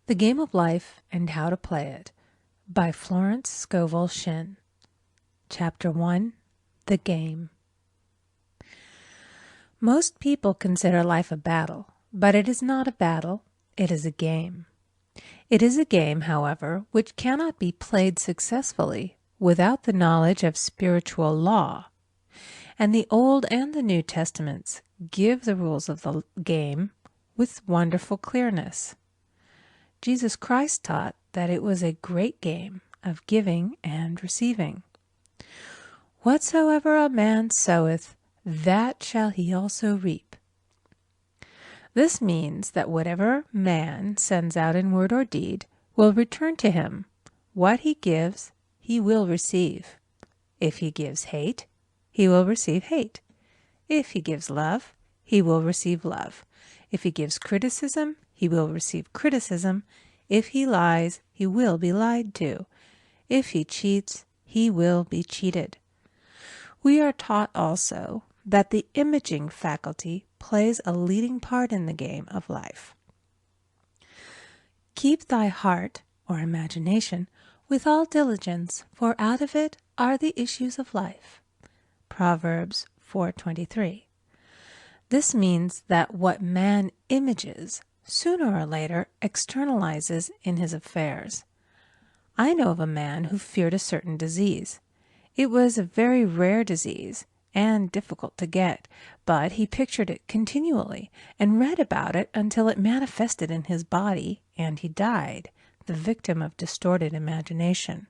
The Game of Life and How to Play It by Florence Scovel Shinn. Chapter 1. The Game. Most people consider life a battle, but it is not a battle, it is a game. It is a game, however, which cannot be played successfully without the knowledge of spiritual law. And the Old and the New Testaments give the rules of the game with wonderful clearness. Jesus Christ taught that it was a great game of giving and receiving. Whatsoever a man soweth, that shall he also reap. This means that whatever man sends out in word or deed will return to him. What he gives, he will receive. If he gives hate, he will receive hate. If he gives love, he will receive love. If he gives criticism, he will receive criticism. If he lies, he will be lied to. If he cheats, he will be cheated. We are taught also that the imaging faculty plays a leading part in the game of life. Keep thy heart, or imagination, with all diligence, for out of it are the issues of life. Proverbs 4:23. This means that what man images sooner or later externalizes in his affairs. I know of a man who feared a certain disease. It was a very rare disease and difficult to get, but he pictured it continually and read about it until it manifested in his body and he died, the victim of distorted imagination.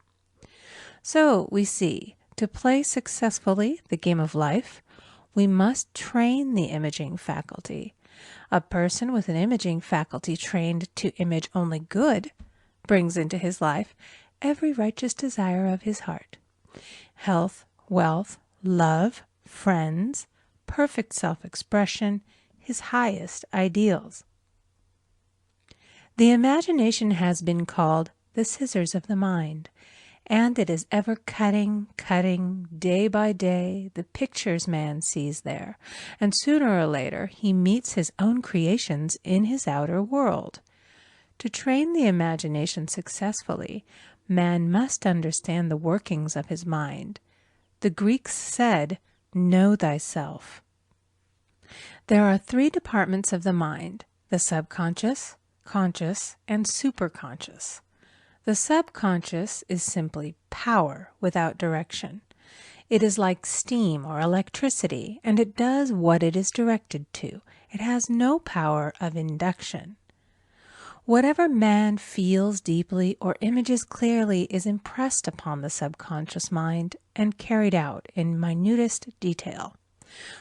So we see, to play successfully the game of life, we must train the imaging faculty. A person with an imaging faculty trained to image only good brings into his life every righteous desire of his heart. Health, wealth, love, friends, perfect self-expression, his highest ideals. The imagination has been called the scissors of the mind, and it is ever cutting, day by day, the pictures man sees there, and sooner or later he meets his own creations in his outer world. To train the imagination successfully, man must understand the workings of his mind. The Greeks said, "Know thyself." There are three departments of the mind: the subconscious, conscious, and superconscious. The subconscious is simply power without direction. It is like steam or electricity, and it does what it is directed to. It has no power of induction. Whatever man feels deeply or images clearly is impressed upon the subconscious mind and carried out in minutest detail.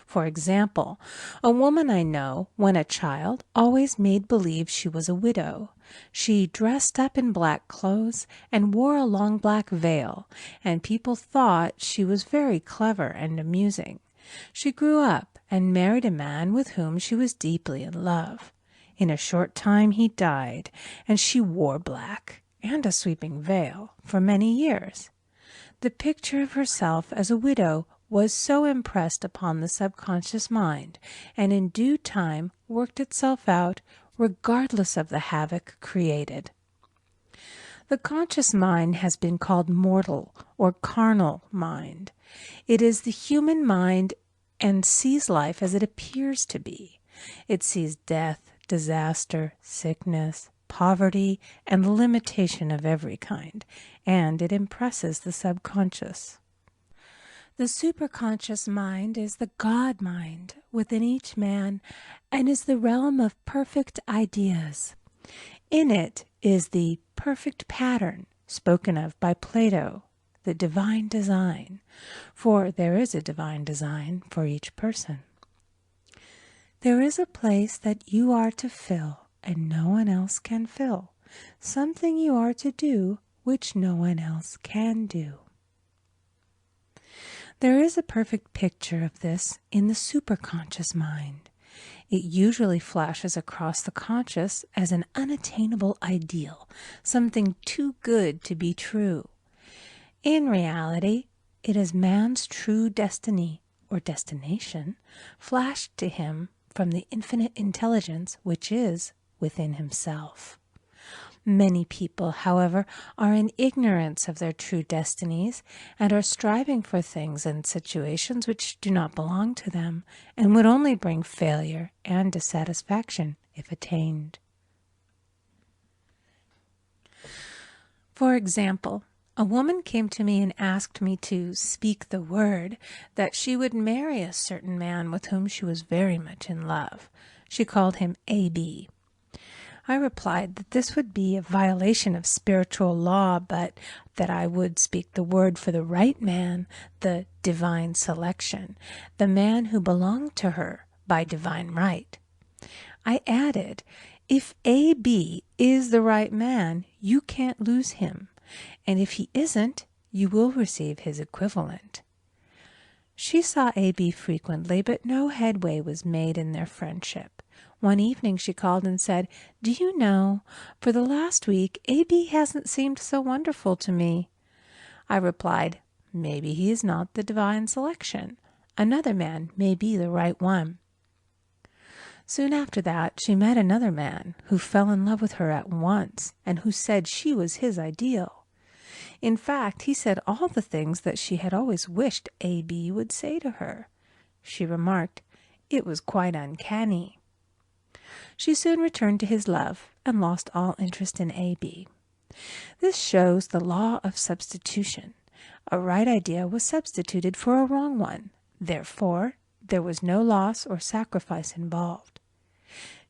For example, a woman I know, when a child, always made believe she was a widow. She dressed up in black clothes and wore a long black veil, and people thought she was very clever and amusing. She grew up and married a man with whom she was deeply in love. In a short time he died, and she wore black and a sweeping veil for many years. The picture of herself as a widow was so impressed upon the subconscious mind, and in due time worked itself out regardless of the havoc created. The conscious mind has been called mortal or carnal mind. It is the human mind and sees life as it appears to be. It sees death, disaster, sickness, poverty, and limitation of every kind, and it impresses the subconscious. The superconscious mind is the God mind within each man and is the realm of perfect ideas. In it is the perfect pattern spoken of by Plato, the divine design, for there is a divine design for each person. There is a place that you are to fill and no one else can fill, something you are to do which no one else can do. There is a perfect picture of this in the superconscious mind. It usually flashes across the conscious as an unattainable ideal, something too good to be true. In reality, it is man's true destiny or destination flashed to him from the infinite intelligence which is within himself. Many people, however, are in ignorance of their true destinies and are striving for things and situations which do not belong to them and would only bring failure and dissatisfaction if attained. For example, a woman came to me and asked me to speak the word that she would marry a certain man with whom she was very much in love. She called him A.B. I replied that this would be a violation of spiritual law, but that I would speak the word for the right man, the divine selection, the man who belonged to her by divine right. I added, if A.B. is the right man, you can't lose him, and if he isn't, you will receive his equivalent. She saw A.B. frequently, but no headway was made in their friendship. One evening she called and said, "Do you know, for the last week, A.B. hasn't seemed so wonderful to me." I replied, "Maybe he is not the divine selection. Another man may be the right one." Soon after that, she met another man who fell in love with her at once and who said she was his ideal. In fact, he said all the things that she had always wished A.B. would say to her. She remarked, it was quite uncanny. She soon returned to his love and lost all interest in A.B. This shows the law of substitution. A right idea was substituted for a wrong one. Therefore, there was no loss or sacrifice involved.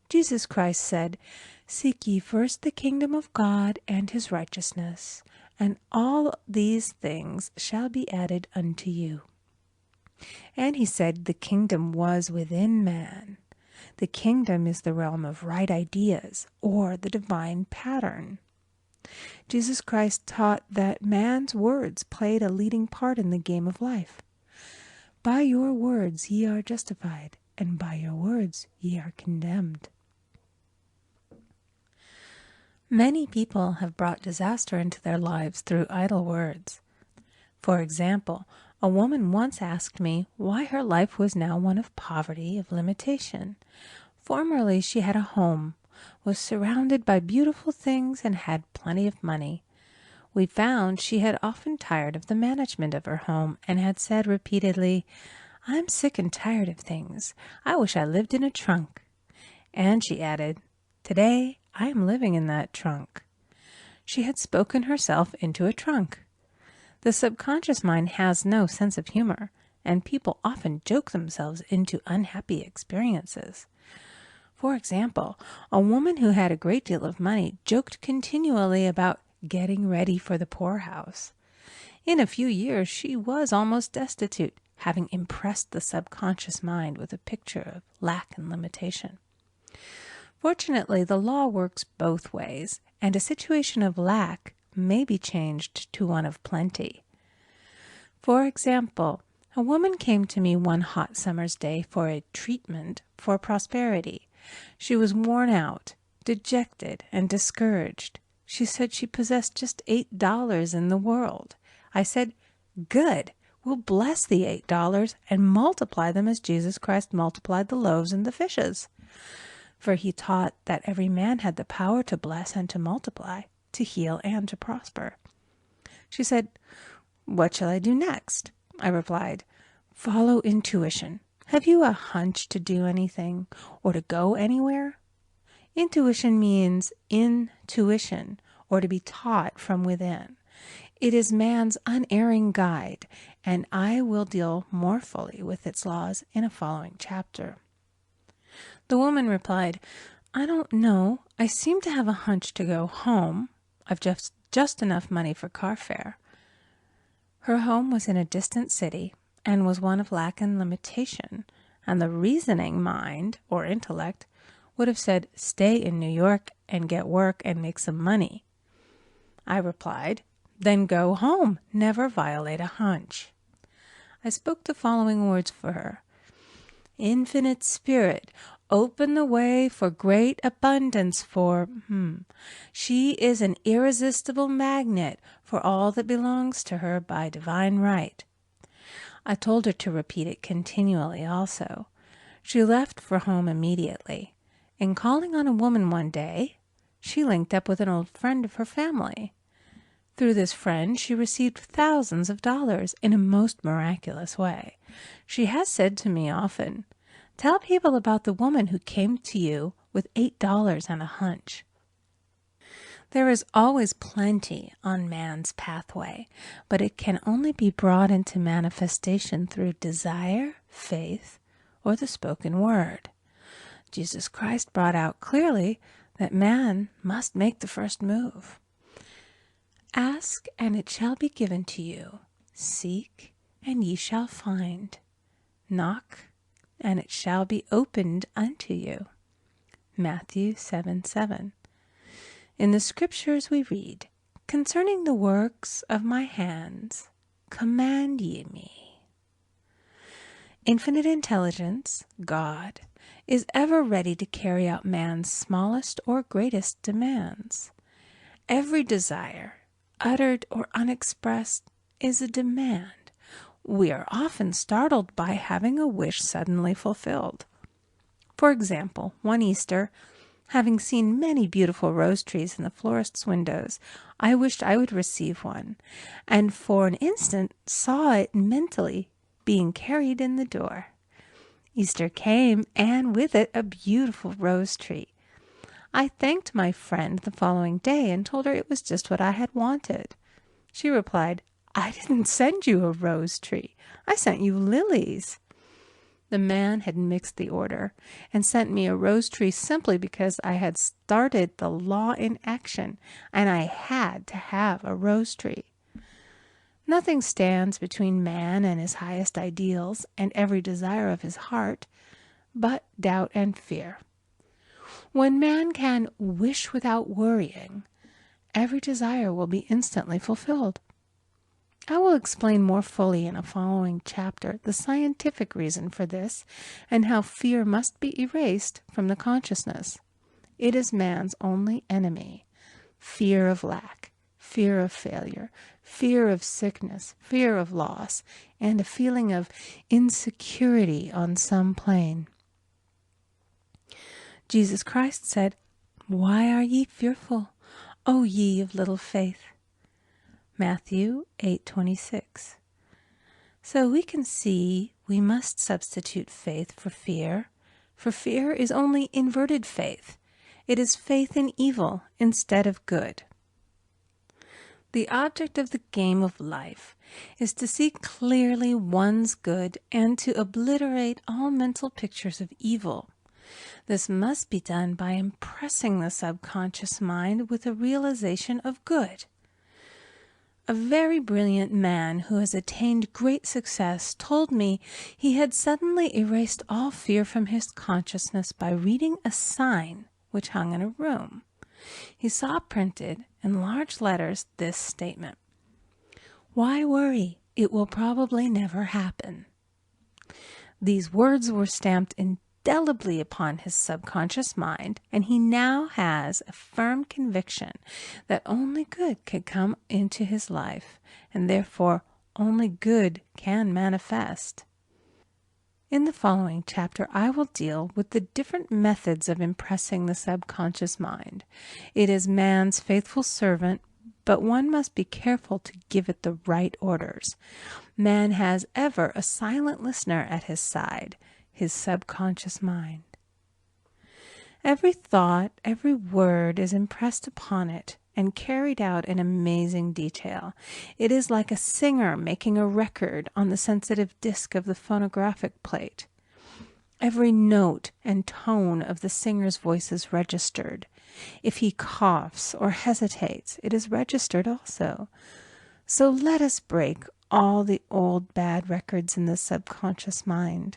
Jesus Christ said, "Seek ye first the kingdom of God and his righteousness, and all these things shall be added unto you." And he said the kingdom was within man. The kingdom is the realm of right ideas, or the divine pattern. Jesus Christ taught that man's words played a leading part in the game of life. By your words ye are justified, and by your words ye are condemned. Many people have brought disaster into their lives through idle words. For example, a woman once asked me why her life was now one of poverty, of limitation. Formerly she had a home, was surrounded by beautiful things, and had plenty of money. We found she had often tired of the management of her home and had said repeatedly, "I'm sick and tired of things. I wish I lived in a trunk." And she added, "Today I am living in that trunk." She had spoken herself into a trunk. The subconscious mind has no sense of humor, and people often joke themselves into unhappy experiences. For example, a woman who had a great deal of money joked continually about getting ready for the poorhouse. In a few years she was almost destitute, having impressed the subconscious mind with a picture of lack and limitation. Fortunately, the law works both ways, and a situation of lack may be changed to one of plenty. For example, a woman came to me one hot summer's day for a treatment for prosperity. She was worn out, dejected, and discouraged. She said she possessed just $8 in the world. I said, "Good, we'll bless the $8 and multiply them as Jesus Christ multiplied the loaves and the fishes." For he taught that every man had the power to bless and to multiply, to heal and to prosper. She said, "What shall I do next?" I replied, "Follow intuition. Have you a hunch to do anything or to go anywhere?" Intuition means intuition, or to be taught from within. It is man's unerring guide, and I will deal more fully with its laws in a following chapter. The woman replied, "I don't know. I seem to have a hunch to go home. I've just enough money for car fare." Her home was in a distant city and was one of lack and limitation, and the reasoning mind, or intellect, would have said, "Stay in New York and get work and make some money." I replied, "Then go home. Never violate a hunch." I spoke the following words for her. "Infinite Spirit, open the way for great abundance for She is an irresistible magnet for all that belongs to her by divine right." I told her to repeat it continually also. She left for home immediately, and calling on a woman one day, she linked up with an old friend of her family. Through this friend, she received thousands of dollars in a most miraculous way. She has said to me often, "Tell people about the woman who came to you with $8 and a hunch." There is always plenty on man's pathway, but it can only be brought into manifestation through desire, faith, or the spoken word. Jesus Christ brought out clearly that man must make the first move. Ask, and it shall be given to you. Seek, and ye shall find. Knock, and it shall be opened unto you. Matthew 7:7. In the Scriptures we read, "Concerning the works of my hands, command ye me." Infinite intelligence, God, is ever ready to carry out man's smallest or greatest demands. Every desire, uttered or unexpressed, is a demand. We are often startled by having a wish suddenly fulfilled. For example, one Easter, having seen many beautiful rose trees in the florist's windows, I wished I would receive one, and for an instant saw it mentally being carried in the door. Easter came, and with it a beautiful rose tree. I thanked my friend the following day and told her it was just what I had wanted. She replied, "I didn't send you a rose tree. I sent you lilies." The man had mixed the order and sent me a rose tree simply because I had started the law in action, and I had to have a rose tree. Nothing stands between man and his highest ideals and every desire of his heart but doubt and fear. When man can wish without worrying, every desire will be instantly fulfilled. I will explain more fully in a following chapter the scientific reason for this and how fear must be erased from the consciousness. It is man's only enemy. Fear of lack, fear of failure, fear of sickness, fear of loss, and a feeling of insecurity on some plane. Jesus Christ said, "Why are ye fearful, O ye of little faith?" Matthew 8:26. So we can see we must substitute faith for fear is only inverted faith. It is faith in evil instead of good. The object of the game of life is to see clearly one's good and to obliterate all mental pictures of evil. This must be done by impressing the subconscious mind with a realization of good. A very brilliant man who has attained great success told me he had suddenly erased all fear from his consciousness by reading a sign which hung in a room. He saw printed in large letters this statement: "Why worry? It will probably never happen." These words were stamped indelibly upon his subconscious mind, and he now has a firm conviction that only good could come into his life, and therefore only good can manifest. In the following chapter, I will deal with the different methods of impressing the subconscious mind. It is man's faithful servant, but one must be careful to give it the right orders. Man has ever a silent listener at his side, his subconscious mind. Every thought, every word is impressed upon it and carried out in amazing detail. It is like a singer making a record on the sensitive disc of the phonographic plate. Every note and tone of the singer's voice is registered. If he coughs or hesitates, it is registered also. So let us break all the old bad records in the subconscious mind,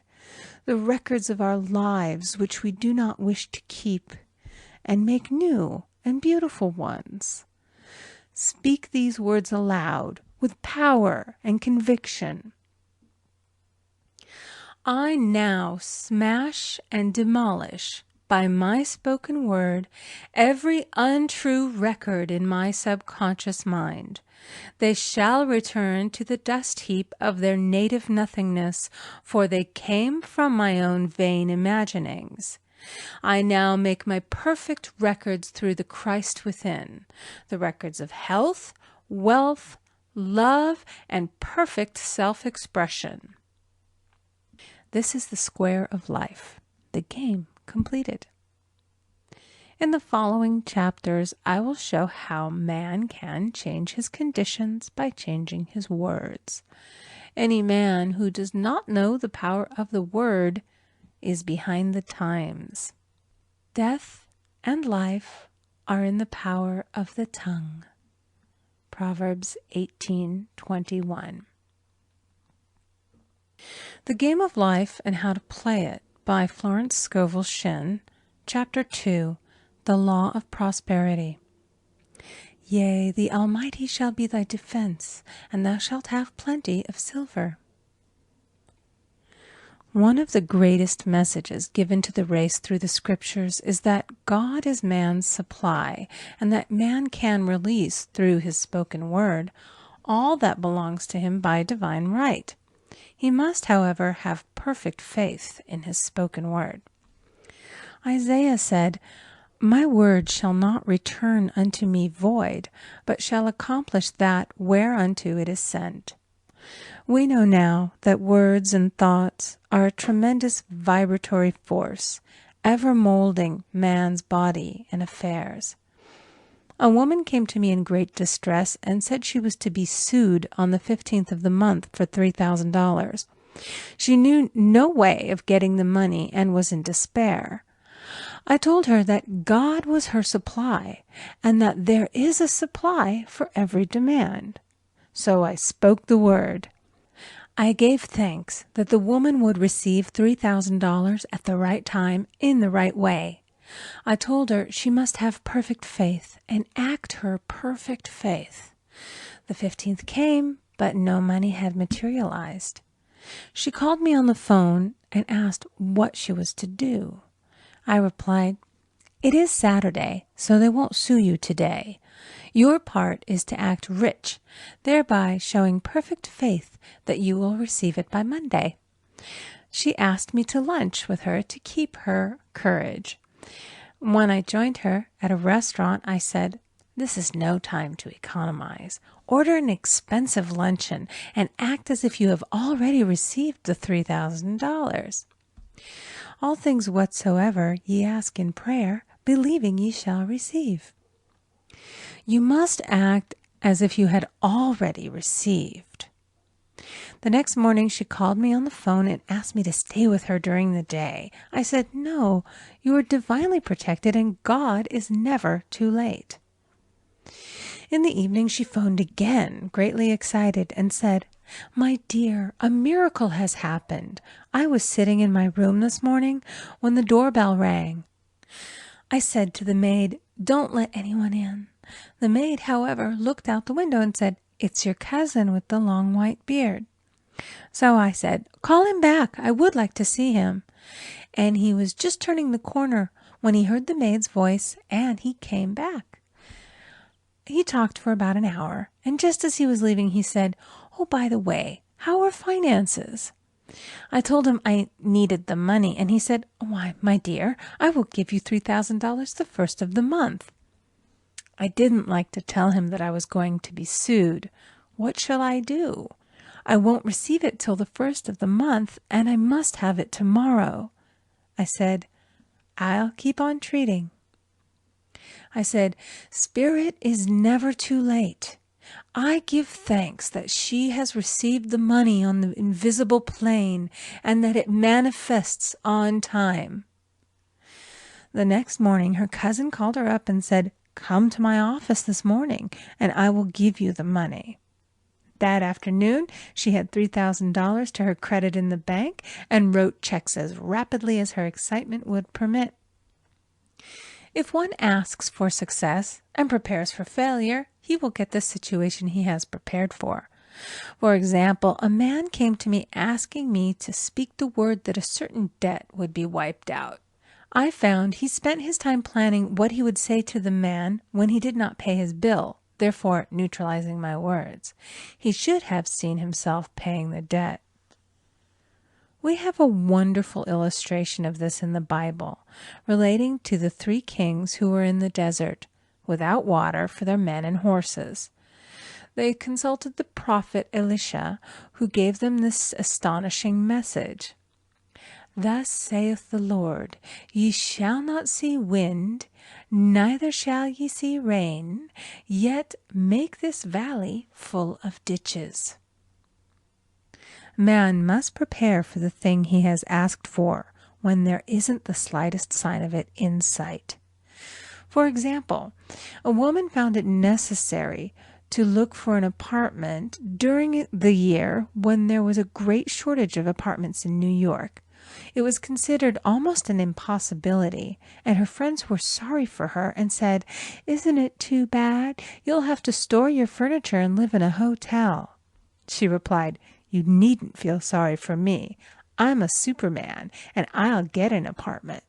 the records of our lives which we do not wish to keep, and make new and beautiful ones. Speak these words aloud with power and conviction. I now smash and demolish by my spoken word every untrue record in my subconscious mind. They shall return to the dust heap of their native nothingness, for they came from my own vain imaginings. I now make my perfect records through the Christ within, the records of health, wealth, love, and perfect self-expression. This is the square of life, the game completed. In the following chapters, I will show how man can change his conditions by changing his words. Any man who does not know the power of the word is behind the times. Death and life are in the power of the tongue. Proverbs 18:21. The Game of Life and How to Play It by Florence Scovel Shinn, Chapter 2, The Law of Prosperity. Yea, the Almighty shall be thy defense, and thou shalt have plenty of silver. One of the greatest messages given to the race through the Scriptures is that God is man's supply, and that man can release through his spoken word all that belongs to him by divine right. He must, however, have perfect faith in his spoken word. Isaiah said, My word shall not return unto me void, but shall accomplish that whereunto it is sent. We know now that words and thoughts are a tremendous vibratory force, ever molding man's body and affairs. A woman came to me in great distress and said she was to be sued on the 15th of the month for $3,000. She knew no way of getting the money and was in despair. I told her that God was her supply and that there is a supply for every demand. So I spoke the word. I gave thanks that the woman would receive $3,000 at the right time in the right way. I told her she must have perfect faith and act her perfect faith. The 15th came, but no money had materialized. She called me on the phone and asked what she was to do. I replied, It is Saturday, so they won't sue you today. Your part is to act rich, thereby showing perfect faith that you will receive it by Monday. She asked me to lunch with her to keep her courage. When I joined her at a restaurant, I said, This is no time to economize. Order an expensive luncheon and act as if you have already received the $3,000. All things whatsoever ye ask in prayer, believing ye shall receive. You must act as if you had already received. The next morning she called me on the phone and asked me to stay with her during the day. I said, No, you are divinely protected and God is never too late. In the evening she phoned again, greatly excited, and said, My dear, a miracle has happened. I was sitting in my room this morning when the doorbell rang. I said to the maid, Don't let anyone in. The maid, however, looked out the window and said, It's your cousin with the long white beard. So I said, Call him back. I would like to see him. And he was just turning the corner when he heard the maid's voice, and he came back. He talked for about an hour, and just as he was leaving, he said, Oh, by the way, how are finances? I told him I needed the money, and he said, Why, my dear, I will give you $3,000 the first of the month. I didn't like to tell him that I was going to be sued. What shall I do? I won't receive it till the first of the month, and I must have it tomorrow. I said, I'll keep on treating. I said, Spirit is never too late. I give thanks that she has received the money on the invisible plane and that it manifests on time. The next morning, her cousin called her up and said, Come to my office this morning, and I will give you the money. That afternoon, she had $3,000 to her credit in the bank and wrote checks as rapidly as her excitement would permit. If one asks for success and prepares for failure, he will get the situation he has prepared for. For example, a man came to me asking me to speak the word that a certain debt would be wiped out. I found he spent his time planning what he would say to the man when he did not pay his bill, therefore neutralizing my words. He should have seen himself paying the debt. We have a wonderful illustration of this in the Bible, relating to the 3 kings who were in the desert, without water for their men and horses. They consulted the prophet Elisha, who gave them this astonishing message. Thus saith the Lord, Ye shall not see wind, neither shall ye see rain, yet make this valley full of ditches. Man must prepare for the thing he has asked for when there isn't the slightest sign of it in sight. For example, a woman found it necessary to look for an apartment during the year when there was a great shortage of apartments in New York. It was considered almost an impossibility, and her friends were sorry for her and said, "Isn't it too bad? You'll have to store your furniture and live in a hotel." She replied, "You needn't feel sorry for me. I'm a Superman, and I'll get an apartment."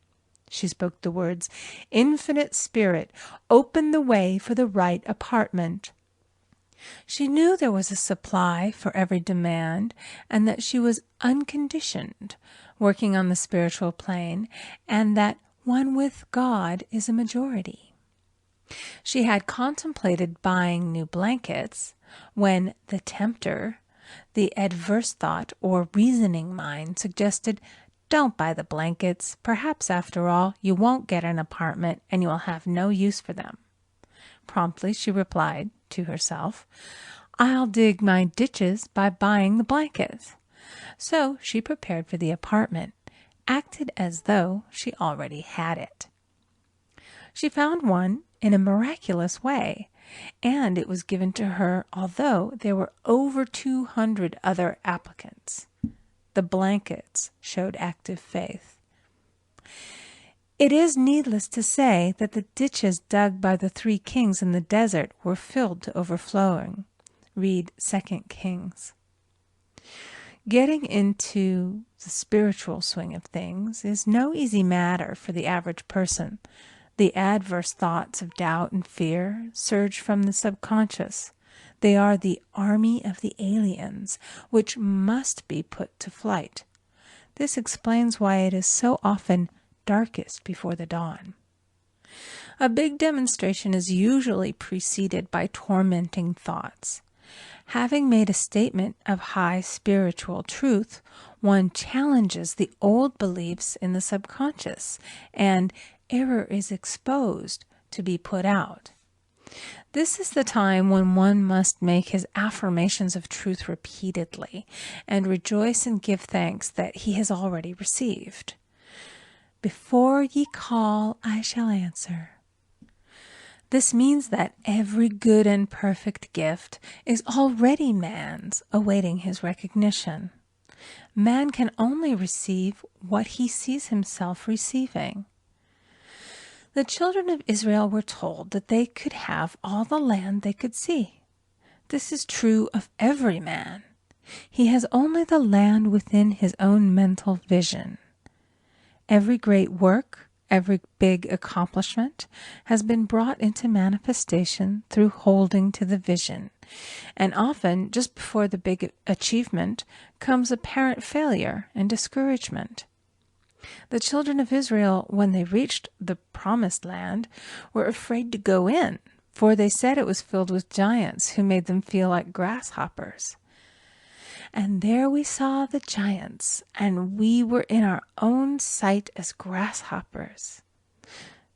She spoke the words, "Infinite Spirit, open the way for the right apartment." She knew there was a supply for every demand, and that she was unconditioned, working on the spiritual plane, and that one with God is a majority. She had contemplated buying new blankets when the tempter, the adverse thought or reasoning mind, suggested, "Don't buy the blankets. Perhaps, after all, you won't get an apartment and you will have no use for them." Promptly she replied to herself, "I'll dig my ditches by buying the blankets." So she prepared for the apartment, acted as though she already had it. She found one in a miraculous way, and it was given to her although there were over 200 other applicants. The blankets showed active faith. It is needless to say that the ditches dug by the 3 kings in the desert were filled to overflowing. Read 2 Kings. Getting into the spiritual swing of things is no easy matter for the average person. The adverse thoughts of doubt and fear surge from the subconscious. They are the army of the aliens, which must be put to flight. This explains why it is so often darkest before the dawn. A big demonstration is usually preceded by tormenting thoughts. Having made a statement of high spiritual truth, one challenges the old beliefs in the subconscious, and error is exposed to be put out. This is the time when one must make his affirmations of truth repeatedly and rejoice and give thanks that he has already received. "Before ye call, I shall answer." This means that every good and perfect gift is already man's, awaiting his recognition. Man can only receive what he sees himself receiving. The children of Israel were told that they could have all the land they could see. This is true of every man. He has only the land within his own mental vision. Every great work, every big accomplishment has been brought into manifestation through holding to the vision, and often just before the big achievement comes apparent failure and discouragement. The children of Israel, when they reached the promised land, were afraid to go in, for they said it was filled with giants who made them feel like grasshoppers. And there we saw the giants, and we were in our own sight as grasshoppers.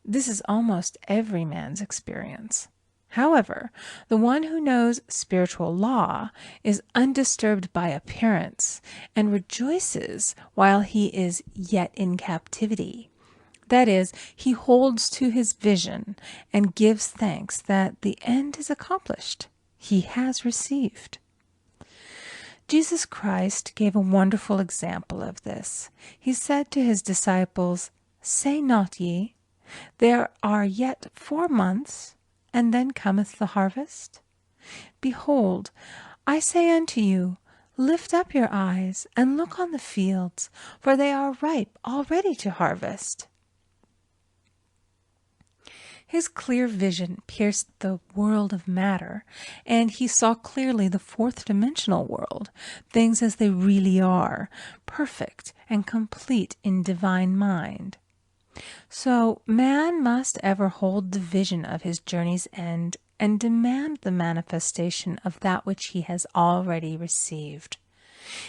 This is almost every man's experience. However, the one who knows spiritual law is undisturbed by appearance and rejoices while he is yet in captivity. That is, he holds to his vision and gives thanks that the end is accomplished. He has received. Jesus Christ gave a wonderful example of this. He said to his disciples, "Say not ye, there are yet 4 months, and then cometh the harvest? Behold, I say unto you, lift up your eyes, and look on the fields, for they are ripe already to harvest." His clear vision pierced the world of matter, and he saw clearly the fourth-dimensional world, things as they really are, perfect and complete in divine mind. So man must ever hold the vision of his journey's end and demand the manifestation of that which he has already received.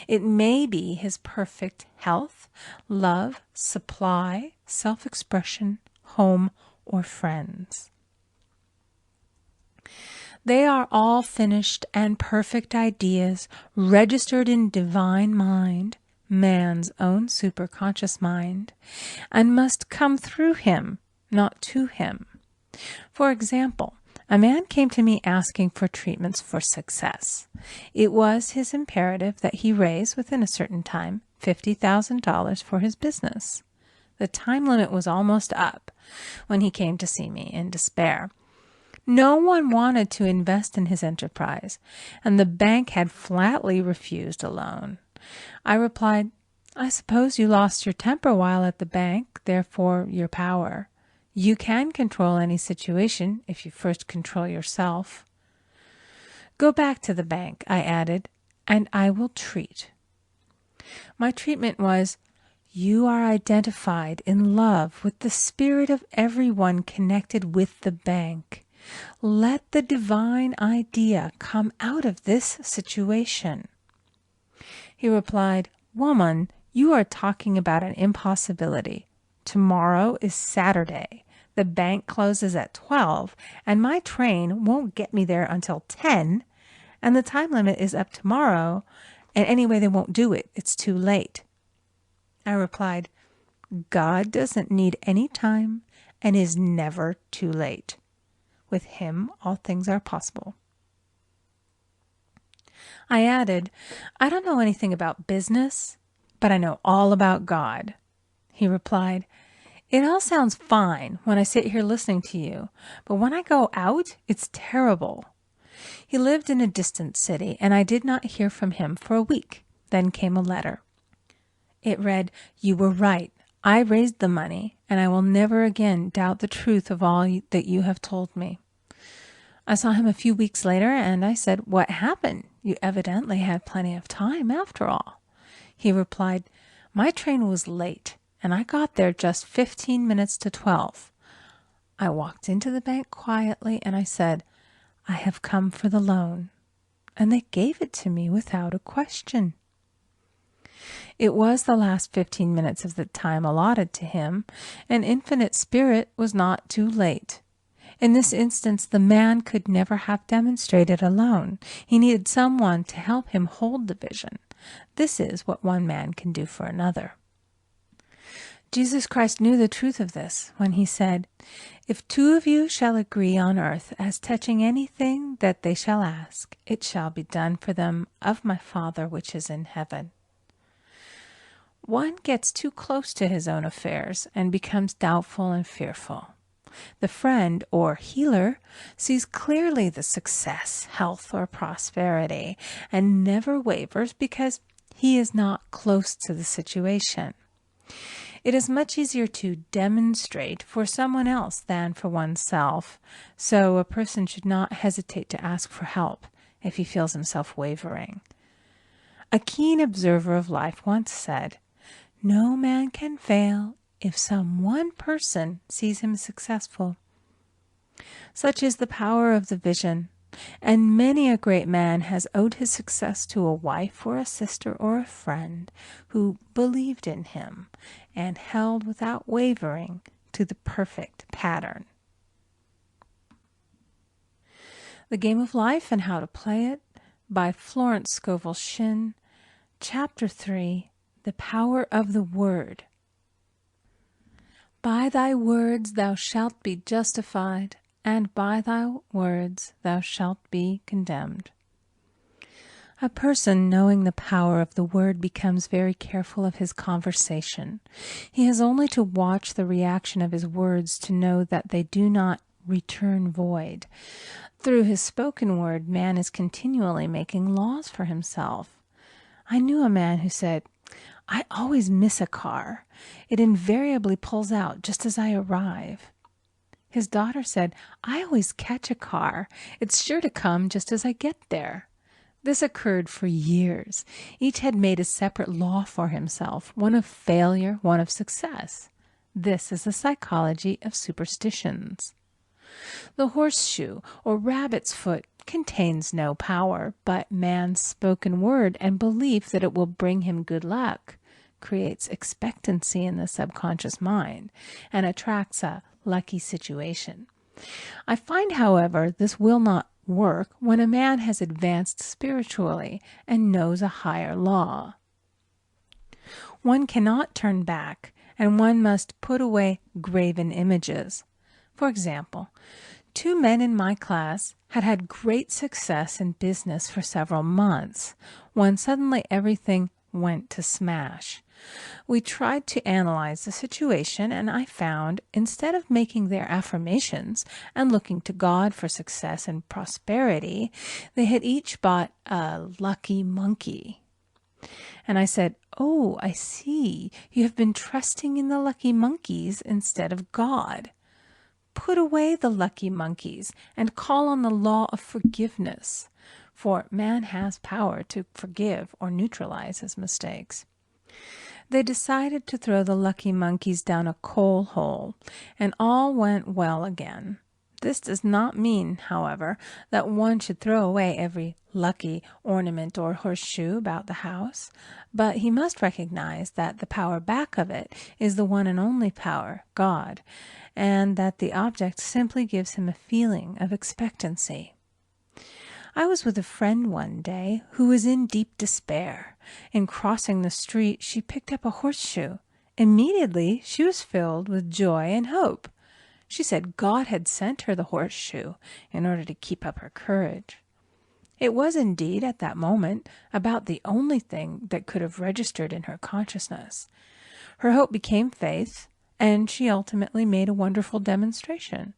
It may be his perfect health, love, supply, self-expression, home, or friends. They are all finished and perfect ideas registered in divine mind, man's own superconscious mind, and must come through him, not to him. For example, a man came to me asking for treatments for success. It was his imperative that he raise, within a certain time, $50,000 for his business. The time limit was almost up when he came to see me in despair. No one wanted to invest in his enterprise, and the bank had flatly refused a loan. I replied, "I suppose you lost your temper while at the bank, therefore your power. You can control any situation if you first control yourself." "Go back to the bank," I added, "and I will treat." My treatment was, "You are identified in love with the spirit of everyone connected with the bank. Let the divine idea come out of this situation." He replied, "Woman, you are talking about an impossibility. Tomorrow is Saturday. The bank closes at 12, and my train won't get me there until 10, and the time limit is up tomorrow, and anyway they won't do it. It's too late." I replied, "God doesn't need any time and is never too late. With him, all things are possible." I added, "I don't know anything about business, but I know all about God." He replied, "It all sounds fine when I sit here listening to you, but when I go out, it's terrible." He lived in a distant city, and I did not hear from him for a week. Then came a letter. It read, "You were right. I raised the money, and I will never again doubt the truth of all that you have told me." I saw him a few weeks later, and I said, "What happened? You evidently had plenty of time after all." He replied, "My train was late, and I got there just 15 minutes to 12. I walked into the bank quietly, and I said, 'I have come for the loan,' and they gave it to me without a question." It was the last 15 minutes of the time allotted to him, and Infinite Spirit was not too late. In this instance, the man could never have demonstrated alone. He needed someone to help him hold the vision. This is what one man can do for another. Jesus Christ knew the truth of this when he said, "If two of you shall agree on earth as touching anything that they shall ask, it shall be done for them of my Father which is in heaven." One gets too close to his own affairs and becomes doubtful and fearful. The friend or healer sees clearly the success, health, or prosperity and never wavers because he is not close to the situation. It is much easier to demonstrate for someone else than for oneself, so a person should not hesitate to ask for help if he feels himself wavering. A keen observer of life once said, "No man can fail if some one person sees him successful." Such is the power of the vision, and many a great man has owed his success to a wife or a sister or a friend who believed in him and held without wavering to the perfect pattern. The Game of Life and How to Play It by Florence Scovel Shinn, Chapter 3, The Power of the Word. By thy words thou shalt be justified, and by thy words thou shalt be condemned. A person knowing the power of the word becomes very careful of his conversation. He has only to watch the reaction of his words to know that they do not return void. Through his spoken word, man is continually making laws for himself. I knew a man who said, "I always miss a car. It invariably pulls out just as I arrive." His daughter said, "I always catch a car. It's sure to come just as I get there." This occurred for years. Each had made a separate law for himself, one of failure, one of success. This is the psychology of superstitions. The horseshoe or rabbit's foot contains no power, but man's spoken word and belief that it will bring him good luck creates expectancy in the subconscious mind and attracts a lucky situation. I find, however, this will not work when a man has advanced spiritually and knows a higher law. One cannot turn back, and one must put away graven images. For example, 2 men in my class had had great success in business for several months, when suddenly everything went to smash. We tried to analyze the situation, and I found, instead of making their affirmations and looking to God for success and prosperity, they had each bought a lucky monkey. And I said, "Oh, I see. You have been trusting in the lucky monkeys instead of God. Put away the lucky monkeys and call on the law of forgiveness, for man has power to forgive or neutralize his mistakes." They decided to throw the lucky monkeys down a coal hole, and all went well again. This does not mean, however, that one should throw away every lucky ornament or horseshoe about the house, but he must recognize that the power back of it is the one and only power, God, and that the object simply gives him a feeling of expectancy. I was with a friend one day who was in deep despair. In crossing the street, she picked up a horseshoe. Immediately, she was filled with joy and hope. She said God had sent her the horseshoe in order to keep up her courage. It was indeed, at that moment, about the only thing that could have registered in her consciousness. Her hope became faith, and she ultimately made a wonderful demonstration.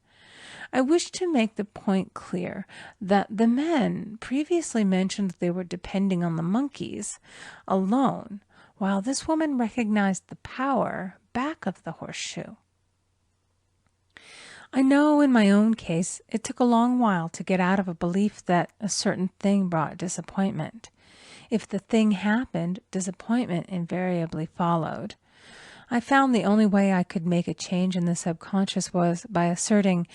I wish to make the point clear that the men previously mentioned that they were depending on the monkeys alone, while this woman recognized the power back of the horseshoe. I know in my own case it took a long while to get out of a belief that a certain thing brought disappointment. If the thing happened, disappointment invariably followed. I found the only way I could make a change in the subconscious was by asserting,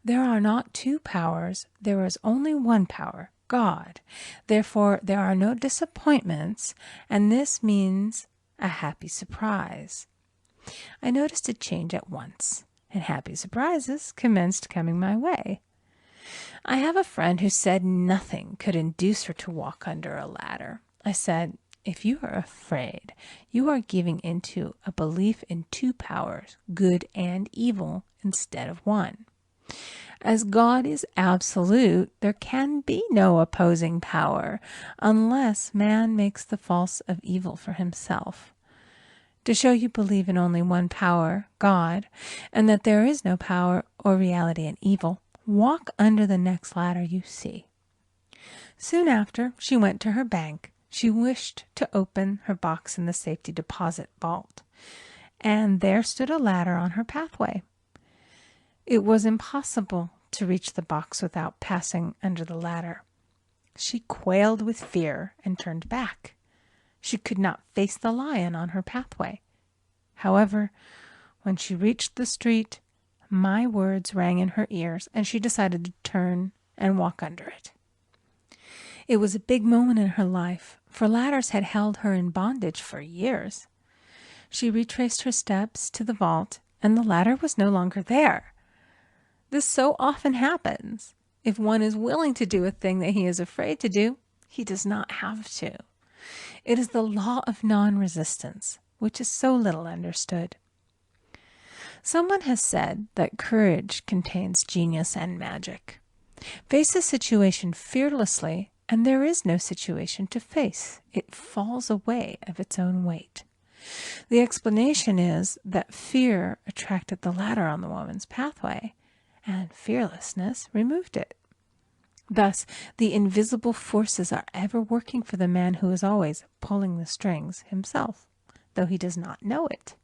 there are not 2 powers, there is only one power, God. Therefore, there are no disappointments, and this means a happy surprise. I noticed a change at once, and happy surprises commenced coming my way. I have a friend who said nothing could induce her to walk under a ladder. I said, "If you are afraid, you are giving into a belief in 2 powers, good and evil, instead of one. As God is absolute, there can be no opposing power unless man makes the false of evil for himself. To show you believe in only one power, God, and that there is no power or reality in evil, walk under the next ladder you see." Soon after, she went to her bank. She wished to open her box in the safety deposit vault, and there stood a ladder on her pathway. It was impossible to reach the box without passing under the ladder. She quailed with fear and turned back. She could not face the lion on her pathway. However, when she reached the street, my words rang in her ears, and she decided to turn and walk under it. It was a big moment in her life, for ladders had held her in bondage for years. She retraced her steps to the vault, and the ladder was no longer there. This so often happens. If one is willing to do a thing that he is afraid to do, he does not have to. It is the law of non-resistance, which is so little understood. Someone has said that courage contains genius and magic. Face a situation fearlessly, and there is no situation to face. It falls away of its own weight. The explanation is that fear attracted the ladder on the woman's pathway, and fearlessness removed it. Thus, the invisible forces are ever working for the man who is always pulling the strings himself, though he does not know it.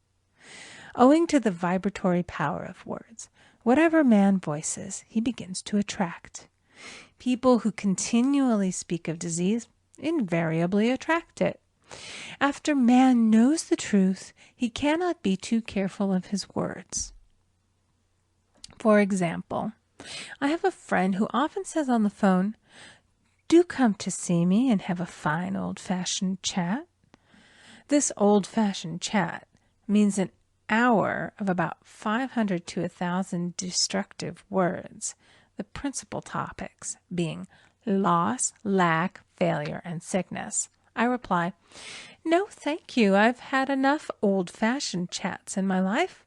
Owing to the vibratory power of words, Whatever man voices, he begins to attract. People who continually speak of disease invariably attract it. After man knows the truth, he cannot be too careful of his words. For example, I have a friend who often says on the phone, "Do come to see me and have a fine old-fashioned chat." This old-fashioned chat means an hour of about 500 to 1,000 destructive words, the principal topics being loss, lack, failure, and sickness. I reply, "No, thank you. I've had enough old-fashioned chats in my life.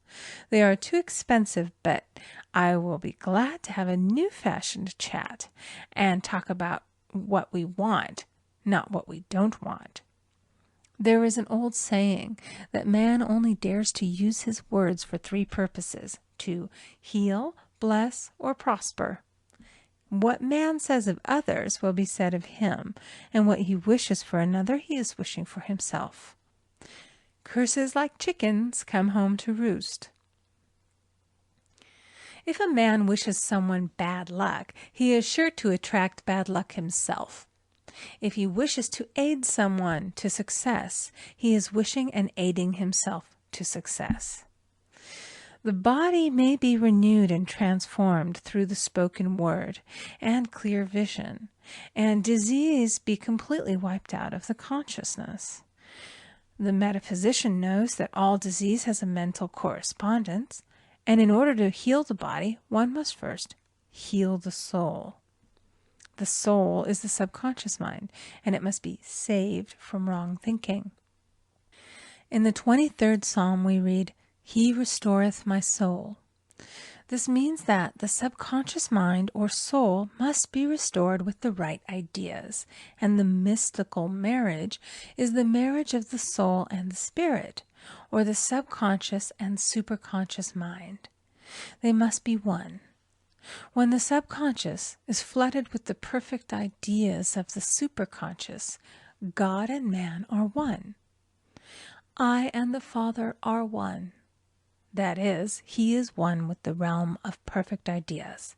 They are too expensive, but I will be glad to have a new-fashioned chat and talk about what we want, not what we don't want." There is an old saying that man only dares to use his words for three purposes: to heal, bless, or prosper. What man says of others will be said of him, and what he wishes for another he is wishing for himself. Curses like chickens come home to roost. If a man wishes someone bad luck, he is sure to attract bad luck himself. If he wishes to aid someone to success, he is wishing and aiding himself to success. The body may be renewed and transformed through the spoken word and clear vision, and disease be completely wiped out of the consciousness. The metaphysician knows that all disease has a mental correspondence, and in order to heal the body, one must first heal the soul. The soul is the subconscious mind, and it must be saved from wrong thinking. In the 23rd Psalm we read, "He restoreth my soul." This means that the subconscious mind or soul must be restored with the right ideas, and the mystical marriage is the marriage of the soul and the spirit, or the subconscious and superconscious mind. They must be one. When the subconscious is flooded with the perfect ideas of the superconscious, God and man are one. I and the Father are one. That is, he is one with the realm of perfect ideas.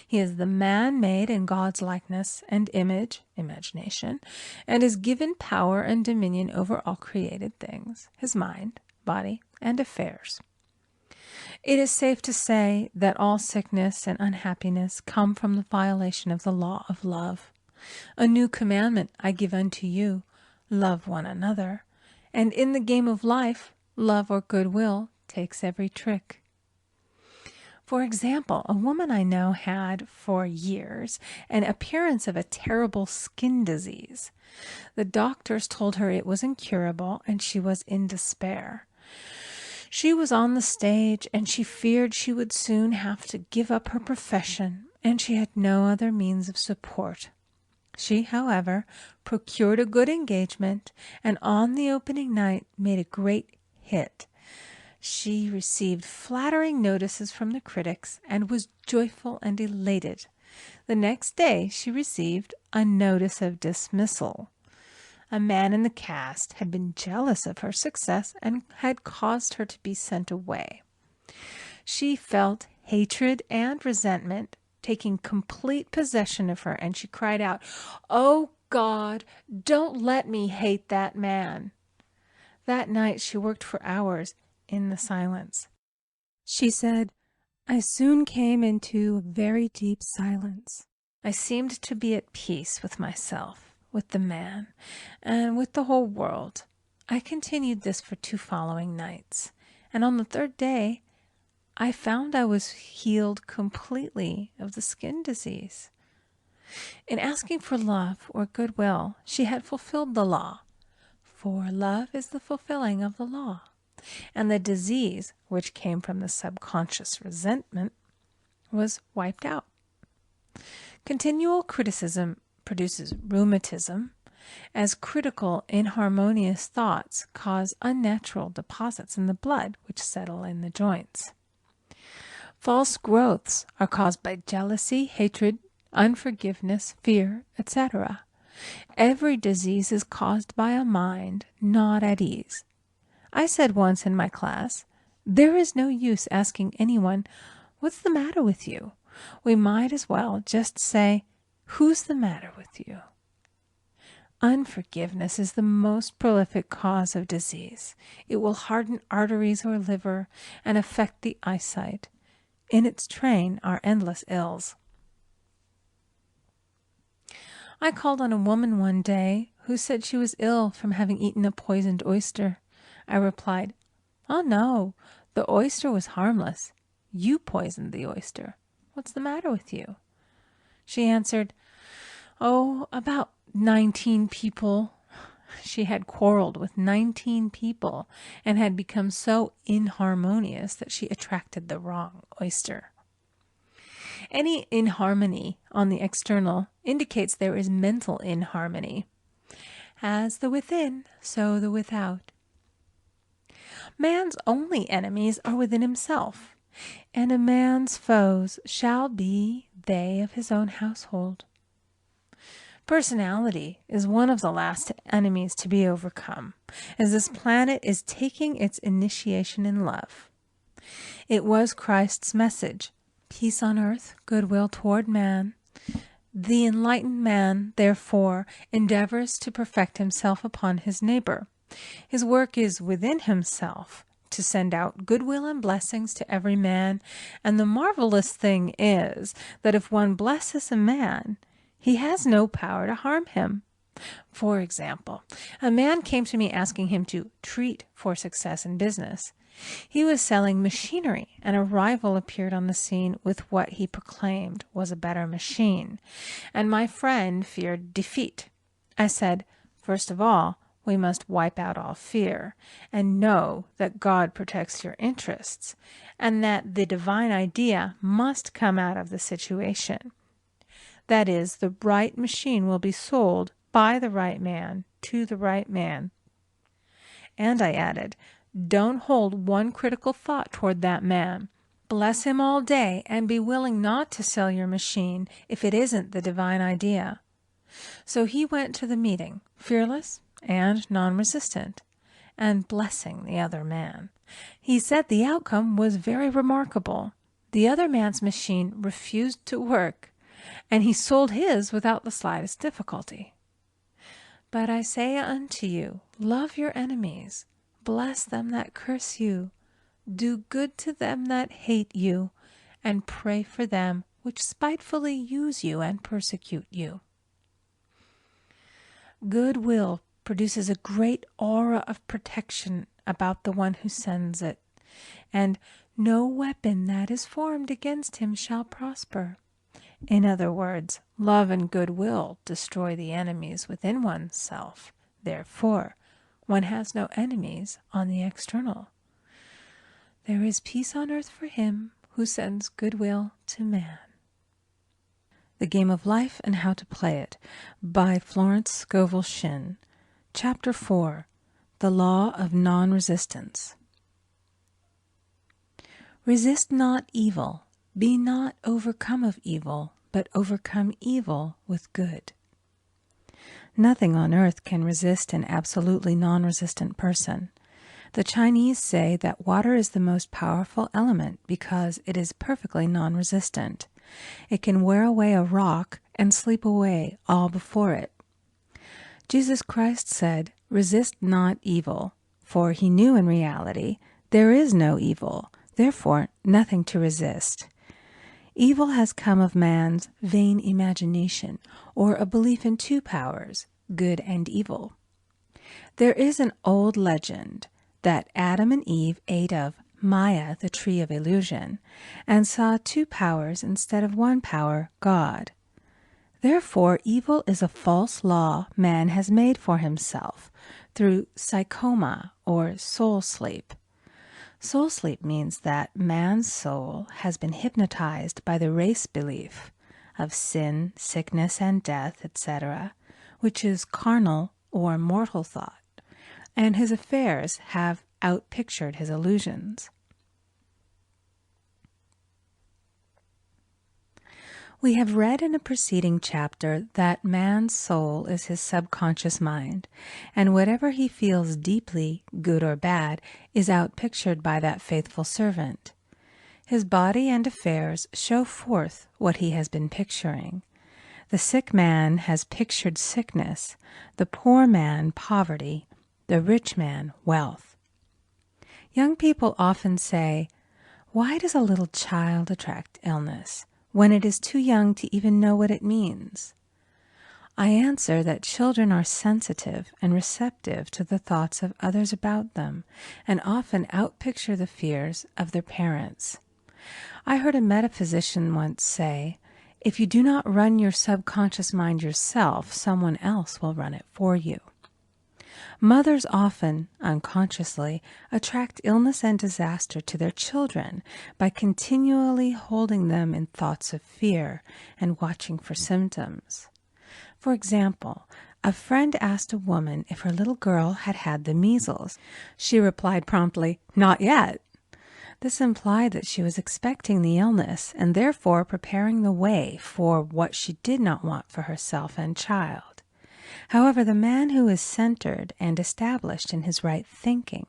He is the man made in God's likeness and image, imagination, and is given power and dominion over all created things, his mind, body, and affairs. It is safe to say that all sickness and unhappiness come from the violation of the law of love. A new commandment I give unto you, love one another. And in the game of life, love or goodwill takes every trick. For example, a woman I know had for years an appearance of a terrible skin disease. The doctors told her it was incurable and she was in despair. She was on the stage, and she feared she would soon have to give up her profession, and she had no other means of support. She, however, procured a good engagement, and on the opening night made a great hit. She received flattering notices from the critics, and was joyful and elated. The next day she received a notice of dismissal. A man in the cast had been jealous of her success and had caused her to be sent away. She felt hatred and resentment taking complete possession of her, and she cried out, "Oh God, don't let me hate that man." That night she worked for hours in the silence. She said, "I soon came into a very deep silence. I seemed to be at peace with myself, with the man, and with the whole world. I continued this for 2 following nights, and on the 3rd day I found I was healed completely of the skin disease." In asking for love or goodwill, she had fulfilled the law, for love is the fulfilling of the law, and the disease, which came from the subconscious resentment, was wiped out. Continual criticism produces rheumatism, as critical, inharmonious thoughts cause unnatural deposits in the blood which settle in the joints. False growths are caused by jealousy, hatred, unforgiveness, fear, etc. Every disease is caused by a mind not at ease. I said once in my class, "There is no use asking anyone, What's the matter with you? We might as well just say, who's the matter with you? Unforgiveness is the most prolific cause of disease. It will harden arteries or liver and affect the eyesight. In its train are endless ills. I called on a woman one day who said she was ill from having eaten a poisoned oyster. I replied, "Oh no, the oyster was harmless. You poisoned the oyster. What's the matter with you?" She answered, "Oh, about 19 people." She had quarreled with 19 people and had become so inharmonious that she attracted the wrong oyster. Any inharmony on the external indicates there is mental inharmony. As the within, so the without. Man's only enemies are within himself, and a man's foes shall be they of his own household. Personality is one of the last enemies to be overcome, as this planet is taking its initiation in love. It was Christ's message, peace on earth, goodwill toward man. The enlightened man, therefore, endeavors to perfect himself upon his neighbor. His work is within himself, to send out goodwill and blessings to every man, and the marvelous thing is that if one blesses a man, he has no power to harm him. For example, a man came to me asking him to treat for success in business. He was selling machinery, and a rival appeared on the scene with what he proclaimed was a better machine, and my friend feared defeat. I said, "First of all, we must wipe out all fear, and know that God protects your interests, and that the divine idea must come out of the situation. That is, the right machine will be sold by the right man to the right man." And I added, "Don't hold one critical thought toward that man. Bless him all day and be willing not to sell your machine if it isn't the divine idea." So he went to the meeting, fearless and non-resistant, and blessing the other man. He said the outcome was very remarkable. The other man's machine refused to work, and he sold his without the slightest difficulty. But I say unto you, love your enemies, bless them that curse you, do good to them that hate you, and pray for them which spitefully use you and persecute you. Goodwill produces a great aura of protection about the one who sends it, and no weapon that is formed against him shall prosper. In other words, love and goodwill destroy the enemies within oneself. Therefore, one has no enemies on the external. There is peace on earth for him who sends goodwill to man. The Game of Life and How to Play It by Florence Scovel Shinn. Chapter 4. The Law of Non-Resistance. Resist not evil. Be not overcome of evil, but overcome evil with good. Nothing on earth can resist an absolutely non-resistant person. The Chinese say that water is the most powerful element because it is perfectly non-resistant. It can wear away a rock and sleep away all before it. Jesus Christ said, "Resist not evil," for he knew in reality there is no evil, therefore nothing to resist. Evil has come of man's vain imagination, or a belief in two powers, good and evil. There is an old legend that Adam and Eve ate of Maya, the tree of illusion, and saw two powers instead of one power, God. Therefore, evil is a false law man has made for himself through psychoma, or soul sleep. Soul sleep means that man's soul has been hypnotized by the race belief of sin, sickness, and death, etc., which is carnal or mortal thought, and his affairs have outpictured his illusions. We have read in a preceding chapter that man's soul is his subconscious mind, and whatever he feels deeply, good or bad, is outpictured by that faithful servant. His body and affairs show forth what he has been picturing. The sick man has pictured sickness, the poor man poverty, the rich man wealth. Young people often say, "Why does a little child attract illness when it is too young to even know what it means?" I answer that children are sensitive and receptive to the thoughts of others about them and often outpicture the fears of their parents. I heard a metaphysician once say, "If you do not run your subconscious mind yourself, someone else will run it for you." Mothers often, unconsciously, attract illness and disaster to their children by continually holding them in thoughts of fear and watching for symptoms. For example, a friend asked a woman if her little girl had had the measles. She replied promptly, "Not yet." This implied that she was expecting the illness and therefore preparing the way for what she did not want for herself and child. However, the man who is centered and established in his right thinking,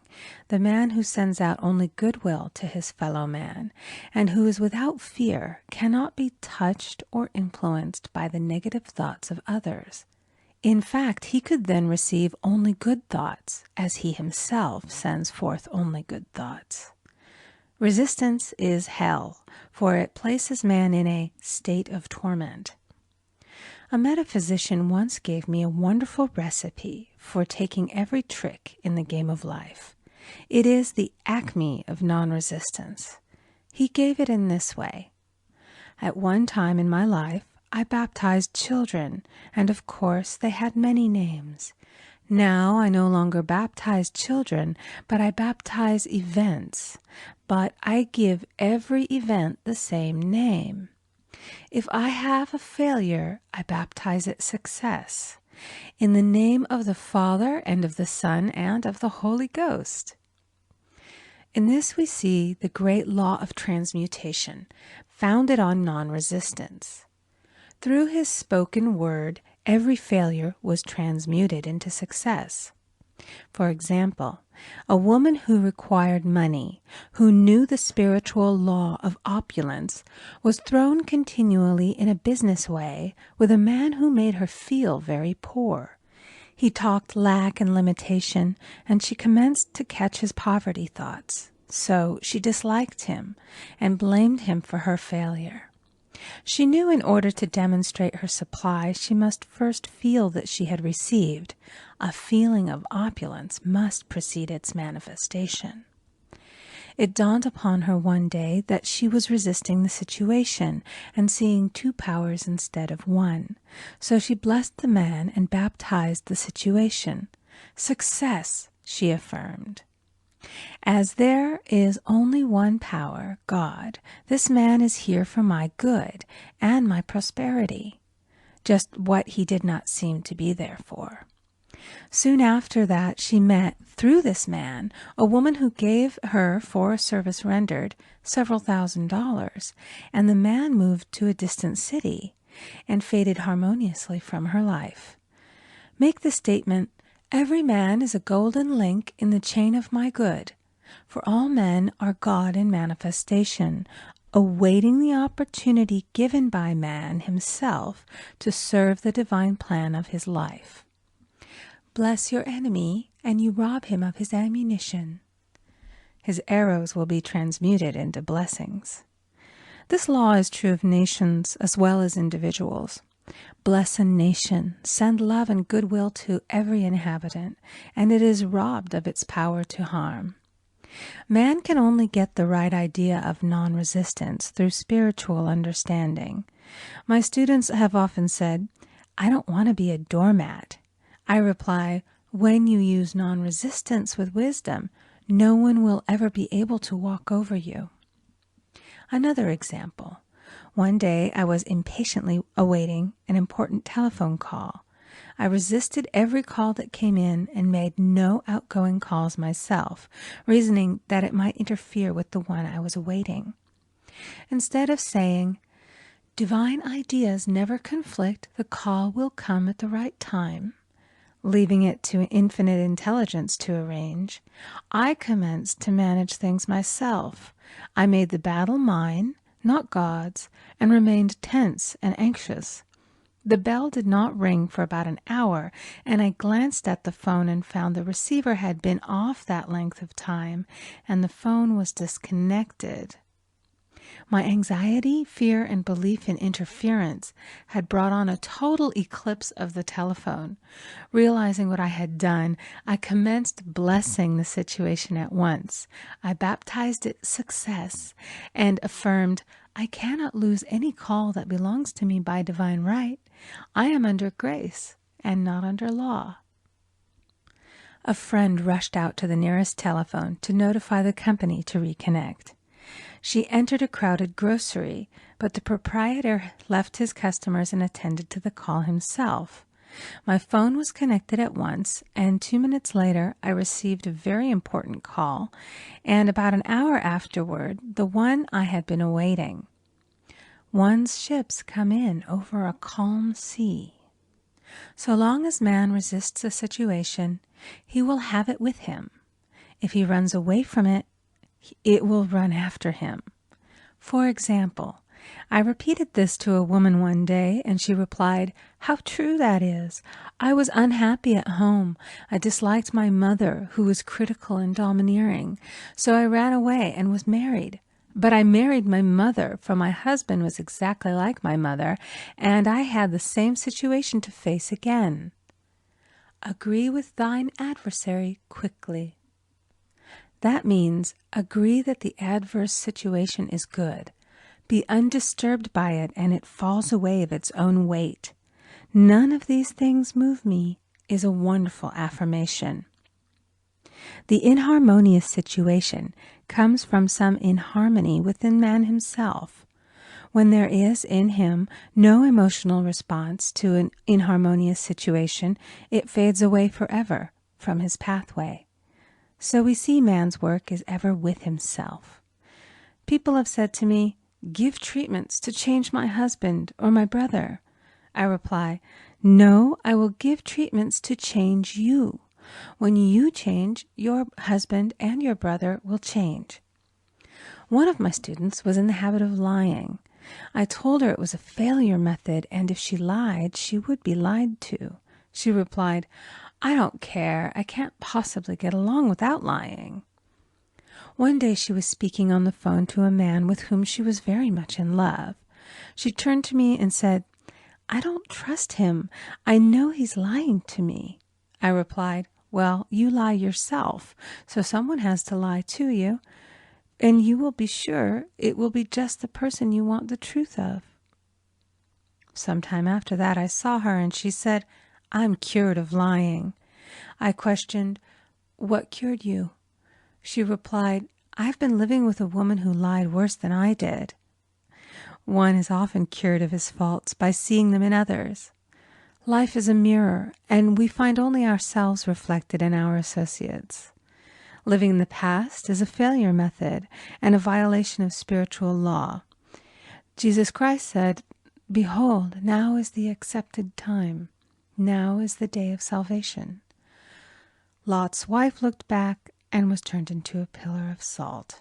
the man who sends out only goodwill to his fellow man, and who is without fear, cannot be touched or influenced by the negative thoughts of others. In fact, he could then receive only good thoughts, as he himself sends forth only good thoughts. Resistance is hell, for it places man in a state of torment. A metaphysician once gave me a wonderful recipe for taking every trick in the game of life. It is the acme of non-resistance. He gave it in this way. At one time in my life, I baptized children, and of course they had many names. Now I no longer baptize children, but I baptize events. But I give every event the same name. If I have a failure, I baptize it success. In the name of the Father, and of the Son, and of the Holy Ghost. In this we see the great law of transmutation, founded on non-resistance. Through his spoken word, every failure was transmuted into success. For example, a woman who required money, who knew the spiritual law of opulence, was thrown continually in a business way with a man who made her feel very poor. He talked lack and limitation, and she commenced to catch his poverty thoughts. So she disliked him and blamed him for her failure. She knew in order to demonstrate her supply, she must first feel that she had received. A feeling of opulence must precede its manifestation. It dawned upon her one day that she was resisting the situation and seeing two powers instead of one. So she blessed the man and baptized the situation. "Success," she affirmed. "As there is only one power, God, this man is here for my good and my prosperity," just what he did not seem to be there for. Soon after that she met, through this man, a woman who gave her, for a service rendered, several $1,000s, and the man moved to a distant city and faded harmoniously from her life. Make the statement, "Every man is a golden link in the chain of my good," for all men are God in manifestation, awaiting the opportunity given by man himself to serve the divine plan of his life. Bless your enemy, and you rob him of his ammunition. His arrows will be transmuted into blessings. This law is true of nations as well as individuals. Bless a nation, send love and goodwill to every inhabitant, and it is robbed of its power to harm. Man can only get the right idea of non-resistance through spiritual understanding. My students have often said, "I don't want to be a doormat." I reply, when you use non-resistance with wisdom, no one will ever be able to walk over you. Another example. One day I was impatiently awaiting an important telephone call. I resisted every call that came in and made no outgoing calls myself, reasoning that it might interfere with the one I was awaiting. Instead of saying, "Divine ideas never conflict, the call will come at the right time," leaving it to infinite intelligence to arrange, I commenced to manage things myself. I made the battle mine, not God's, and remained tense and anxious. The bell did not ring for about an hour, and I glanced at the phone and found the receiver had been off that length of time, and the phone was disconnected. My anxiety, fear, and belief in interference had brought on a total eclipse of the telephone. Realizing what I had done, I commenced blessing the situation at once. I baptized it success and affirmed, I cannot lose any call that belongs to me by divine right. I am under grace and not under law. A friend rushed out to the nearest telephone to notify the company to reconnect. She entered a crowded grocery, but the proprietor left his customers and attended to the call himself. My phone was connected at once, and 2 minutes later I received a very important call, and about an hour afterward, the one I had been awaiting. One's ships come in over a calm sea. So long as man resists a situation, he will have it with him. If he runs away from it, it will run after him. For example, I repeated this to a woman one day, and she replied, "How true that is! I was unhappy at home. I disliked my mother, who was critical and domineering. So I ran away and was married. But I married my mother, for my husband was exactly like my mother, and I had the same situation to face again. Agree with thine adversary quickly." That means agree that the adverse situation is good. Be undisturbed by it, and it falls away of its own weight. None of these things move me is a wonderful affirmation. The inharmonious situation comes from some inharmony within man himself. When there is in him no emotional response to an inharmonious situation, it fades away forever from his pathway. So we see man's work is ever with himself. People have said to me, "Give treatments to change my husband or my brother." I reply, "No, I will give treatments to change you. When you change, your husband and your brother will change." One of my students was in the habit of lying. I told her it was a failure method, and if she lied, she would be lied to. She replied, "I don't care. I can't possibly get along without lying." One day she was speaking on the phone to a man with whom she was very much in love. She turned to me and said, "I don't trust him. I know he's lying to me." I replied, "Well, you lie yourself, so someone has to lie to you, and you will be sure it will be just the person you want the truth of." Sometime after that I saw her, and she said, "I'm cured of lying." I questioned, "What cured you?" She replied, "I've been living with a woman who lied worse than I did." One is often cured of his faults by seeing them in others. Life is a mirror, and we find only ourselves reflected in our associates. Living in the past is a failure method and a violation of spiritual law. Jesus Christ said, "Behold, now is the accepted time. Now is the day of salvation." Lot's wife looked back and was turned into a pillar of salt.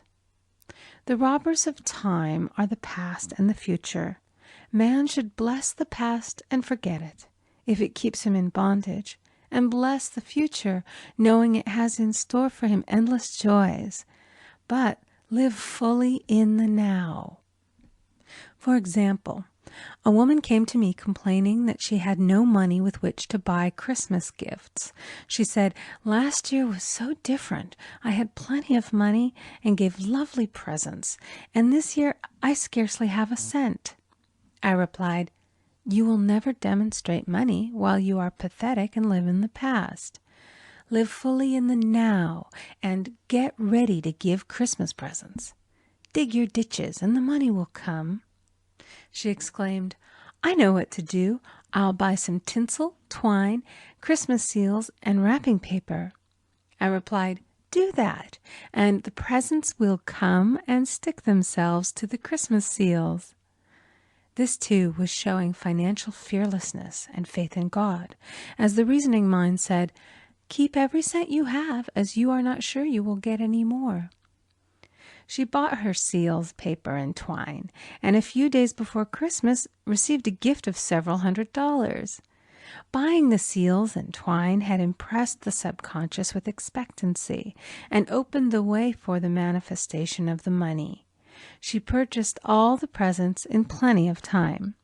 The robbers of time are the past and the future. Man should bless the past and forget it, if it keeps him in bondage, and bless the future, knowing it has in store for him endless joys. But live fully in the now. For example, a woman came to me complaining that she had no money with which to buy Christmas gifts. She said, "Last year was so different. I had plenty of money and gave lovely presents, and this year I scarcely have a cent." I replied, "You will never demonstrate money while you are pathetic and live in the past. Live fully in the now and get ready to give Christmas presents. Dig your ditches and the money will come." She exclaimed, "I know what to do. I'll buy some tinsel, twine, Christmas seals, and wrapping paper." I replied, "Do that, and the presents will come and stick themselves to the Christmas seals." This, too, was showing financial fearlessness and faith in God, as the reasoning mind said, "Keep every cent you have, as you are not sure you will get any more." She bought her seals, paper, and twine, and a few days before Christmas received a gift of several $100s. Buying the seals and twine had impressed the subconscious with expectancy and opened the way for the manifestation of the money. She purchased all the presents in plenty of time.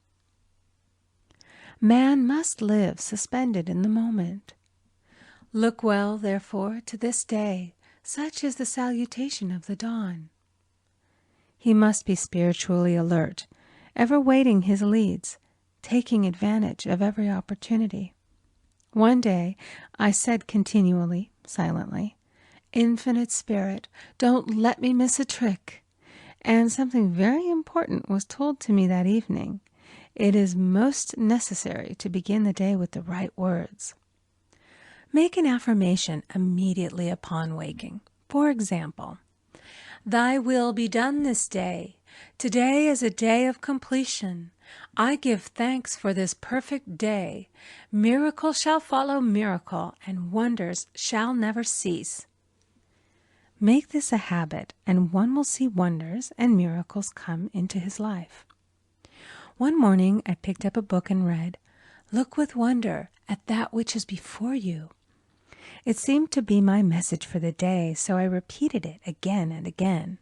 Man must live suspended in the moment. Look well, therefore, to this day. Such is the salutation of the dawn. He must be spiritually alert, ever waiting his leads, taking advantage of every opportunity. One day I said continually, silently, "Infinite Spirit, don't let me miss a trick." And something very important was told to me that evening. It is most necessary to begin the day with the right words. Make an affirmation immediately upon waking. For example, "Thy will be done this day. Today is a day of completion. I give thanks for this perfect day. Miracle shall follow miracle, and wonders shall never cease." Make this a habit, and one will see wonders and miracles come into his life. One morning I picked up a book and read, "Look with wonder at that which is before you." It seemed to be my message for the day, so I repeated it again and again.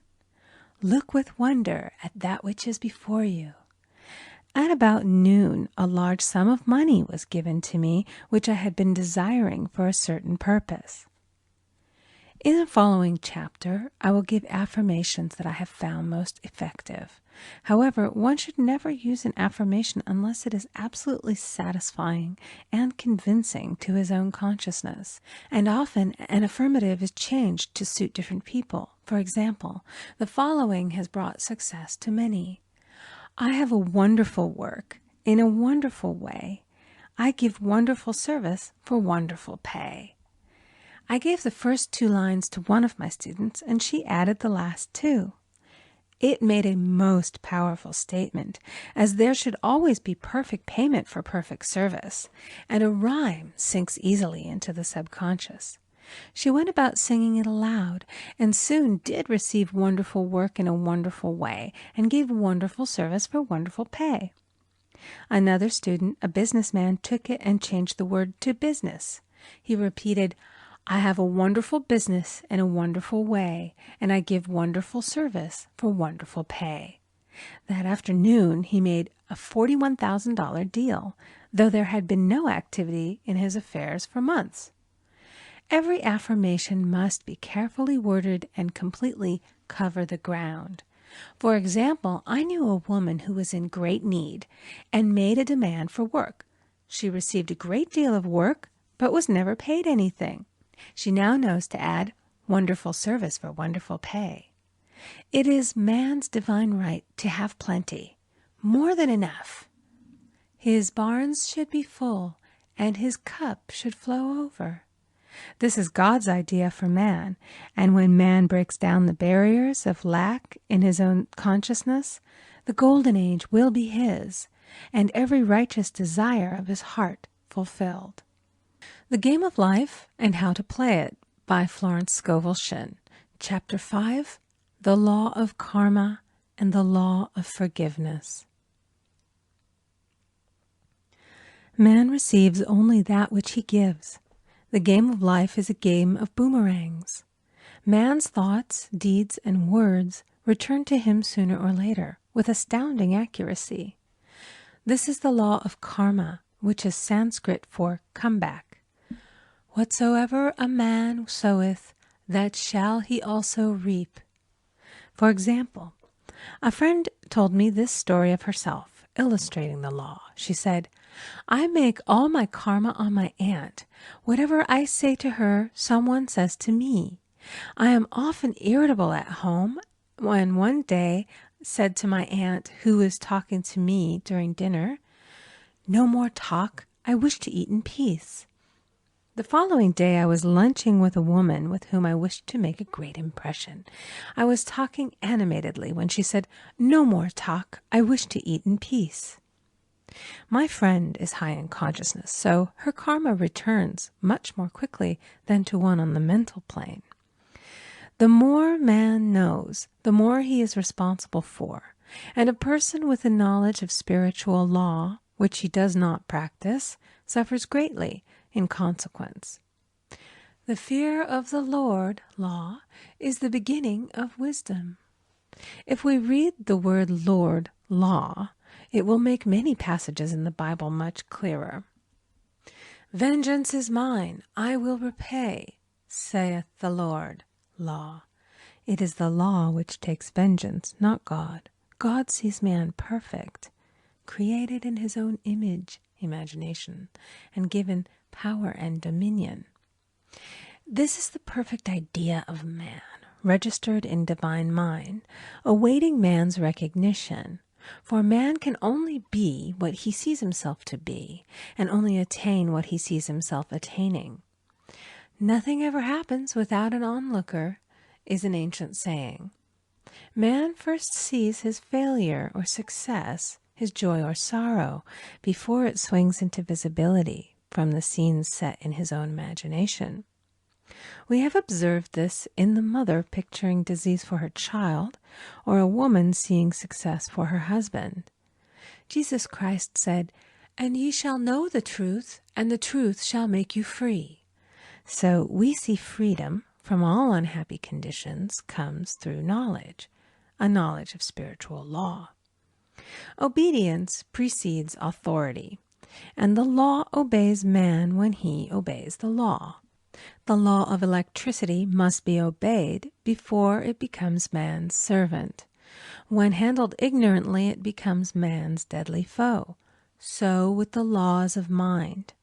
Look with wonder at that which is before you. At about noon, a large sum of money was given to me, which I had been desiring for a certain purpose. In the following chapter, I will give affirmations that I have found most effective. However, one should never use an affirmation unless it is absolutely satisfying and convincing to his own consciousness. And often, an affirmative is changed to suit different people. For example, the following has brought success to many. I have a wonderful work in a wonderful way. I give wonderful service for wonderful pay. I gave the first 2 lines to one of my students, and she added the last 2. It made a most powerful statement, as there should always be perfect payment for perfect service, and a rhyme sinks easily into the subconscious. She went about singing it aloud, and soon did receive wonderful work in a wonderful way, and gave wonderful service for wonderful pay. Another student, a businessman, took it and changed the word to business. He repeated, "I have a wonderful business in a wonderful way, and I give wonderful service for wonderful pay." That afternoon he made a $41,000 deal, though there had been no activity in his affairs for months. Every affirmation must be carefully worded and completely cover the ground. For example, I knew a woman who was in great need and made a demand for work. She received a great deal of work, but was never paid anything. She now knows to add wonderful service for wonderful pay. It is man's divine right to have plenty, more than enough. His barns should be full, and his cup should flow over. This is God's idea for man, and when man breaks down the barriers of lack in his own consciousness, the golden age will be his, and every righteous desire of his heart fulfilled. The Game of Life and How to Play It by Florence Scovel Shinn. Chapter 5, The Law of Karma and the Law of Forgiveness. Man receives only that which he gives. The game of life is a game of boomerangs. Man's thoughts, deeds, and words return to him sooner or later with astounding accuracy. This is the law of karma, which is Sanskrit for comeback. Whatsoever a man soweth, that shall he also reap. For example, a friend told me this story of herself, illustrating the law. She said, "I make all my karma on my aunt. Whatever I say to her, someone says to me. I am often irritable at home, when one day said to my aunt, who was talking to me during dinner, 'No more talk, I wish to eat in peace.' The following day I was lunching with a woman with whom I wished to make a great impression. I was talking animatedly when she said, "No more talk. I wish to eat in peace." My friend is high in consciousness, so her karma returns much more quickly than to one on the mental plane. The more man knows, the more he is responsible for, and a person with a knowledge of spiritual law, which he does not practice, suffers greatly in consequence. The fear of the Lord, law, is the beginning of wisdom. If we read the word Lord, law, it will make many passages in the Bible much clearer. "Vengeance is mine, I will repay, saith the Lord," law. It is the law which takes vengeance, not God. God sees man perfect, created in his own image, imagination, and given power and dominion. This is the perfect idea of man, registered in divine mind, awaiting man's recognition. For man can only be what he sees himself to be, and only attain what he sees himself attaining. "Nothing ever happens without an onlooker," is an ancient saying. Man first sees his failure or success, his joy or sorrow, before it swings into visibility from the scenes set in his own imagination. We have observed this in the mother picturing disease for her child, or a woman seeing success for her husband. Jesus Christ said, "And ye shall know the truth, and the truth shall make you free." So we see freedom from all unhappy conditions comes through knowledge, a knowledge of spiritual law. Obedience precedes authority, and the law obeys man when he obeys the law. The law of electricity must be obeyed before it becomes man's servant. When handled ignorantly, it becomes man's deadly foe. So with the laws of mind.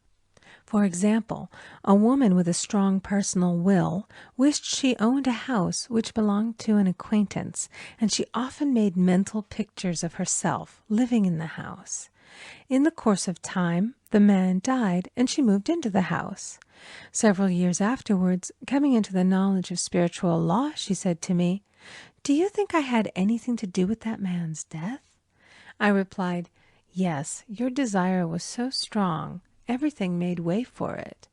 For example, a woman with a strong personal will wished she owned a house which belonged to an acquaintance, and she often made mental pictures of herself living in the house. In the course of time, the man died, and she moved into the house. Several years afterwards, coming into the knowledge of spiritual law, she said to me, "Do you think I had anything to do with that man's death?" I replied, "Yes, your desire was so strong, everything made way for it.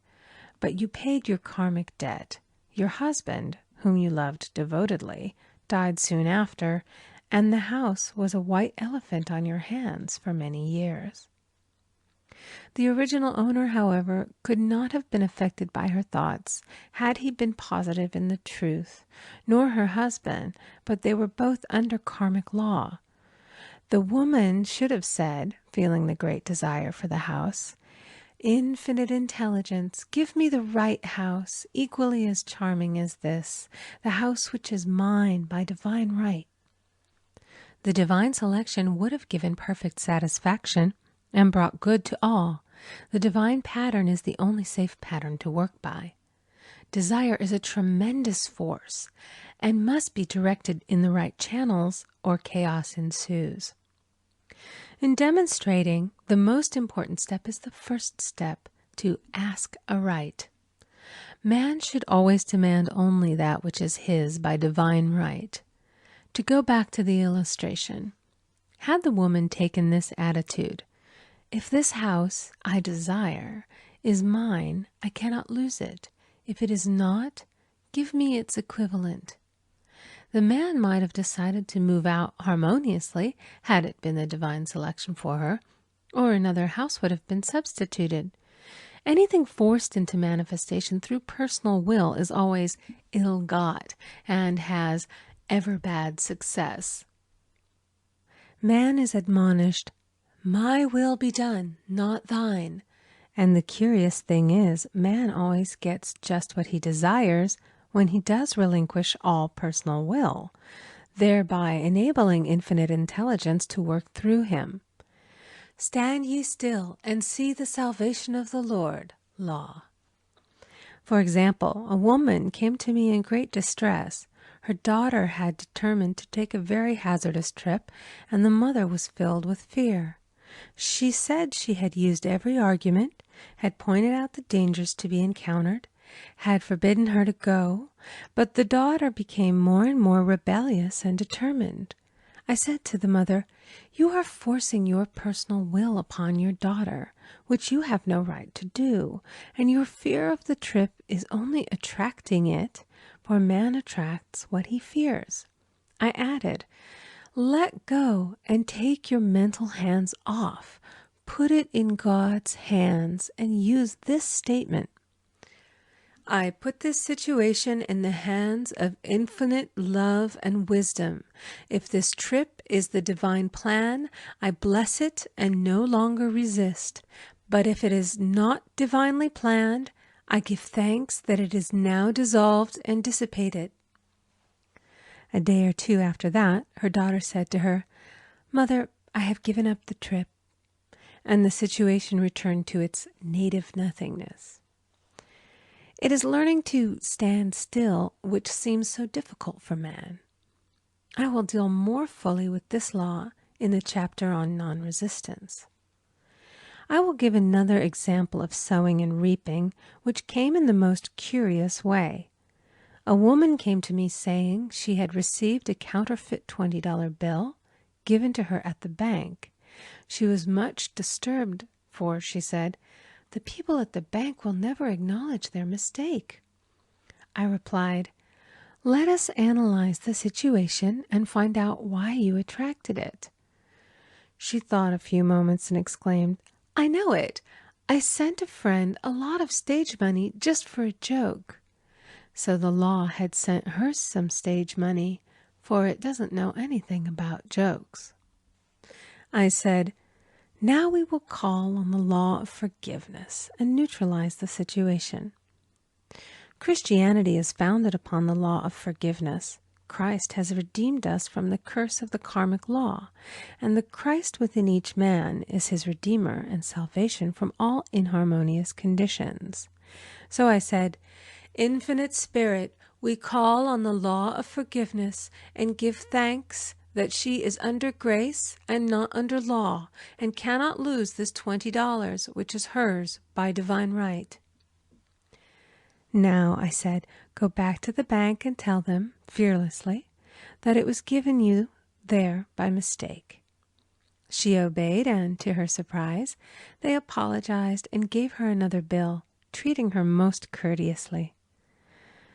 But you paid your karmic debt. Your husband, whom you loved devotedly, died soon after, and the house was a white elephant on your hands for many years." The original owner, however, could not have been affected by her thoughts had he been positive in the truth, nor her husband, but they were both under karmic law. The woman should have said, feeling the great desire for the house, "Infinite intelligence, give me the right house, equally as charming as this, the house which is mine by divine right." The divine selection would have given perfect satisfaction and brought good to all. The divine pattern is the only safe pattern to work by. Desire is a tremendous force and must be directed in the right channels, or chaos ensues. In demonstrating, the most important step is the first step, to ask aright. Man should always demand only that which is his by divine right. To go back to the illustration, had the woman taken this attitude, "If this house I desire is mine, I cannot lose it. If it is not, give me its equivalent," the man might have decided to move out harmoniously had it been the divine selection for her, or another house would have been substituted. Anything forced into manifestation through personal will is always ill-got and has ever bad success. Man is admonished, "My will be done, not thine." And the curious thing is, man always gets just what he desires when he does relinquish all personal will, thereby enabling infinite intelligence to work through him. "Stand ye still and see the salvation of the Lord," law. For example, a woman came to me in great distress. Her daughter had determined to take a very hazardous trip, and the mother was filled with fear. She said she had used every argument, had pointed out the dangers to be encountered, had forbidden her to go, but the daughter became more and more rebellious and determined. I said to the mother, "You are forcing your personal will upon your daughter, which you have no right to do, and your fear of the trip is only attracting it, for man attracts what he fears." I added, "Let go and take your mental hands off. Put it in God's hands and use this statement: I put this situation in the hands of infinite love and wisdom. If this trip is the divine plan, I bless it and no longer resist. But if it is not divinely planned, I give thanks that it is now dissolved and dissipated." A day or two after that, her daughter said to her, "Mother, I have given up the trip," and the situation returned to its native nothingness. It is learning to stand still which seems so difficult for man. I will deal more fully with this law in the chapter on non-resistance. I will give another example of sowing and reaping, which came in the most curious way. A woman came to me saying she had received a counterfeit $20 bill given to her at the bank. She was much disturbed, for, she said, "The people at the bank will never acknowledge their mistake." I replied, "Let us analyze the situation and find out why you attracted it." She thought a few moments and exclaimed, "I know it. I sent a friend a lot of stage money just for a joke." So the law had sent her some stage money, for it doesn't know anything about jokes. I said, "Now we will call on the law of forgiveness and neutralize the situation." Christianity is founded upon the law of forgiveness. Christ has redeemed us from the curse of the karmic law, and the Christ within each man is his redeemer and salvation from all inharmonious conditions. So I said, "Infinite Spirit, we call on the law of forgiveness and give thanks that she is under grace and not under law, and cannot lose this $20, which is hers by divine right." Now, I said, go back to the bank and tell them, fearlessly, that it was given you there by mistake. She obeyed, and, to her surprise, they apologized and gave her another bill, treating her most courteously.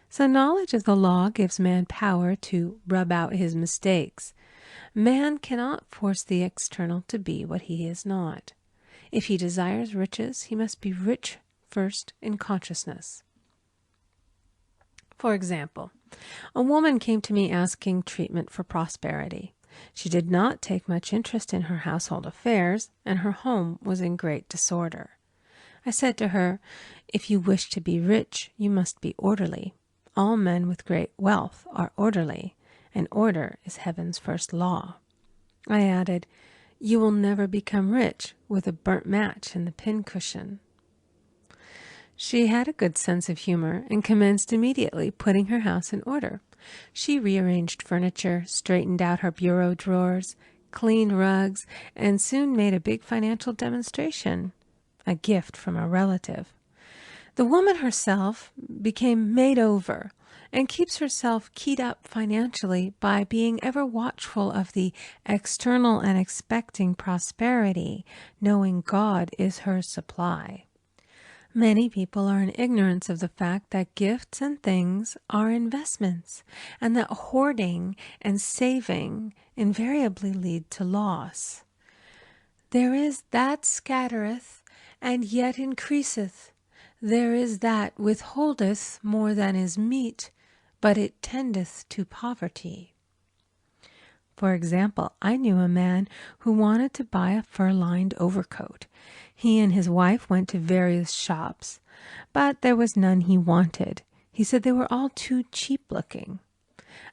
So knowledge of the law gives man power to rub out his mistakes. Man cannot force the external to be what he is not. If he desires riches, he must be rich first in consciousness. For example, a woman came to me asking treatment for prosperity. She did not take much interest in her household affairs, and her home was in great disorder. I said to her, "If you wish to be rich, you must be orderly. All men with great wealth are orderly, and order is heaven's first law." I added, "You will never become rich with a burnt match in the pincushion." She had a good sense of humor and commenced immediately putting her house in order. She rearranged furniture, straightened out her bureau drawers, cleaned rugs, and soon made a big financial demonstration, a gift from a relative. The woman herself became made over and keeps herself keyed up financially by being ever watchful of the external and expecting prosperity, knowing God is her supply. Many people are in ignorance of the fact that gifts and things are investments, and that hoarding and saving invariably lead to loss. "There is that scattereth, and yet increaseth. There is that withholdeth more than is meet, but it tendeth to poverty." For example, I knew a man who wanted to buy a fur-lined overcoat. He and his wife went to various shops, but there was none he wanted. He said they were all too cheap-looking.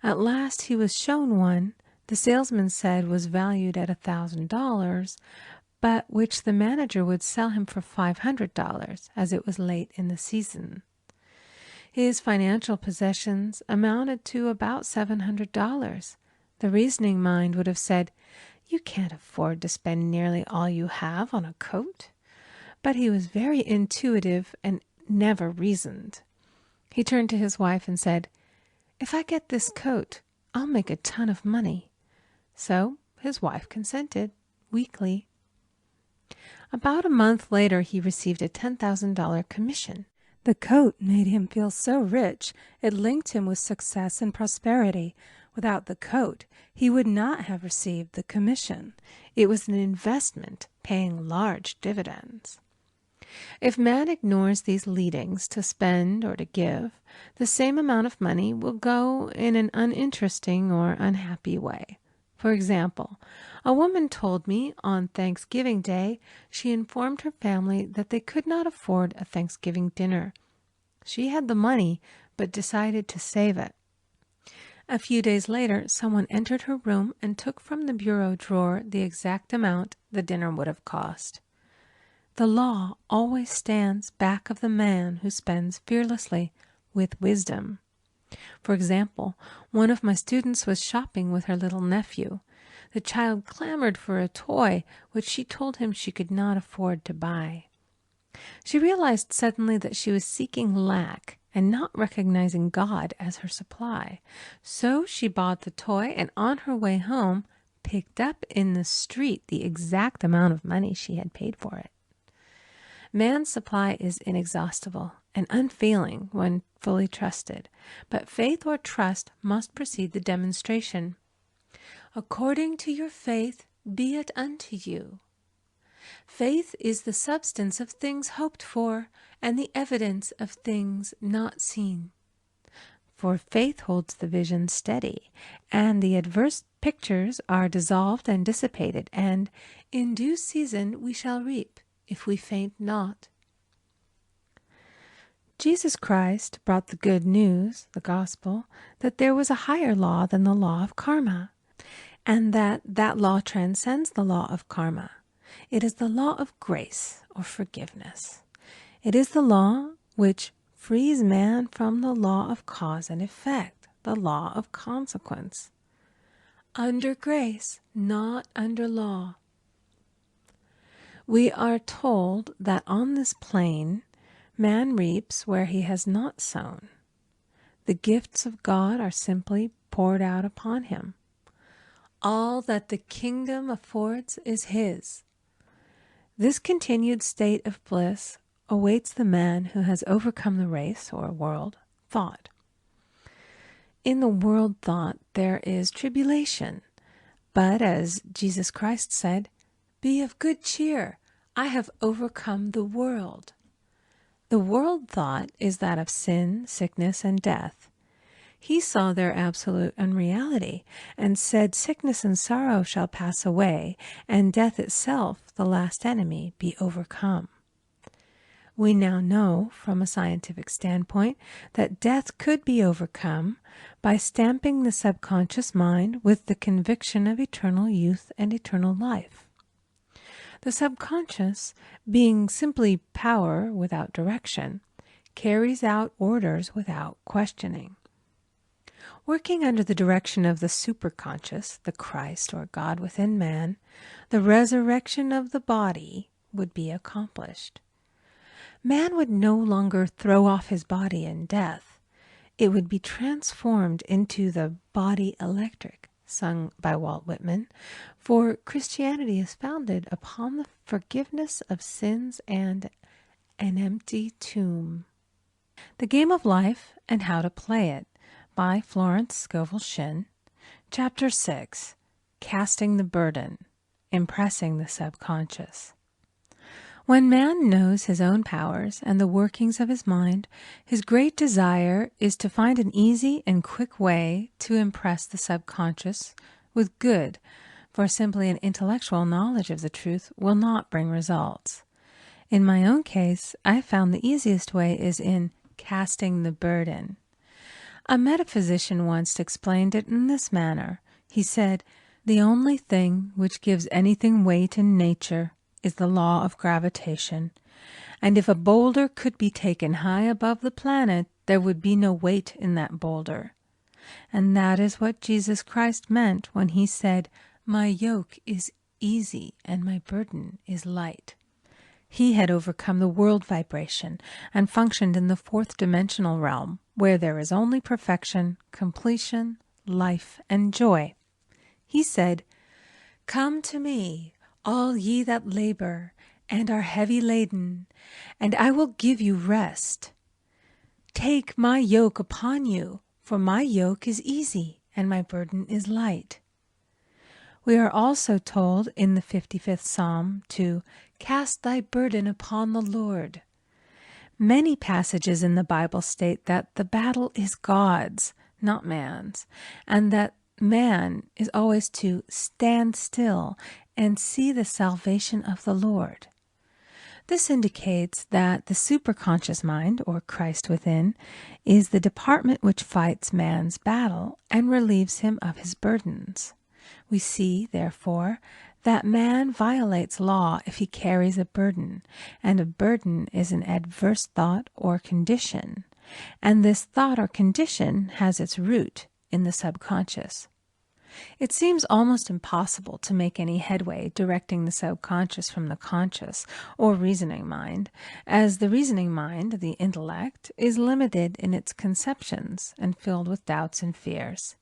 At last he was shown one the salesman said was valued at $1,000, but which the manager would sell him for $500, as it was late in the season. His financial possessions amounted to about $700. The reasoning mind would have said, "You can't afford to spend nearly all you have on a coat." but he was very intuitive and never reasoned. He turned to his wife and said, "If I get this coat, I'll make a ton of money." So his wife consented, weakly. About a month later, he received a $10,000 commission. The coat made him feel so rich, it linked him with success and prosperity. Without the coat, he would not have received the commission. It was an investment paying large dividends. If man ignores these leadings to spend or to give, the same amount of money will go in an uninteresting or unhappy way. For example, a woman told me on Thanksgiving Day she informed her family that they could not afford a Thanksgiving dinner. She had the money, but decided to save it. A few days later, someone entered her room and took from the bureau drawer the exact amount the dinner would have cost. The law always stands back of the man who spends fearlessly with wisdom. For example, one of my students was shopping with her little nephew. The child clamored for a toy, which she told him she could not afford to buy. She realized suddenly that she was seeking lack and not recognizing God as her supply. So she bought the toy and on her way home picked up in the street the exact amount of money she had paid for it. Man's supply is inexhaustible and unfailing when fully trusted, but faith or trust must precede the demonstration. According to your faith, be it unto you. Faith is the substance of things hoped for and the evidence of things not seen. For faith holds the vision steady, and the adverse pictures are dissolved and dissipated, and in due season we shall reap, if we faint not. Jesus Christ brought the good news, the gospel, that there was a higher law than the law of karma, and that law transcends the law of karma. It is the law of grace or forgiveness. It is the law which frees man from the law of cause and effect, the law of consequence. Under grace, not under law. We are told that on this plane, man reaps where he has not sown. The gifts of God are simply poured out upon him. All that the kingdom affords is his. This continued state of bliss awaits the man who has overcome the race or world thought. In the world thought there is tribulation, but as Jesus Christ said, "Be of good cheer, I have overcome the world." The world thought is that of sin, sickness, and death. He saw their absolute unreality and said, "Sickness and sorrow shall pass away, and death itself, the last enemy, be overcome." We now know, from a scientific standpoint, that death could be overcome by stamping the subconscious mind with the conviction of eternal youth and eternal life. The subconscious, being simply power without direction, carries out orders without questioning. Working under the direction of the superconscious, the Christ or God within man, the resurrection of the body would be accomplished. Man would no longer throw off his body in death. It would be transformed into the body electric, sung by Walt Whitman, for Christianity is founded upon the forgiveness of sins and an empty tomb. The Game of Life and How to Play It, by Florence Scovel Shinn. Chapter 6, Casting the Burden, Impressing the Subconscious. When man knows his own powers and the workings of his mind, his great desire is to find an easy and quick way to impress the subconscious with good, for simply an intellectual knowledge of the truth will not bring results. In my own case, I found the easiest way is in casting the burden. A metaphysician once explained it in this manner. He said, "The only thing which gives anything weight in nature is the law of gravitation, and if a boulder could be taken high above the planet, there would be no weight in that boulder." And that is what Jesus Christ meant when he said, "My yoke is easy and my burden is light." He had overcome the world vibration and functioned in the fourth dimensional realm, where there is only perfection, completion, life, and joy. He said, "Come to me, all ye that labor and are heavy laden, and I will give you rest. Take my yoke upon you, for my yoke is easy and my burden is light." We are also told in the 55th Psalm to cast thy burden upon the Lord. Many passages in the Bible state that the battle is God's, not man's, and that man is always to stand still and see the salvation of the Lord. This indicates that the superconscious mind, or Christ within, is the department which fights man's battle and relieves him of his burdens. We see, therefore, that man violates law if he carries a burden, and a burden is an adverse thought or condition, and this thought or condition has its root in the subconscious. It seems almost impossible to make any headway directing the subconscious from the conscious or reasoning mind, as the reasoning mind, the intellect, is limited in its conceptions and filled with doubts and fears.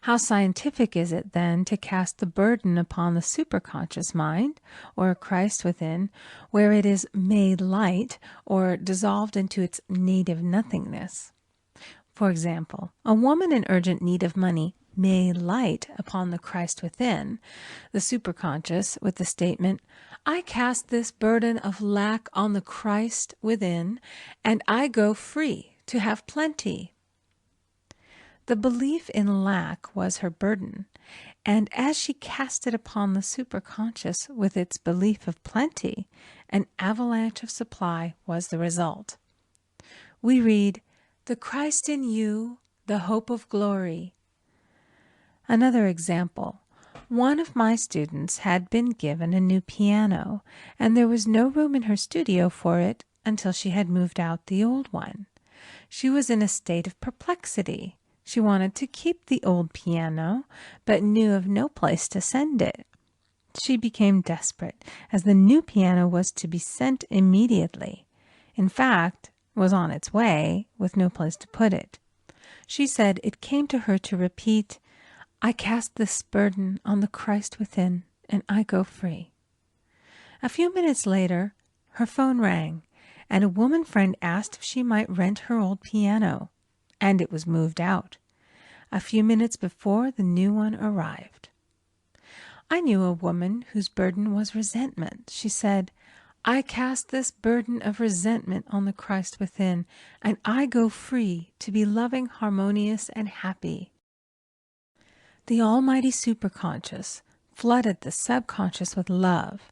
How scientific is it, then, to cast the burden upon the superconscious mind, or Christ within, where it is made light or dissolved into its native nothingness? For example, a woman in urgent need of money may light upon the Christ within, the superconscious, with the statement, "I cast this burden of lack on the Christ within, and I go free to have plenty." The belief in lack was her burden, and as she cast it upon the superconscious with its belief of plenty, an avalanche of supply was the result. We read, "The Christ in you, the hope of glory." Another example. One of my students had been given a new piano, and there was no room in her studio for it until she had moved out the old one. She was in a state of perplexity. She wanted to keep the old piano, but knew of no place to send it. She became desperate, as the new piano was to be sent immediately. In fact, was on its way, with no place to put it. She said it came to her to repeat, "I cast this burden on the Christ within, and I go free." A few minutes later, her phone rang, and a woman friend asked if she might rent her old piano, and it was moved out a few minutes before the new one arrived. I knew a woman whose burden was resentment. She said, "I cast this burden of resentment on the Christ within, and I go free to be loving, harmonious, and happy." The almighty superconscious flooded the subconscious with love,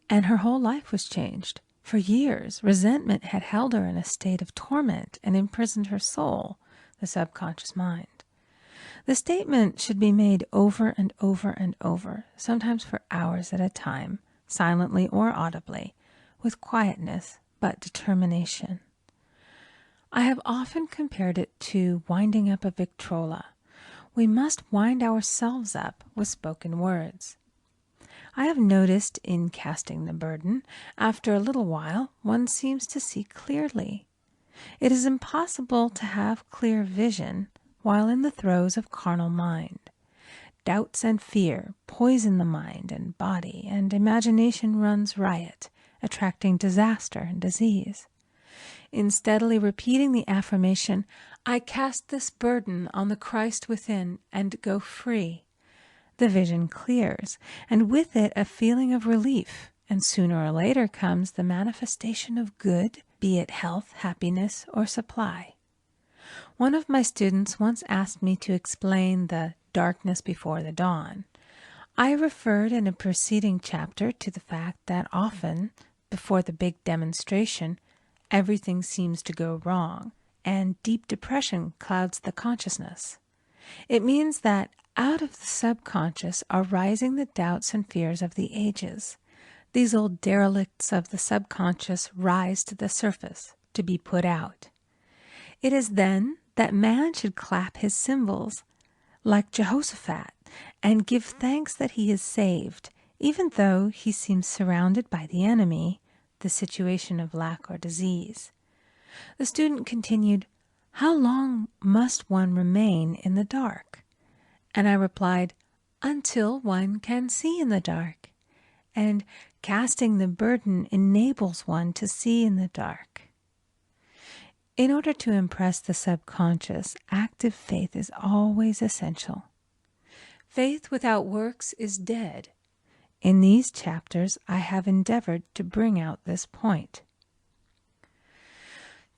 and her whole life was changed. For years, resentment had held her in a state of torment and imprisoned her soul, the subconscious mind. The statement should be made over and over and over, sometimes for hours at a time, silently or audibly, with quietness but determination. I have often compared it to winding up a Victrola. We must wind ourselves up with spoken words. I have noticed in casting the burden, after a little while, one seems to see clearly. It is impossible to have clear vision while in the throes of carnal mind. Doubts and fear poison the mind and body, and imagination runs riot, attracting disaster and disease. In steadily repeating the affirmation, "I cast this burden on the Christ within and go free," the vision clears, and with it a feeling of relief, and sooner or later comes the manifestation of good, be it health, happiness, or supply. One of my students once asked me to explain the darkness before the dawn. I referred in a preceding chapter to the fact that often, before the big demonstration, everything seems to go wrong, and deep depression clouds the consciousness. It means that out of the subconscious are rising the doubts and fears of the ages. These old derelicts of the subconscious rise to the surface to be put out. It is then that man should clap his cymbals, like Jehoshaphat, and give thanks that he is saved, even though he seems surrounded by the enemy, the situation of lack or disease. The student continued, "How long must one remain in the dark?" And I replied, "Until one can see in the dark. And casting the burden enables one to see in the dark." In order to impress the subconscious, active faith is always essential. Faith without works is dead. In these chapters, I have endeavored to bring out this point.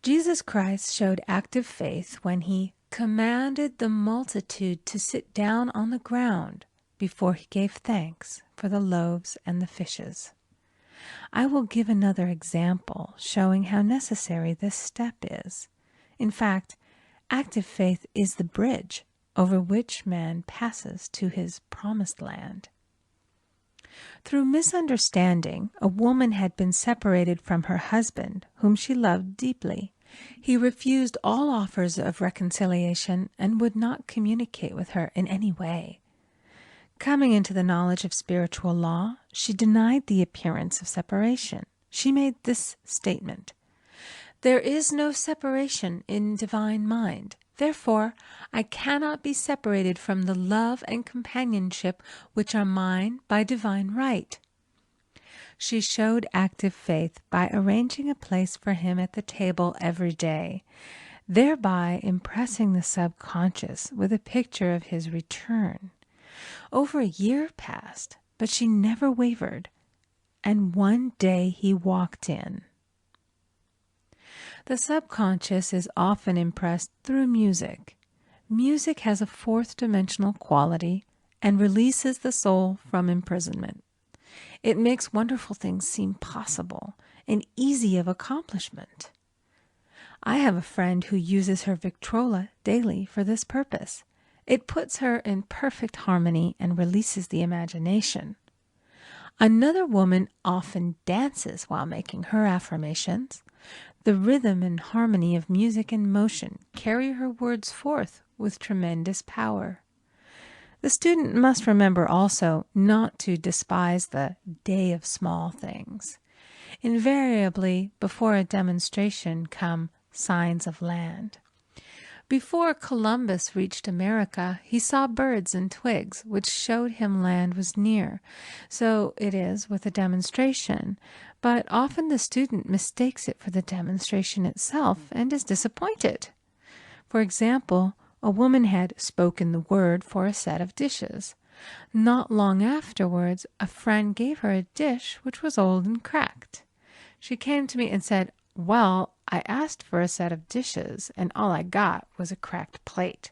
Jesus Christ showed active faith when he commanded the multitude to sit down on the ground before he gave thanks for the loaves and the fishes. I will give another example showing how necessary this step is. In fact, active faith is the bridge over which man passes to his promised land. Through misunderstanding, a woman had been separated from her husband, whom she loved deeply. He refused all offers of reconciliation and would not communicate with her in any way. Coming into the knowledge of spiritual law, she denied the appearance of separation. She made this statement: "There is no separation in divine mind. Therefore, I cannot be separated from the love and companionship which are mine by divine right." She showed active faith by arranging a place for him at the table every day, thereby impressing the subconscious with a picture of his return. Over a year passed, but she never wavered, and one day he walked in. The subconscious is often impressed through music. Music has a fourth-dimensional quality and releases the soul from imprisonment. It makes wonderful things seem possible and easy of accomplishment. I have a friend who uses her Victrola daily for this purpose. It puts her in perfect harmony and releases the imagination. Another woman often dances while making her affirmations. The rhythm and harmony of music and motion carry her words forth with tremendous power. The student must remember also not to despise the day of small things. Invariably, before a demonstration come signs of land. Before Columbus reached America, he saw birds and twigs, which showed him land was near. So it is with a demonstration, but often the student mistakes it for the demonstration itself and is disappointed. For example, a woman had spoken the word for a set of dishes. Not long afterwards, a friend gave her a dish which was old and cracked. She came to me and said, "Well, I asked for a set of dishes, and all I got was a cracked plate."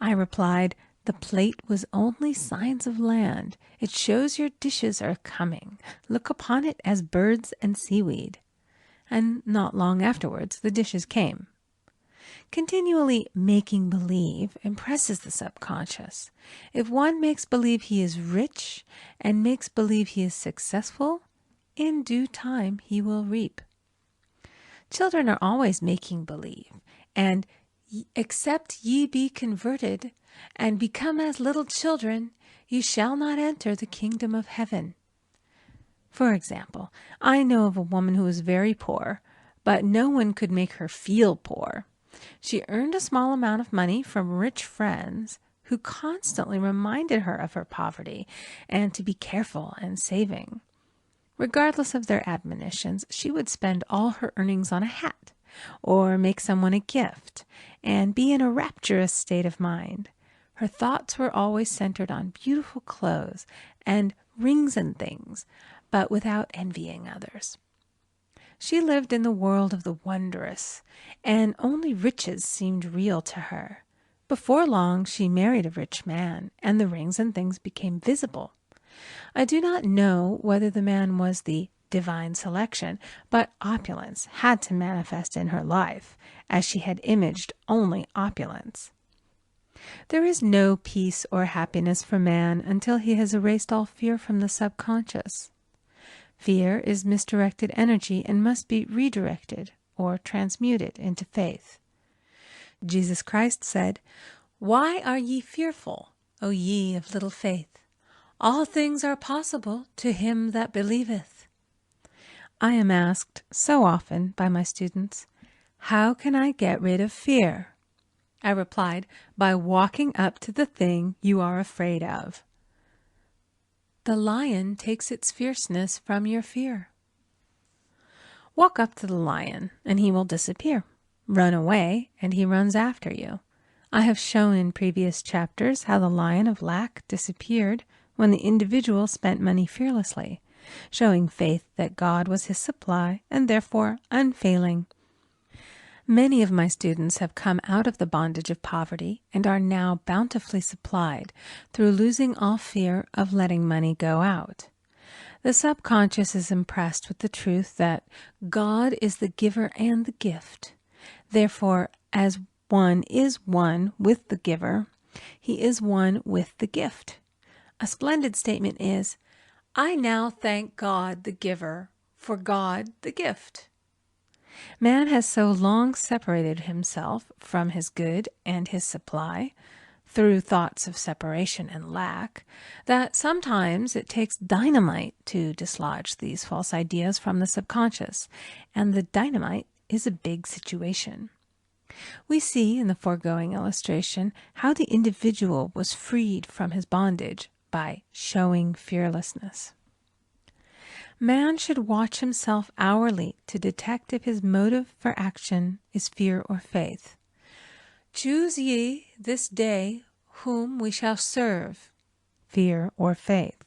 I replied, "The plate was only signs of land. It shows your dishes are coming. Look upon it as birds and seaweed." And not long afterwards, the dishes came. Continually making believe impresses the subconscious. If one makes believe he is rich and makes believe he is successful, in due time he will reap. Children are always making believe, and "Except ye be converted and become as little children, ye shall not enter the kingdom of heaven." For example, I know of a woman who was very poor, but no one could make her feel poor. She earned a small amount of money from rich friends who constantly reminded her of her poverty and to be careful and saving. Regardless of their admonitions, she would spend all her earnings on a hat or make someone a gift and be in a rapturous state of mind. Her thoughts were always centered on beautiful clothes and rings and things, but without envying others. She lived in the world of the wondrous, and only riches seemed real to her. Before long, she married a rich man, and the rings and things became visible. I do not know whether the man was the divine selection, but opulence had to manifest in her life, as she had imaged only opulence. There is no peace or happiness for man until he has erased all fear from the subconscious. Fear is misdirected energy and must be redirected or transmuted into faith. Jesus Christ said, "Why are ye fearful, O ye of little faith? All things are possible to him that believeth." I am asked so often by my students, how can I get rid of fear? I replied, by walking up to the thing you are afraid of. The lion takes its fierceness from your fear. Walk up to the lion, and he will disappear. Run away, and he runs after you. I have shown in previous chapters how the lion of lack disappeared when the individual spent money fearlessly, showing faith that God was his supply and therefore unfailing. Many of my students have come out of the bondage of poverty and are now bountifully supplied through losing all fear of letting money go out. The subconscious is impressed with the truth that God is the giver and the gift. Therefore, as one is one with the giver, he is one with the gift. A splendid statement is, I now thank God the giver for God the gift. Man has so long separated himself from his good and his supply through thoughts of separation and lack that sometimes it takes dynamite to dislodge these false ideas from the subconscious, and the dynamite is a big situation. We see in the foregoing illustration how the individual was freed from his bondage by showing fearlessness. Man should watch himself hourly to detect if his motive for action is fear or faith. Choose ye this day whom we shall serve, fear or faith.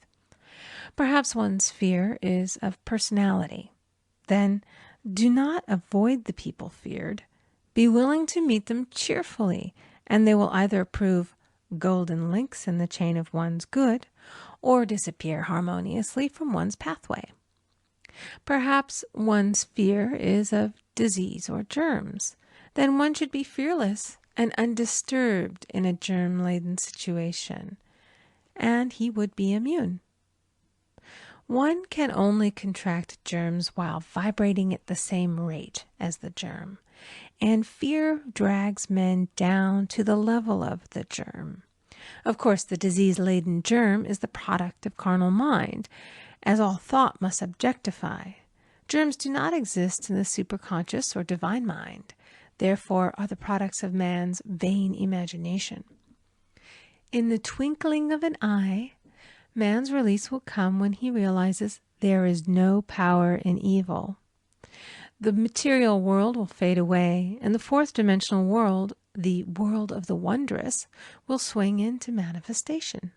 Perhaps one's fear is of personality. Then do not avoid the people feared. Be willing to meet them cheerfully, and they will either prove golden links in the chain of one's good or disappear harmoniously from one's pathway. Perhaps one's fear is of disease or germs. Then one should be fearless and undisturbed in a germ-laden situation, and he would be immune. One can only contract germs while vibrating at the same rate as the germ, and fear drags men down to the level of the germ. Of course, the disease-laden germ is the product of carnal mind, as all thought must objectify. Germs do not exist in the superconscious or divine mind, therefore are the products of man's vain imagination. In the twinkling of an eye, man's release will come when he realizes there is no power in evil. The material world will fade away, and the fourth dimensional world, the world of the wondrous, will swing into manifestation.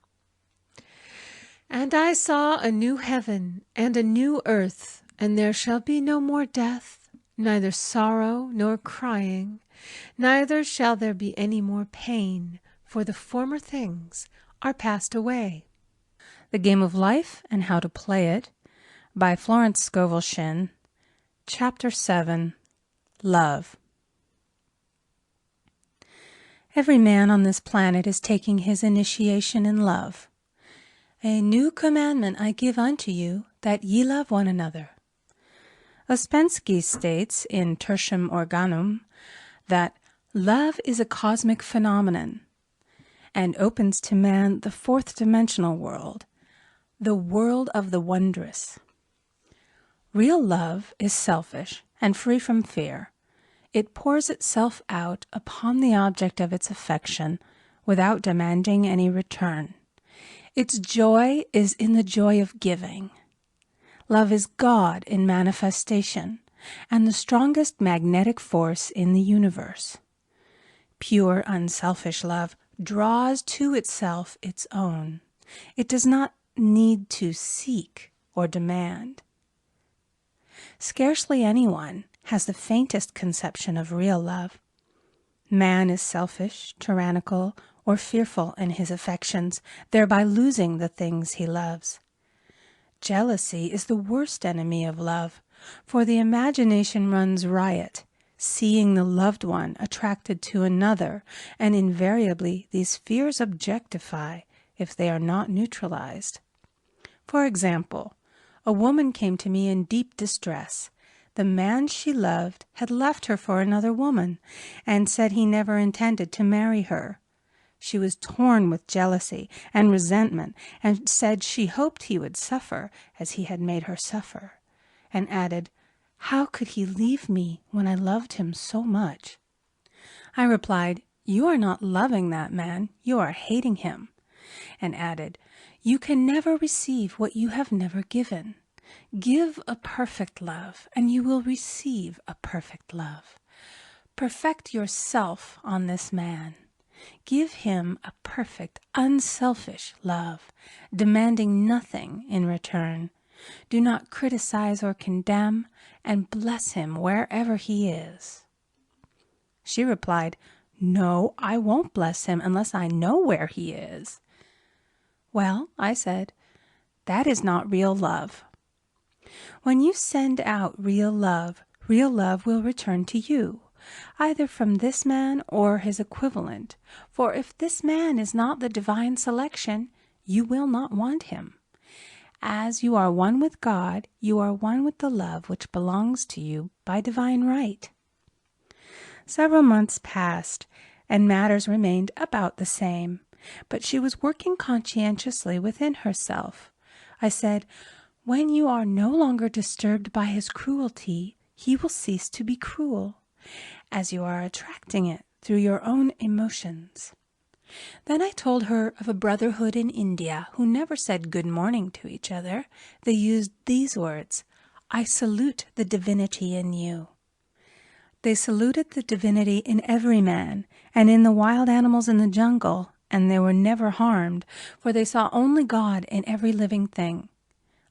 And I saw a new heaven and a new earth, and there shall be no more death, neither sorrow nor crying, neither shall there be any more pain, for the former things are passed away. The Game of Life and How to Play It by Florence Scovel Shinn, Chapter 7, Love. Every man on this planet is taking his initiation in love. A new commandment I give unto you, that ye love one another. Ouspensky states in Tertium Organum that love is a cosmic phenomenon and opens to man the fourth dimensional world, the world of the wondrous. Real love is selfish and free from fear. It pours itself out upon the object of its affection without demanding any return. Its joy is in the joy of giving. Love is God in manifestation and the strongest magnetic force in the universe. Pure, unselfish love draws to itself its own. It does not need to seek or demand. Scarcely anyone has the faintest conception of real love. Man is selfish, tyrannical, or fearful in his affections, thereby losing the things he loves. Jealousy is the worst enemy of love, for the imagination runs riot, seeing the loved one attracted to another, and invariably these fears objectify if they are not neutralized. For example, a woman came to me in deep distress. The man she loved had left her for another woman, and said he never intended to marry her. She was torn with jealousy and resentment, and said she hoped he would suffer as he had made her suffer, and added, "How could he leave me when I loved him so much?" I replied, "You are not loving that man, you are hating him," and added, "You can never receive what you have never given. Give a perfect love, and you will receive a perfect love. Perfect yourself on this man. Give him a perfect, unselfish love, demanding nothing in return. Do not criticize or condemn, and bless him wherever he is." She replied, "No, I won't bless him unless I know where he is." "Well," I said, "that is not real love. When you send out real love will return to you, either from this man or his equivalent, for if this man is not the divine selection, you will not want him. As you are one with God, you are one with the love which belongs to you by divine right." Several months passed, and matters remained about the same, but she was working conscientiously within herself. I said, "When you are no longer disturbed by his cruelty, he will cease to be cruel, as you are attracting it through your own emotions." Then I told her of a brotherhood in India who never said good morning to each other. They used these words, "I salute the divinity in you." They saluted the divinity in every man and in the wild animals in the jungle, and they were never harmed, for they saw only God in every living thing.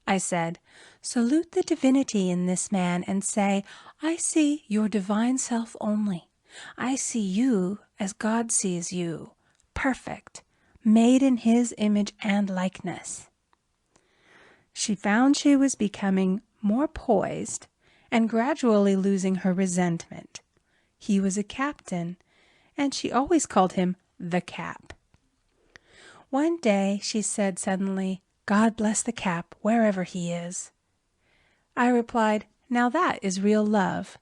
I said, "Salute the divinity in this man and say, 'I see your divine self only. I see you as God sees you, perfect, made in his image and likeness.'" She found she was becoming more poised and gradually losing her resentment. He was a captain, and she always called him the Cap. One day she said suddenly, "God bless the Cap, wherever he is." I replied, "Now that is real love,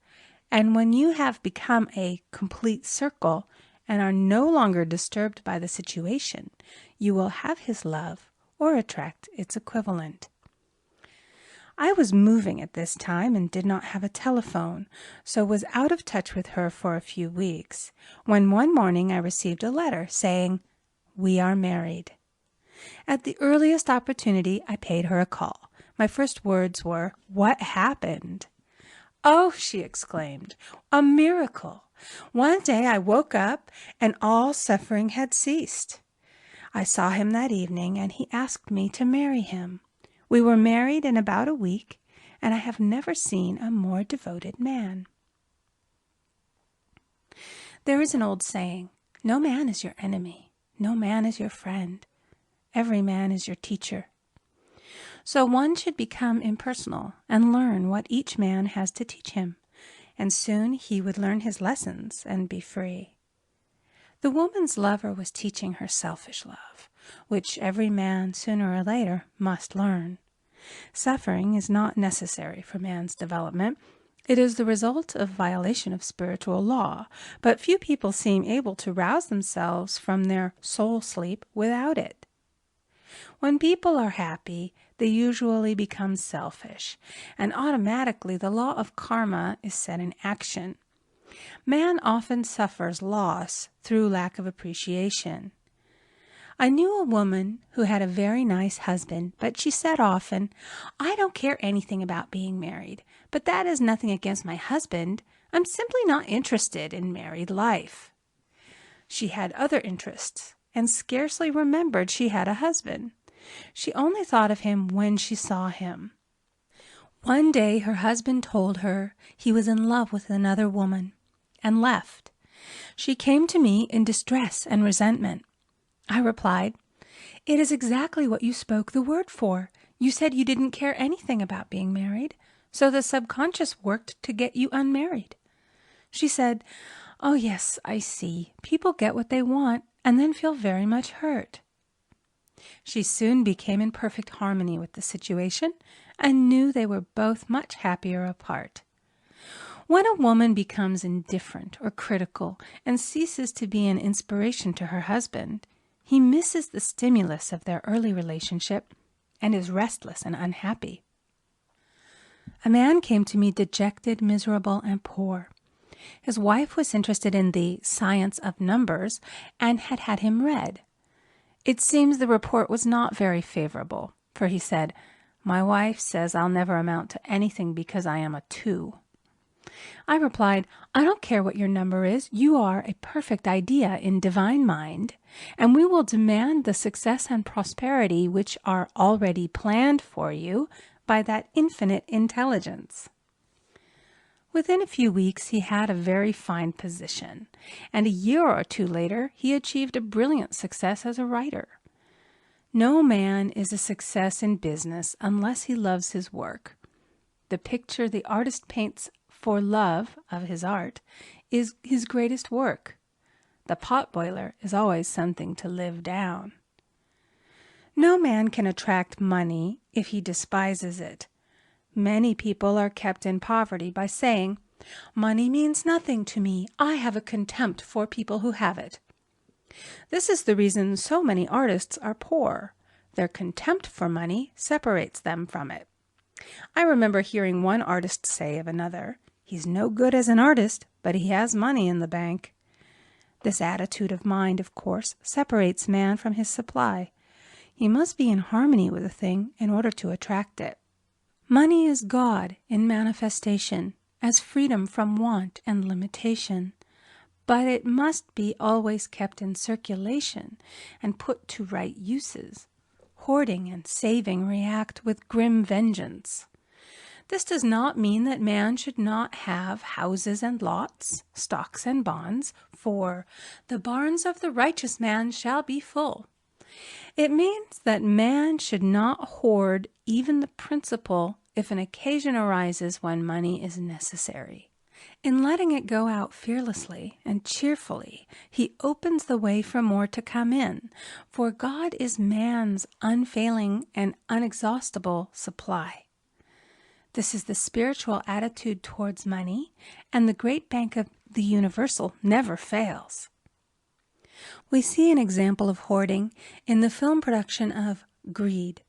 and when you have become a complete circle and are no longer disturbed by the situation, you will have his love or attract its equivalent." I was moving at this time and did not have a telephone, so was out of touch with her for a few weeks, when one morning I received a letter saying, "We are married." At the earliest opportunity, I paid her a call. My first words were, "What happened?" "Oh," she exclaimed, "a miracle! One day I woke up and all suffering had ceased. I saw him that evening and he asked me to marry him. We were married in about a week, and I have never seen a more devoted man." There is an old saying, "No man is your enemy, no man is your friend. Every man is your teacher." So one should become impersonal and learn what each man has to teach him, and soon he would learn his lessons and be free. The woman's lover was teaching her selfish love, which every man sooner or later must learn. Suffering is not necessary for man's development. It is the result of violation of spiritual law, but few people seem able to rouse themselves from their soul sleep without it. When people are happy, they usually become selfish, and automatically the law of karma is set in action. Man often suffers loss through lack of appreciation. I knew a woman who had a very nice husband, but she said often, "I don't care anything about being married, but that is nothing against my husband. I'm simply not interested in married life." She had other interests and scarcely remembered she had a husband. She only thought of him when she saw him. One day her husband told her he was in love with another woman and left. She came to me in distress and resentment. I replied, "It is exactly what you spoke the word for. You said you didn't care anything about being married, so the subconscious worked to get you unmarried." She said, "Oh yes, I see. People get what they want and then feel very much hurt." She soon became in perfect harmony with the situation and knew they were both much happier apart. When a woman becomes indifferent or critical and ceases to be an inspiration to her husband, he misses the stimulus of their early relationship and is restless and unhappy. A man came to me dejected, miserable, and poor. His wife was interested in the science of numbers and had had him read. It seems the report was not very favorable, for he said, "My wife says I'll never amount to anything because I am a 2. I replied, "I don't care what your number is. You are a perfect idea in divine mind, and we will demand the success and prosperity which are already planned for you by that infinite intelligence." Within a few weeks, he had a very fine position, and a year or two later, he achieved a brilliant success as a writer. No man is a success in business unless he loves his work. The picture the artist paints for love of his art is his greatest work. The potboiler is always something to live down. No man can attract money if he despises it. Many people are kept in poverty by saying, "Money means nothing to me. I have a contempt for people who have it." This is the reason so many artists are poor. Their contempt for money separates them from it. I remember hearing one artist say of another, "He's no good as an artist, but he has money in the bank." This attitude of mind, of course, separates man from his supply. He must be in harmony with a thing in order to attract it. Money is God in manifestation, as freedom from want and limitation. But it must be always kept in circulation and put to right uses. Hoarding and saving react with grim vengeance. This does not mean that man should not have houses and lots, stocks and bonds, for "the barns of the righteous man shall be full." It means that man should not hoard even the principal if an occasion arises when money is necessary. In letting it go out fearlessly and cheerfully, he opens the way for more to come in, for God is man's unfailing and unexhaustible supply. This is the spiritual attitude towards money, and the great bank of the universal never fails. We see an example of hoarding in the film production of Greed.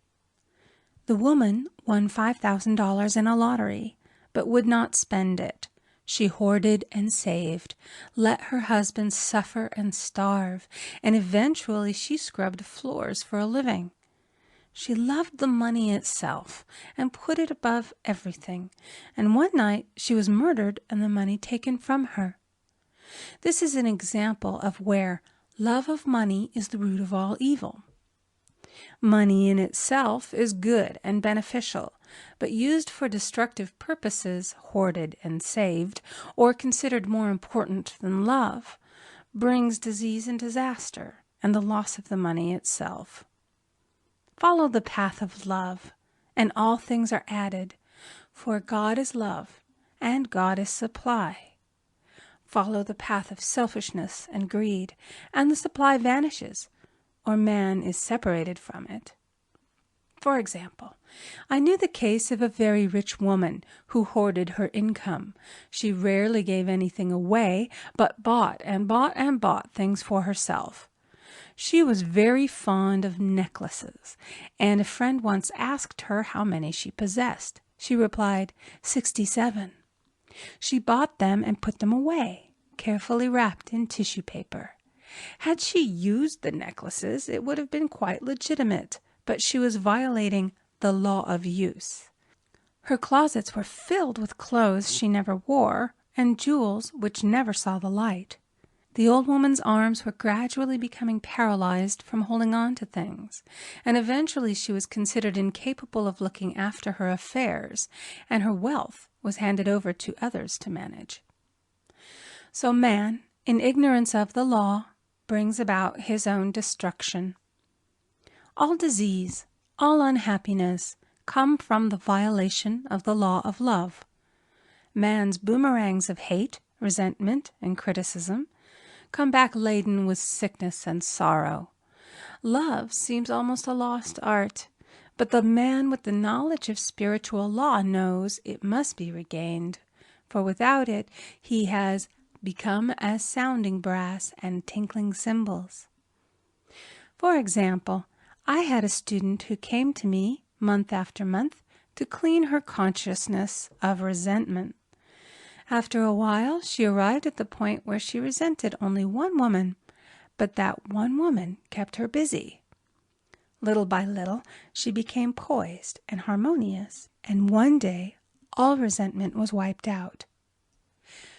The woman won $5,000 in a lottery, but would not spend it. She hoarded and saved, let her husband suffer and starve, and eventually she scrubbed floors for a living. She loved the money itself and put it above everything, and one night she was murdered and the money taken from her. This is an example of where love of money is the root of all evil. Money in itself is good and beneficial, but used for destructive purposes, hoarded and saved, or considered more important than love, brings disease and disaster and the loss of the money itself. Follow the path of love, and all things are added, for God is love, and God is supply. Follow the path of selfishness and greed, and the supply vanishes, or man is separated from it. For example, I knew the case of a very rich woman who hoarded her income. She rarely gave anything away, but bought and bought and bought things for herself. She was very fond of necklaces, and a friend once asked her how many she possessed. She replied, 67. She bought them and put them away, carefully wrapped in tissue paper. Had she used the necklaces, it would have been quite legitimate, but she was violating the law of use. Her closets were filled with clothes she never wore and jewels which never saw the light. The old woman's arms were gradually becoming paralyzed from holding on to things, and eventually she was considered incapable of looking after her affairs, and her wealth was handed over to others to manage. So man, in ignorance of the law, brings about his own destruction. All disease, all unhappiness come from the violation of the law of love. Man's boomerangs of hate, resentment, and criticism come back laden with sickness and sorrow. Love seems almost a lost art, but the man with the knowledge of spiritual law knows it must be regained, for without it he has become as sounding brass and tinkling cymbals. For example, I had a student who came to me month after month to clean her consciousness of resentment. After a while, she arrived at the point where she resented only one woman, but that one woman kept her busy. Little by little, she became poised and harmonious, and one day, all resentment was wiped out.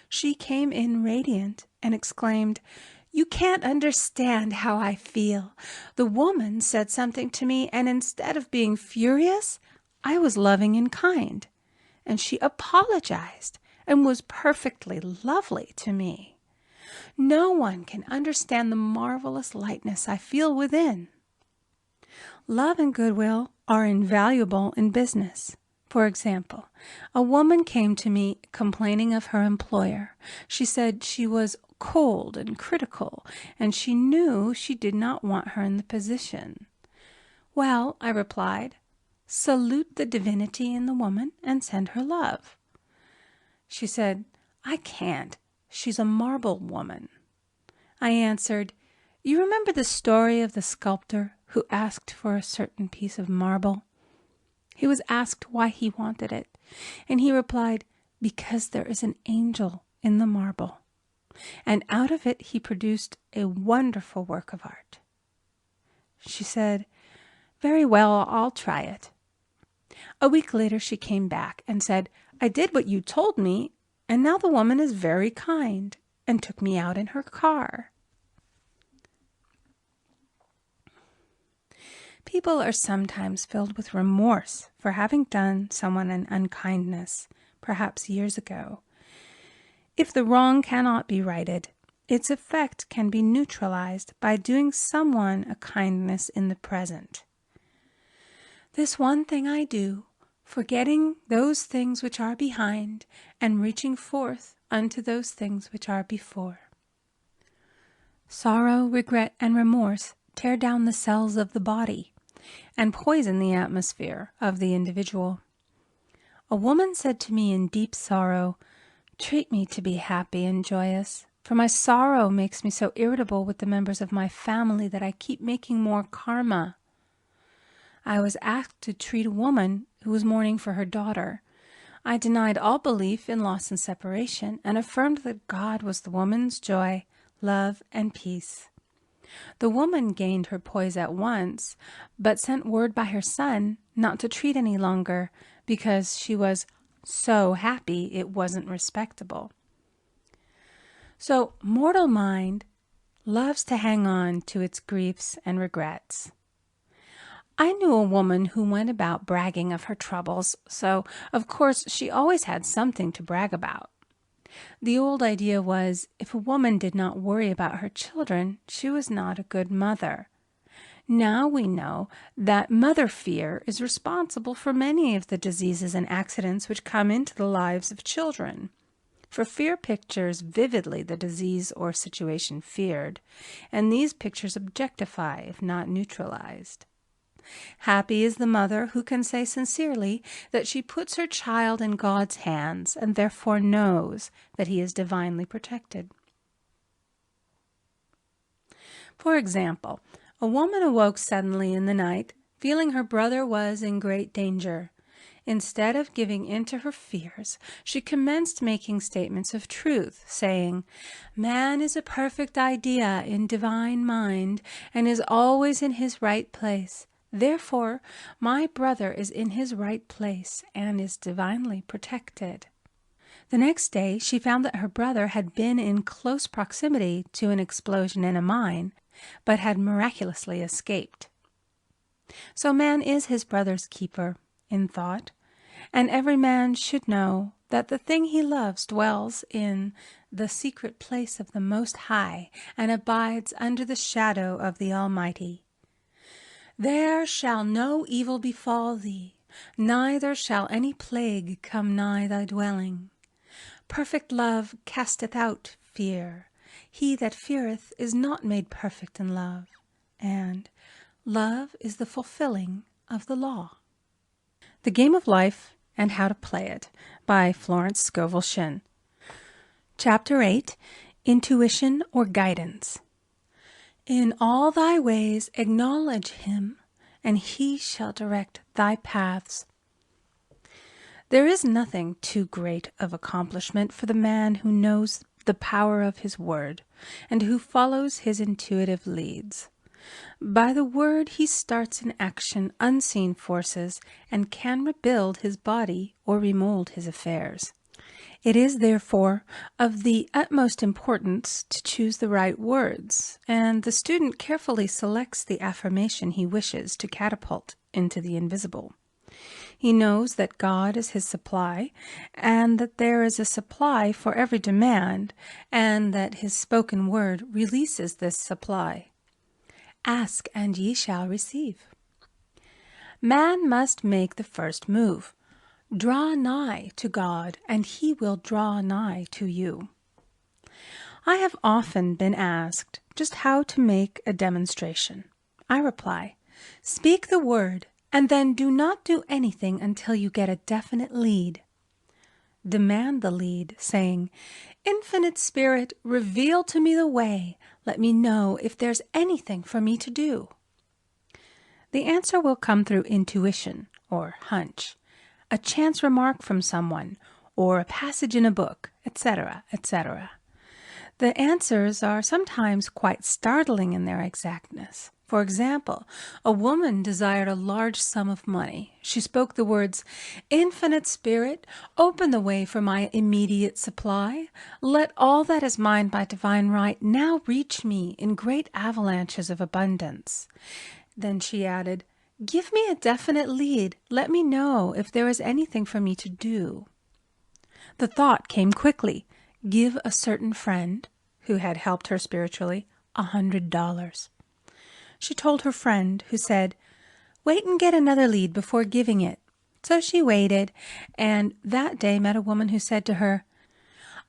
She came in radiant and exclaimed, "You can't understand how I feel. The woman said something to me, and instead of being furious, I was loving and kind. And she apologized and was perfectly lovely to me. No one can understand the marvelous lightness I feel within." Love and goodwill are invaluable in business. For example, a woman came to me complaining of her employer. She said she was cold and critical, and she knew she did not want her in the position. "Well," I replied, "salute the divinity in the woman and send her love." She said, "I can't. She's a marble woman." I answered, "You remember the story of the sculptor who asked for a certain piece of marble? He was asked why he wanted it, and he replied, 'Because there is an angel in the marble.' And out of it he produced a wonderful work of art." She said, "Very well, I'll try it." A week later she came back and said, "I did what you told me, and now the woman is very kind," and took me out in her car. People are sometimes filled with remorse for having done someone an unkindness, perhaps years ago. If the wrong cannot be righted, its effect can be neutralized by doing someone a kindness in the present. This one thing I do, forgetting those things which are behind, and reaching forth unto those things which are before. Sorrow, regret, and remorse tear down the cells of the body and poison the atmosphere of the individual. A woman said to me in deep sorrow, "Treat me to be happy and joyous, for my sorrow makes me so irritable with the members of my family that I keep making more karma." I was asked to treat a woman who was mourning for her daughter. I denied all belief in loss and separation and affirmed that God was the woman's joy, love, and peace. The woman gained her poise at once, but sent word by her son not to treat any longer because she was so happy it wasn't respectable. So mortal mind loves to hang on to its griefs and regrets. I knew a woman who went about bragging of her troubles, so of course she always had something to brag about. The old idea was, if a woman did not worry about her children, she was not a good mother. Now we know that mother fear is responsible for many of the diseases and accidents which come into the lives of children. For fear pictures vividly the disease or situation feared, and these pictures objectify if not neutralized. Happy is the mother who can say sincerely that she puts her child in God's hands and therefore knows that he is divinely protected. For example, a woman awoke suddenly in the night, feeling her brother was in great danger. Instead of giving in to her fears, she commenced making statements of truth, saying, "Man is a perfect idea in divine mind and is always in his right place. Therefore, my brother is in his right place and is divinely protected." The next day, she found that her brother had been in close proximity to an explosion in a mine, but had miraculously escaped. So man is his brother's keeper, in thought, and every man should know that the thing he loves dwells in the secret place of the Most High and abides under the shadow of the Almighty. "There shall no evil befall thee, neither shall any plague come nigh thy dwelling. Perfect love casteth out fear. He that feareth is not made perfect in love. And love is the fulfilling of the law." The Game of Life and How to Play It by Florence Scovel Shinn. Chapter 8, Intuition or Guidance. "In all thy ways acknowledge him, and he shall direct thy paths." There is nothing too great of accomplishment for the man who knows the power of his word and who follows his intuitive leads. By the word he starts in action unseen forces and can rebuild his body or remold his affairs. It is therefore of the utmost importance to choose the right words, and the student carefully selects the affirmation he wishes to catapult into the invisible. He knows that God is his supply, and that there is a supply for every demand, and that his spoken word releases this supply. Ask, and ye shall receive. Man must make the first move. Draw nigh to God, and he will draw nigh to you. I have often been asked just how to make a demonstration. I reply, speak the word, and then do not do anything until you get a definite lead. Demand the lead, saying, Infinite Spirit, reveal to me the way. Let me know if there's anything for me to do. The answer will come through intuition or hunch, a chance remark from someone, or a passage in a book, etc., etc. The answers are sometimes quite startling in their exactness. For example, a woman desired a large sum of money. She spoke the words, Infinite Spirit, open the way for my immediate supply. Let all that is mine by divine right now reach me in great avalanches of abundance. Then she added, give me a definite lead. Let me know if there is anything for me to do. The thought came quickly. Give a certain friend, who had helped her spiritually, $100. She told her friend, who said, wait and get another lead before giving it. So she waited, and that day met a woman who said to her,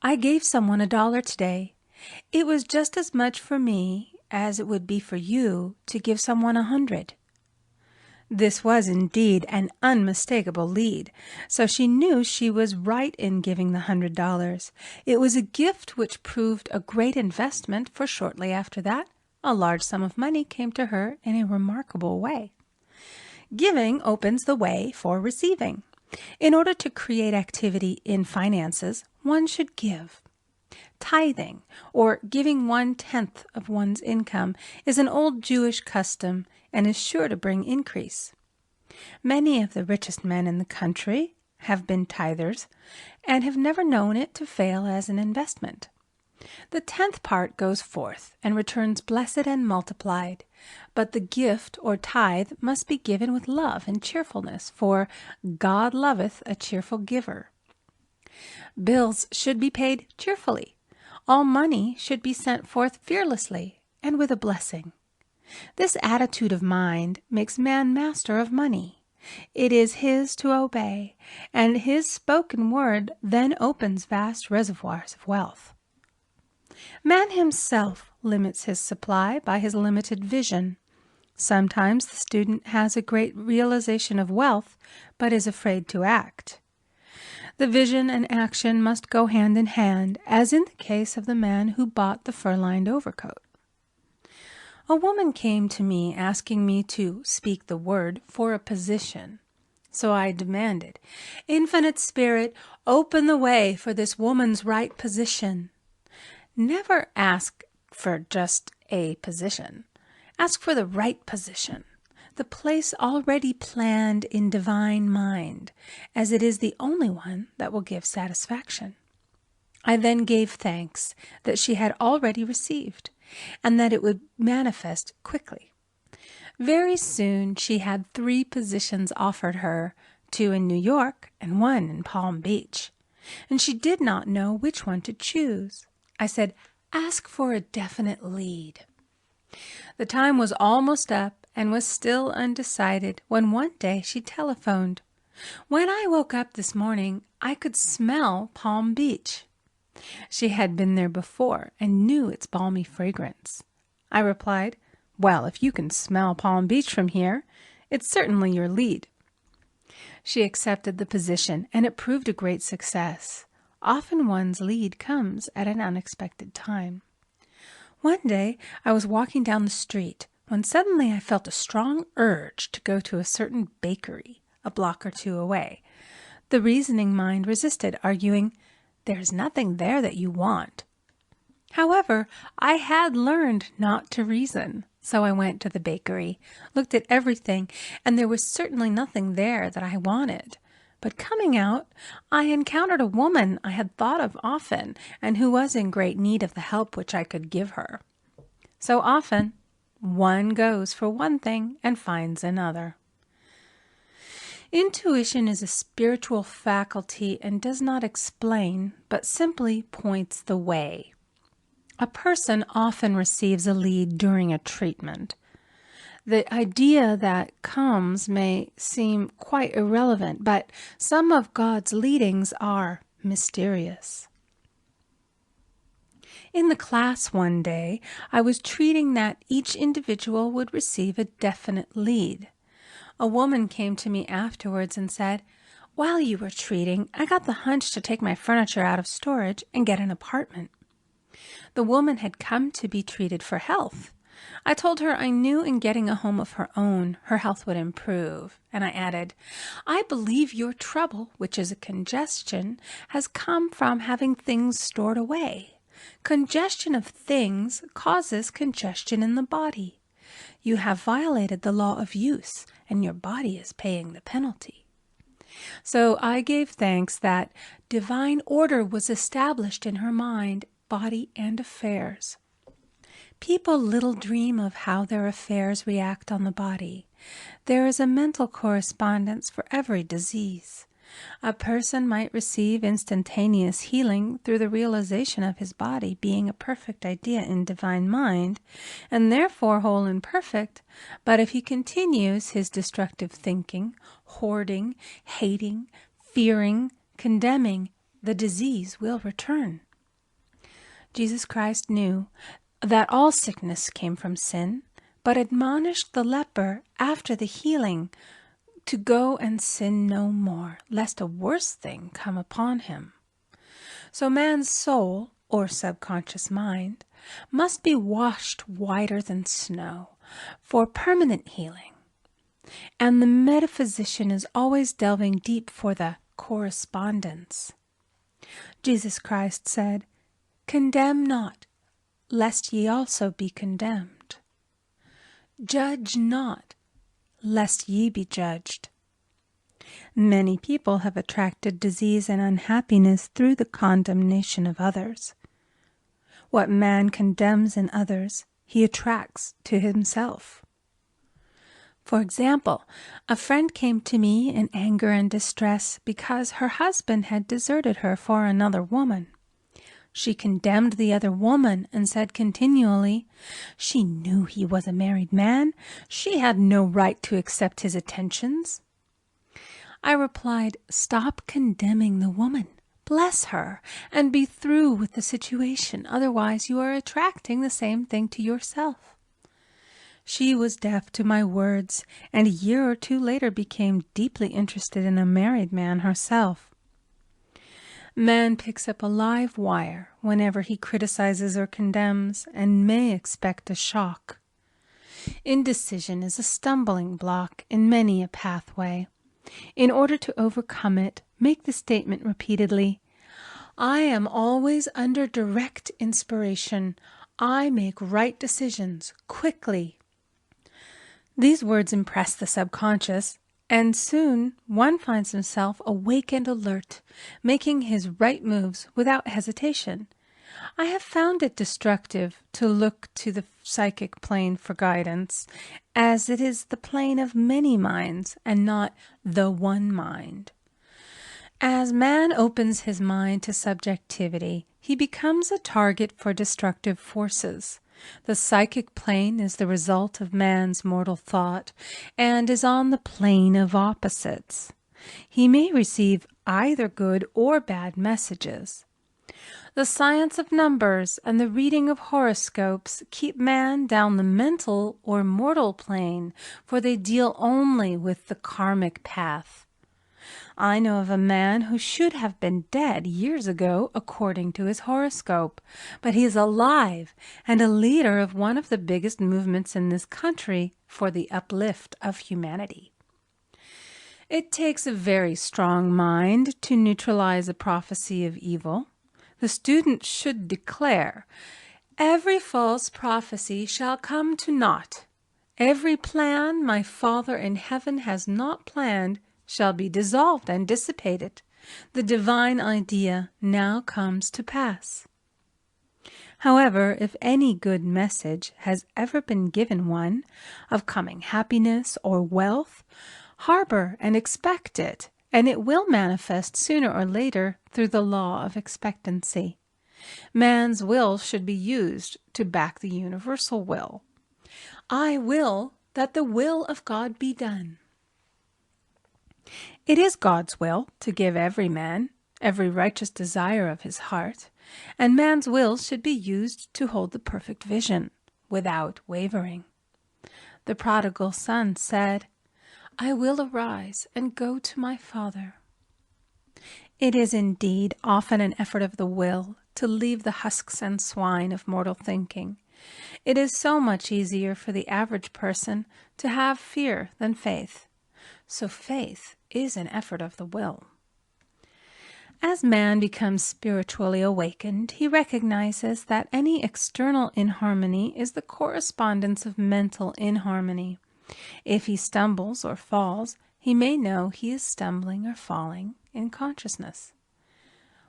I gave someone $1 today. It was just as much for me as it would be for you to give someone 100. This was indeed an unmistakable lead, so she knew she was right in giving the $100. It was a gift which proved a great investment, for shortly after that, a large sum of money came to her in a remarkable way. Giving opens the way for receiving. In order to create activity in finances, one should give. Tithing, or giving 1/10 of one's income, is an old Jewish custom and is sure to bring increase. Many of the richest men in the country have been tithers and have never known it to fail as an investment. The 10th part goes forth and returns blessed and multiplied, but the gift or tithe must be given with love and cheerfulness, for God loveth a cheerful giver. Bills should be paid cheerfully. All money should be sent forth fearlessly and with a blessing. This attitude of mind makes man master of money. It is his to obey, and his spoken word then opens vast reservoirs of wealth. Man himself limits his supply by his limited vision. Sometimes the student has a great realization of wealth, but is afraid to act. The vision and action must go hand in hand, as in the case of the man who bought the fur-lined overcoat. A woman came to me asking me to speak the word for a position. So I demanded, Infinite Spirit, open the way for this woman's right position. Never ask for just a position. Ask for the right position, the place already planned in divine mind, as it is the only one that will give satisfaction. I then gave thanks that she had already received, and that it would manifest quickly. Very soon she had 3 positions offered her, 2 in New York and 1 in Palm Beach, and she did not know which one to choose. I said, ask for a definite lead. The time was almost up and was still undecided when one day she telephoned. When I woke up this morning, I could smell Palm Beach. She had been there before and knew its balmy fragrance. I replied, well, if you can smell Palm Beach from here, it's certainly your lead. She accepted the position, and it proved a great success. Often one's lead comes at an unexpected time. One day I was walking down the street when suddenly I felt a strong urge to go to a certain bakery a block or 2 away. The reasoning mind resisted, arguing, "There's nothing there that you want." However, I had learned not to reason, so I went to the bakery, looked at everything, and there was certainly nothing there that I wanted. But coming out, I encountered a woman I had thought of often, and who was in great need of the help which I could give her. So often, one goes for one thing and finds another. Intuition is a spiritual faculty and does not explain, but simply points the way. A person often receives a lead during a treatment. The idea that comes may seem quite irrelevant, but some of God's leadings are mysterious. In the class one day, I was treating that each individual would receive a definite lead. A woman came to me afterwards and said, "While you were treating, I got the hunch to take my furniture out of storage and get an apartment." The woman had come to be treated for health. I told her I knew in getting a home of her own, her health would improve. And I added, "I believe your trouble, which is a congestion, has come from having things stored away. Congestion of things causes congestion in the body. You have violated the law of use, and your body is paying the penalty." So I gave thanks that divine order was established in her mind, body, and affairs. People little dream of how their affairs react on the body. There is a mental correspondence for every disease. A person might receive instantaneous healing through the realization of his body being a perfect idea in divine mind, and therefore whole and perfect, but if he continues his destructive thinking, hoarding, hating, fearing, condemning, the disease will return. Jesus Christ knew that all sickness came from sin, but admonished the leper after the healing to go and sin no more, lest a worse thing come upon him. So man's soul, or subconscious mind, must be washed whiter than snow for permanent healing. And the metaphysician is always delving deep for the correspondence. Jesus Christ said, "Condemn not, lest ye also be condemned. Judge not, lest ye be judged." Many people have attracted disease and unhappiness through the condemnation of others. What man condemns in others, he attracts to himself. For example, a friend came to me in anger and distress because her husband had deserted her for another woman. She condemned the other woman and said continually, "She knew he was a married man. She had no right to accept his attentions." I replied, "Stop condemning the woman. Bless her and be through with the situation. Otherwise, you are attracting the same thing to yourself." She was deaf to my words, and a year or two later became deeply interested in a married man herself. Man picks up a live wire whenever he criticizes or condemns, and may expect a shock. Indecision is a stumbling block in many a pathway. In order to overcome it, make the statement repeatedly, "I am always under direct inspiration. I make right decisions quickly." These words impress the subconscious, and soon one finds himself awake and alert, making his right moves without hesitation. I have found it destructive to look to the psychic plane for guidance, as it is the plane of many minds and not the one mind. As man opens his mind to subjectivity, he becomes a target for destructive forces. The psychic plane is the result of man's mortal thought and is on the plane of opposites. He may receive either good or bad messages. The science of numbers and the reading of horoscopes keep man down the mental or mortal plane, for they deal only with the karmic path. I know of a man who should have been dead years ago according to his horoscope, but he is alive and a leader of one of the biggest movements in this country for the uplift of humanity. It takes a very strong mind to neutralize a prophecy of evil. The student should declare, "Every false prophecy shall come to naught. Every plan my Father in heaven has not planned shall be dissolved and dissipated. The divine idea now comes to pass." However, if any good message has ever been given one, of coming happiness or wealth, harbor and expect it, and it will manifest sooner or later through the law of expectancy. Man's will should be used to back the universal will. I will that the will of God be done. It is God's will to give every man every righteous desire of his heart, and man's will should be used to hold the perfect vision, without wavering. The prodigal son said, "I will arise and go to my father." It is indeed often an effort of the will to leave the husks and swine of mortal thinking. It is so much easier for the average person to have fear than faith. So faith is an effort of the will. As man becomes spiritually awakened, he recognizes that any external inharmony is the correspondence of mental inharmony. If he stumbles or falls, he may know he is stumbling or falling in consciousness.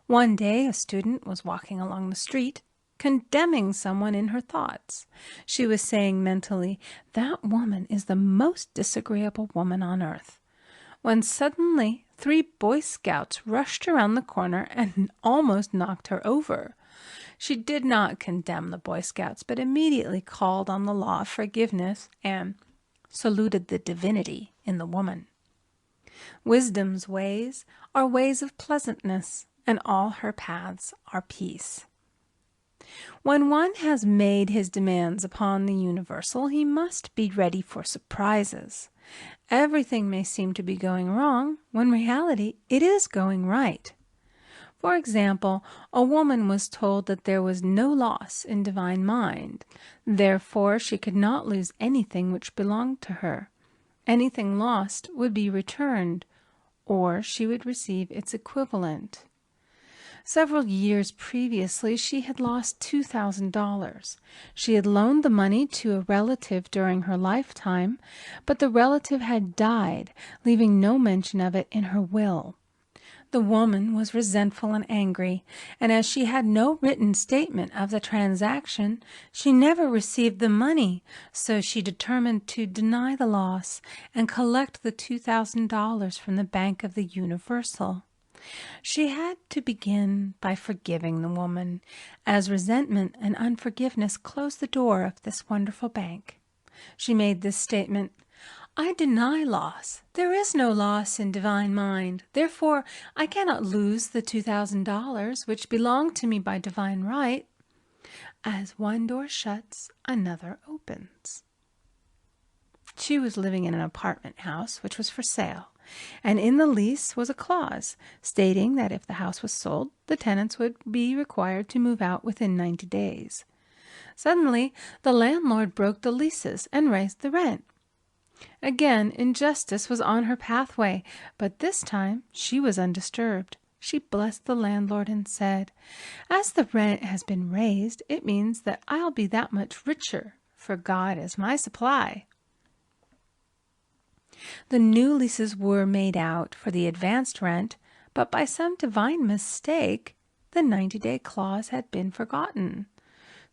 One day a student was walking along the street, condemning someone in her thoughts. She was saying mentally, "That woman is the most disagreeable woman on earth," when suddenly 3 Boy Scouts rushed around the corner and almost knocked her over. She did not condemn the Boy Scouts, but immediately called on the law of forgiveness and saluted the divinity in the woman. Wisdom's ways are ways of pleasantness, and all her paths are peace. When one has made his demands upon the universal, he must be ready for surprises. Everything may seem to be going wrong, when in reality it is going right. For example, a woman was told that there was no loss in divine mind. Therefore, she could not lose anything which belonged to her. Anything lost would be returned, or she would receive its equivalent. Several years previously, she had lost $2,000. She had loaned the money to a relative during her lifetime, but the relative had died, leaving no mention of it in her will. The woman was resentful and angry, and as she had no written statement of the transaction, she never received the money, so she determined to deny the loss and collect the $2,000 from the Bank of the Universal. She had to begin by forgiving the woman, as resentment and unforgiveness closed the door of this wonderful bank. She made this statement, "I deny loss. There is no loss in divine mind. Therefore, I cannot lose the $2,000 which belong to me by divine right. As one door shuts, another opens." She was living in an apartment house which was for sale, and in the lease was a clause stating that if the house was sold, the tenants would be required to move out within 90 days. Suddenly, the landlord broke the leases and raised the rent. Again, injustice was on her pathway, but this time she was undisturbed. She blessed the landlord and said, "As the rent has been raised, it means that I'll be that much richer, for God is my supply." The new leases were made out for the advanced rent, but by some divine mistake, the 90-day clause had been forgotten.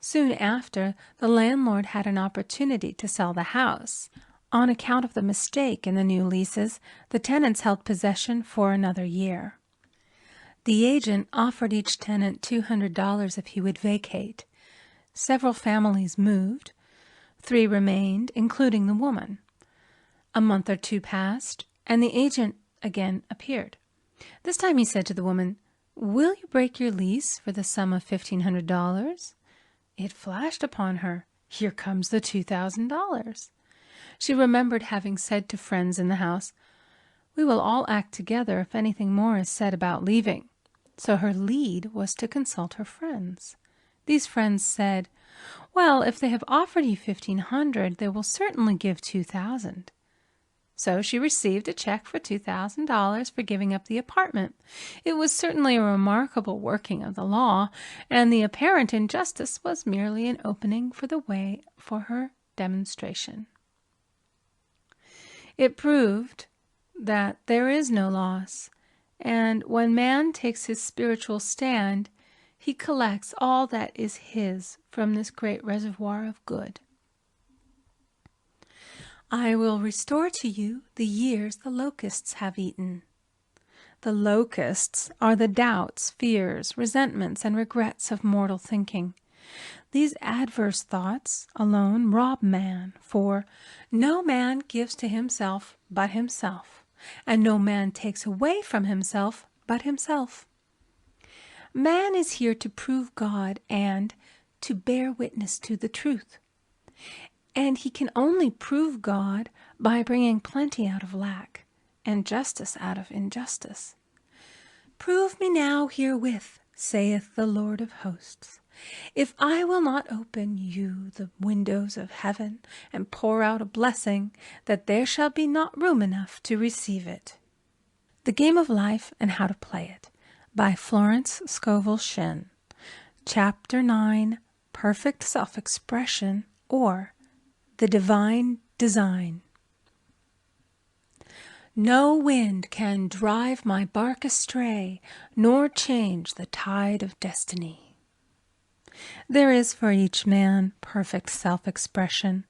Soon after, the landlord had an opportunity to sell the house. On account of the mistake in the new leases, the tenants held possession for another year. The agent offered each tenant $200 if he would vacate. Several families moved. 3 remained, including the woman. A month or 2 passed, and the agent again appeared. This time he said to the woman, "Will you break your lease for the sum of $1,500? It flashed upon her, here comes the $2,000. She remembered having said to friends in the house, "We will all act together if anything more is said about leaving." So her lead was to consult her friends. These friends said, "Well, if they have offered you $1,500, they will certainly give $2,000. So she received a check for $2,000 for giving up the apartment. It was certainly a remarkable working of the law, and the apparent injustice was merely an opening for the way for her demonstration. It proved that there is no loss, and when man takes his spiritual stand, he collects all that is his from this great reservoir of good. I will restore to you the years the locusts have eaten. The locusts are the doubts, fears, resentments, and regrets of mortal thinking. These adverse thoughts alone rob man, for no man gives to himself but himself, and no man takes away from himself but himself. Man is here to prove God and to bear witness to the truth. And he can only prove God by bringing plenty out of lack and justice out of injustice. Prove me now herewith, saith the Lord of hosts, if I will not open you the windows of heaven and pour out a blessing, that there shall be not room enough to receive it. The Game of Life and How to Play It, by Florence Scovel Shinn. Chapter 9, Perfect Self-Expression, or The Divine Design. No wind can drive my bark astray, nor change the tide of destiny. There is for each man perfect self-expression.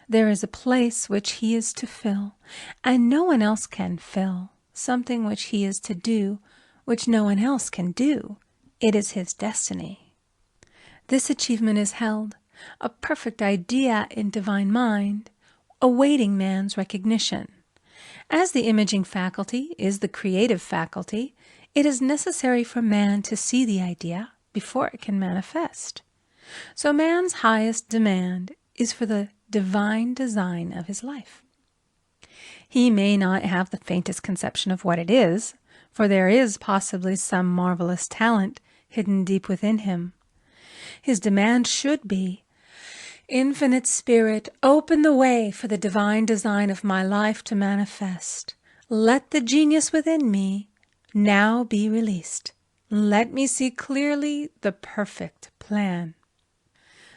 There is a place which he is to fill, and no one else can fill, something which he is to do, which no one else can do. It is his destiny. This achievement is held, a perfect idea in divine mind, awaiting man's recognition. As the imaging faculty is the creative faculty, it is necessary for man to see the idea before it can manifest. So man's highest demand is for the divine design of his life. He may not have the faintest conception of what it is, for there is possibly some marvelous talent hidden deep within him. His demand should be, Infinite Spirit, open the way for the divine design of my life to manifest. Let the genius within me now be released. Let me see clearly the perfect plan.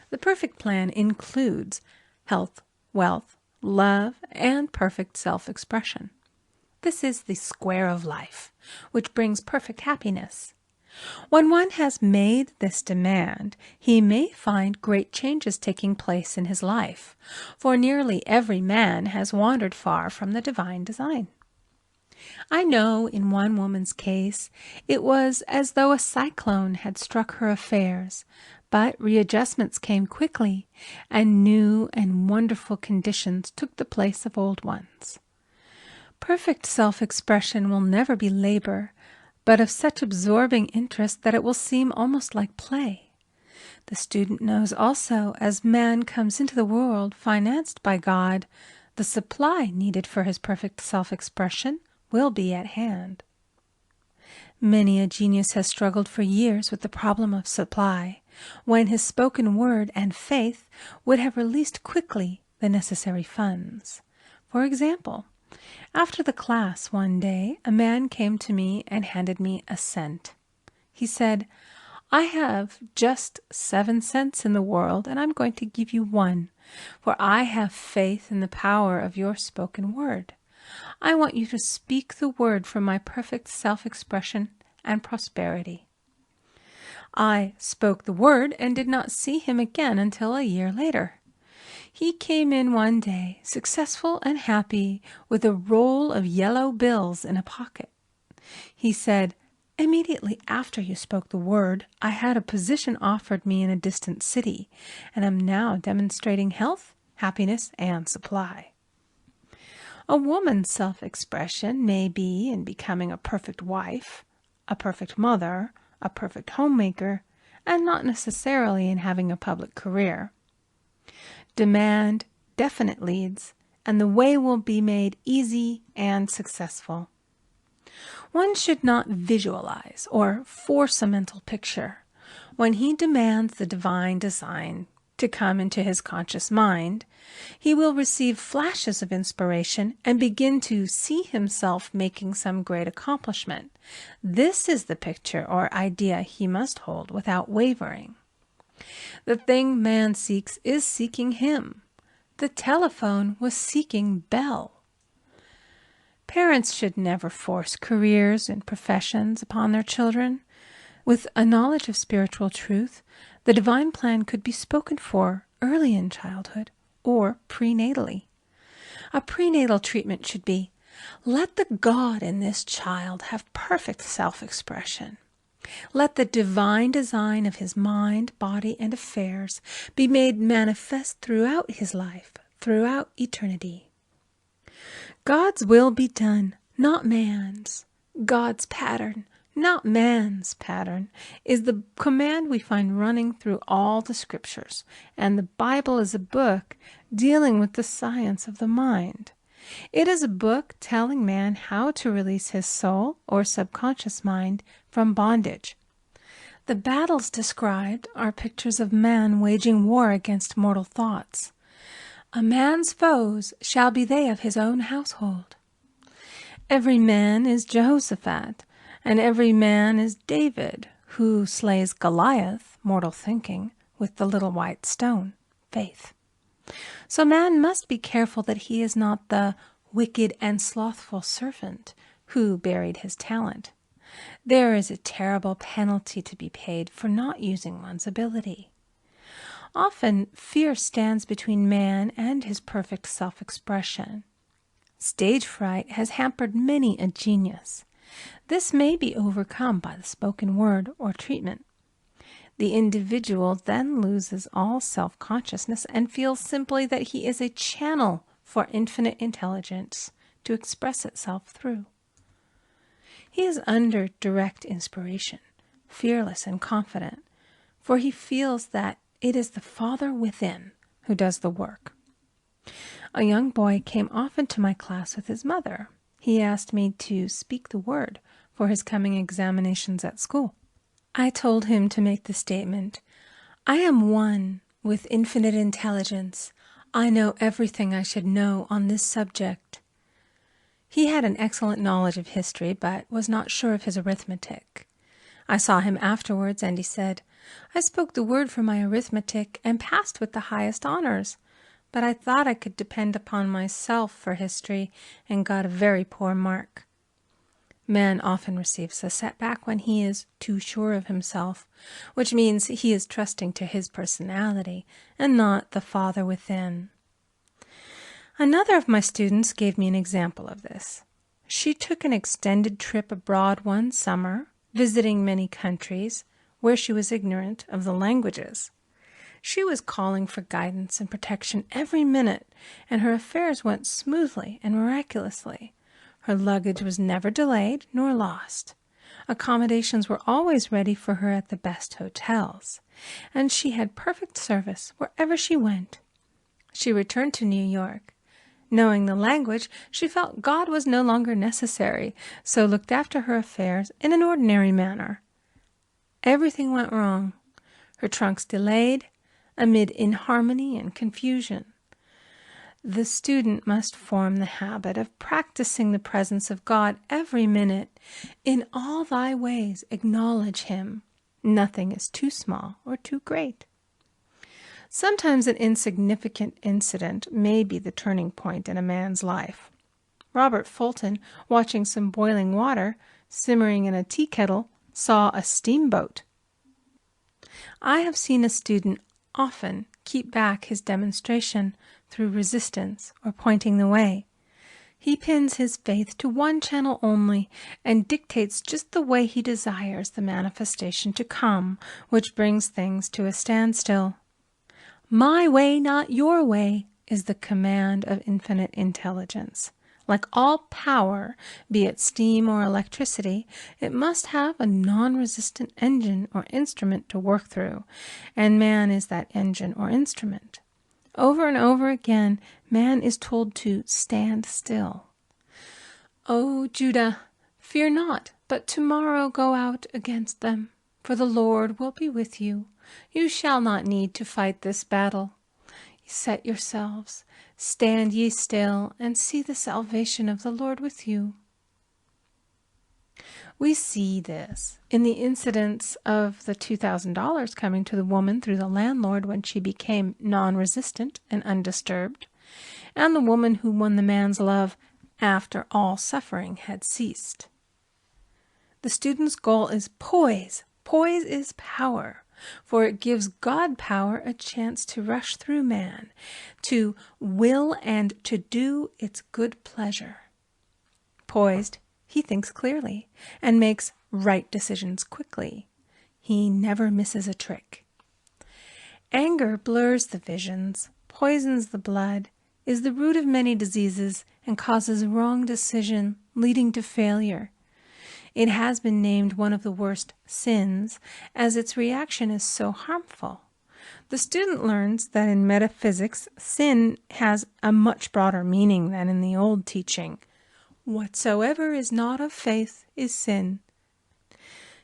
The perfect plan includes health, wealth, love, and perfect self-expression. This is the square of life, which brings perfect happiness. When one has made this demand, he may find great changes taking place in his life, for nearly every man has wandered far from the divine design. I know in one woman's case it was as though a cyclone had struck her affairs, but readjustments came quickly, and new and wonderful conditions took the place of old ones. Perfect self-expression will never be labor, but of such absorbing interest that it will seem almost like play. The student knows also, as man comes into the world financed by God, the supply needed for his perfect self-expression will be at hand. Many a genius has struggled for years with the problem of supply, when his spoken word and faith would have released quickly the necessary funds. For example, after the class one day, a man came to me and handed me a cent. He said, I have just 7 cents in the world, and I'm going to give you 1, for I have faith in the power of your spoken word. I want you to speak the word for my perfect self-expression and prosperity. I spoke the word and did not see him again until a year later. He came in one day, successful and happy, with a roll of yellow bills in a pocket. He said, immediately after you spoke the word, I had a position offered me in a distant city, and am now demonstrating health, happiness, and supply. A woman's self-expression may be in becoming a perfect wife, a perfect mother, a perfect homemaker, and not necessarily in having a public career. Demand definite leads, and the way will be made easy and successful. One should not visualize or force a mental picture. When he demands the divine design, to come into his conscious mind, he will receive flashes of inspiration and begin to see himself making some great accomplishment. This is the picture or idea he must hold without wavering. The thing man seeks is seeking him. The telephone was seeking Bell. Parents should never force careers and professions upon their children. With a knowledge of spiritual truth, the divine plan could be spoken for early in childhood or prenatally. A prenatal treatment should be, let the God in this child have perfect self-expression. Let the divine design of his mind, body, and affairs be made manifest throughout his life, throughout eternity. God's will be done, not man's. God's pattern, not man's pattern, is the command we find running through all the scriptures, and the Bible is a book dealing with the science of the mind. It is a book telling man how to release his soul or subconscious mind from bondage. The battles described are pictures of man waging war against mortal thoughts. A man's foes shall be they of his own household. Every man is Jehoshaphat, and every man is David, who slays Goliath, mortal thinking, with the little white stone, faith. So man must be careful that he is not the wicked and slothful servant who buried his talent. There is a terrible penalty to be paid for not using one's ability. Often, fear stands between man and his perfect self-expression. Stage fright has hampered many a genius. This may be overcome by the spoken word or treatment. The individual then loses all self-consciousness and feels simply that he is a channel for infinite intelligence to express itself through. He is under direct inspiration, fearless and confident, for he feels that it is the Father within who does the work. A young boy came often to my class with his mother. He asked me to speak the word for his coming examinations at school. I told him to make the statement, I am one with infinite intelligence. I know everything I should know on this subject. He had an excellent knowledge of history, but was not sure of his arithmetic. I saw him afterwards, and he said, I spoke the word for my arithmetic and passed with the highest honors, but I thought I could depend upon myself for history and got a very poor mark. Man often receives a setback when he is too sure of himself, which means he is trusting to his personality and not the Father within. Another of my students gave me an example of this. She took an extended trip abroad one summer, visiting many countries where she was ignorant of the languages. She was calling for guidance and protection every minute, and her affairs went smoothly and miraculously. Her luggage was never delayed nor lost. Accommodations were always ready for her at the best hotels, and she had perfect service wherever she went. She returned to New York. Knowing the language, she felt God was no longer necessary, so looked after her affairs in an ordinary manner. Everything went wrong. Her trunks delayed, amid inharmony and confusion. The student must form the habit of practicing the presence of God every minute. In all thy ways acknowledge him. Nothing is too small or too great. Sometimes an insignificant incident may be the turning point in a man's life. Robert Fulton, watching some boiling water simmering in a tea kettle, saw a steamboat. I have seen a student often keep back his demonstration through resistance or pointing the way. He pins his faith to one channel only and dictates just the way he desires the manifestation to come, which brings things to a standstill. My way, not your way, is the command of infinite intelligence. Like all power, be it steam or electricity, it must have a non-resistant engine or instrument to work through, and man is that engine or instrument. Over and over again, man is told to stand still. O Judah, fear not, but tomorrow go out against them. for the Lord will be with you. You shall not need to fight this battle. Set yourselves, stand ye still, and see the salvation of the Lord with you. We see this in the incidents of the $2,000 coming to the woman through the landlord when she became non-resistant and undisturbed, and the woman who won the man's love after all suffering had ceased. The student's goal is poise. Poise is power, for it gives God power a chance to rush through man, to will and to do its good pleasure. Poised, he thinks clearly and makes right decisions quickly. He never misses a trick. Anger blurs the visions, poisons the blood, is the root of many diseases, and causes wrong decision, leading to failure. It has been named one of the worst sins, as its reaction is so harmful. The student learns that in metaphysics, sin has a much broader meaning than in the old teaching. Whatsoever is not of faith is sin.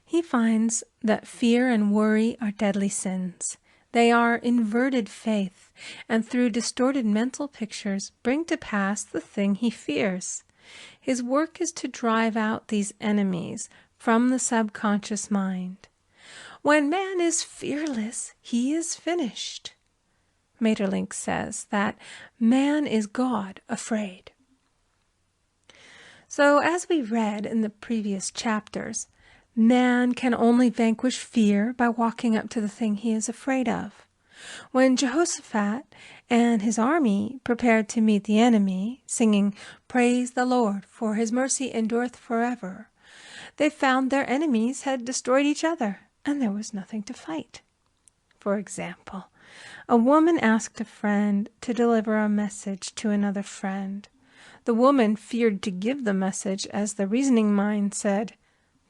He finds that fear and worry are deadly sins. They are inverted faith, and through distorted mental pictures bring to pass the thing he fears. His work is to drive out these enemies from the subconscious mind. When man is fearless, he is finished. Maeterlinck says that man is God afraid. So, as we read in the previous chapters, man can only vanquish fear by walking up to the thing he is afraid of. When Jehoshaphat and his army prepared to meet the enemy, singing, "Praise the Lord, for his mercy endureth forever," they found their enemies had destroyed each other, and there was nothing to fight. For example, a woman asked a friend to deliver a message to another friend. The woman feared to give the message, as the reasoning mind said,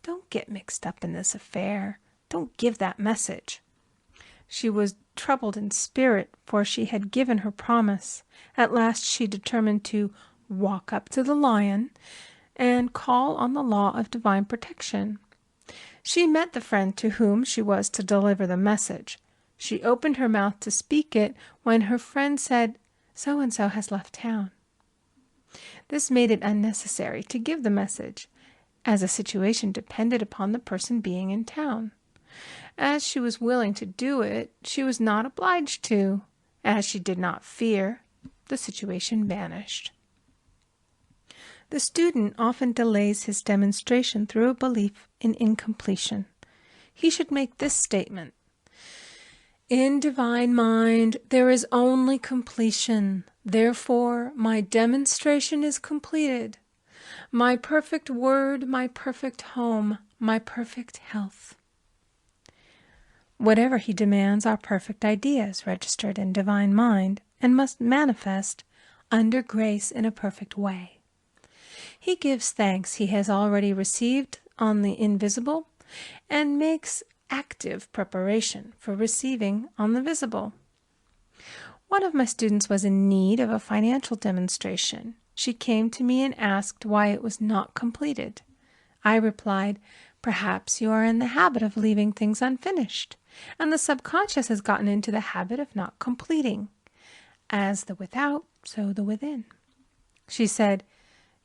"Don't get mixed up in this affair. Don't give that message." She was troubled in spirit, for she had given her promise. At last she determined to walk up to the lion and call on the law of divine protection. She met the friend to whom she was to deliver the message. She opened her mouth to speak it when her friend said, "So-and-so has left town." This made it unnecessary to give the message, as a situation depended upon the person being in town. As she was willing to do it, she was not obliged to. As she did not fear, the situation vanished. The student often delays his demonstration through a belief in incompletion. He should make this statement: "In divine mind, there is only completion. Therefore, my demonstration is completed. My perfect word, my perfect home, my perfect health." Whatever he demands are perfect ideas registered in divine mind and must manifest under grace in a perfect way. He gives thanks he has already received on the invisible and makes active preparation for receiving on the visible. One of my students was in need of a financial demonstration. She came to me and asked why it was not completed. I replied, "Perhaps you are in the habit of leaving things unfinished, and the subconscious has gotten into the habit of not completing. As the without, so the within." She said,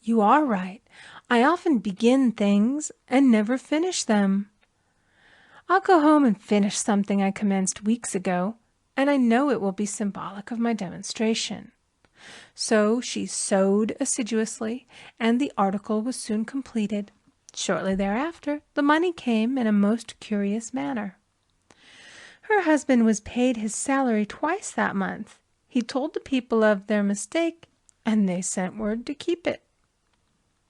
"You are right. I often begin things and never finish them. I'll go home and finish something I commenced weeks ago, and I know it will be symbolic of my demonstration." So she sewed assiduously, and the article was soon completed. Shortly thereafter, the money came in a most curious manner. Her husband was paid his salary twice that month. He told the people of their mistake, and they sent word to keep it.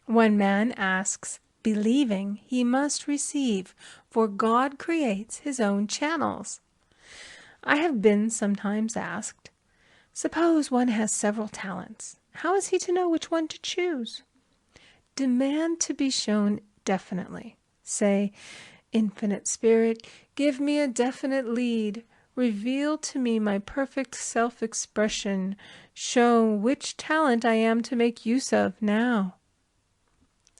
When man asks, believing, he must receive, for God creates his own channels. I have been sometimes asked, suppose one has several talents. How is he to know which one to choose? Demand to be shown definitely. Say, "Infinite Spirit, give me a definite lead. Reveal to me my perfect self-expression. Show which talent I am to make use of now."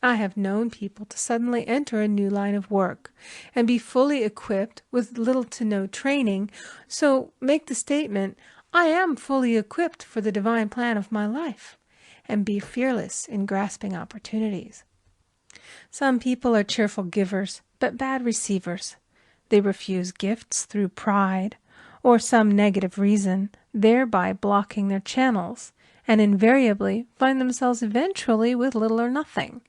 I have known people to suddenly enter a new line of work and be fully equipped with little to no training, so make the statement, I am fully equipped for the divine plan of my life, and be fearless in grasping opportunities. Some people are cheerful givers, but bad receivers. They refuse gifts through pride or some negative reason, thereby blocking their channels, and invariably find themselves eventually with little or nothing.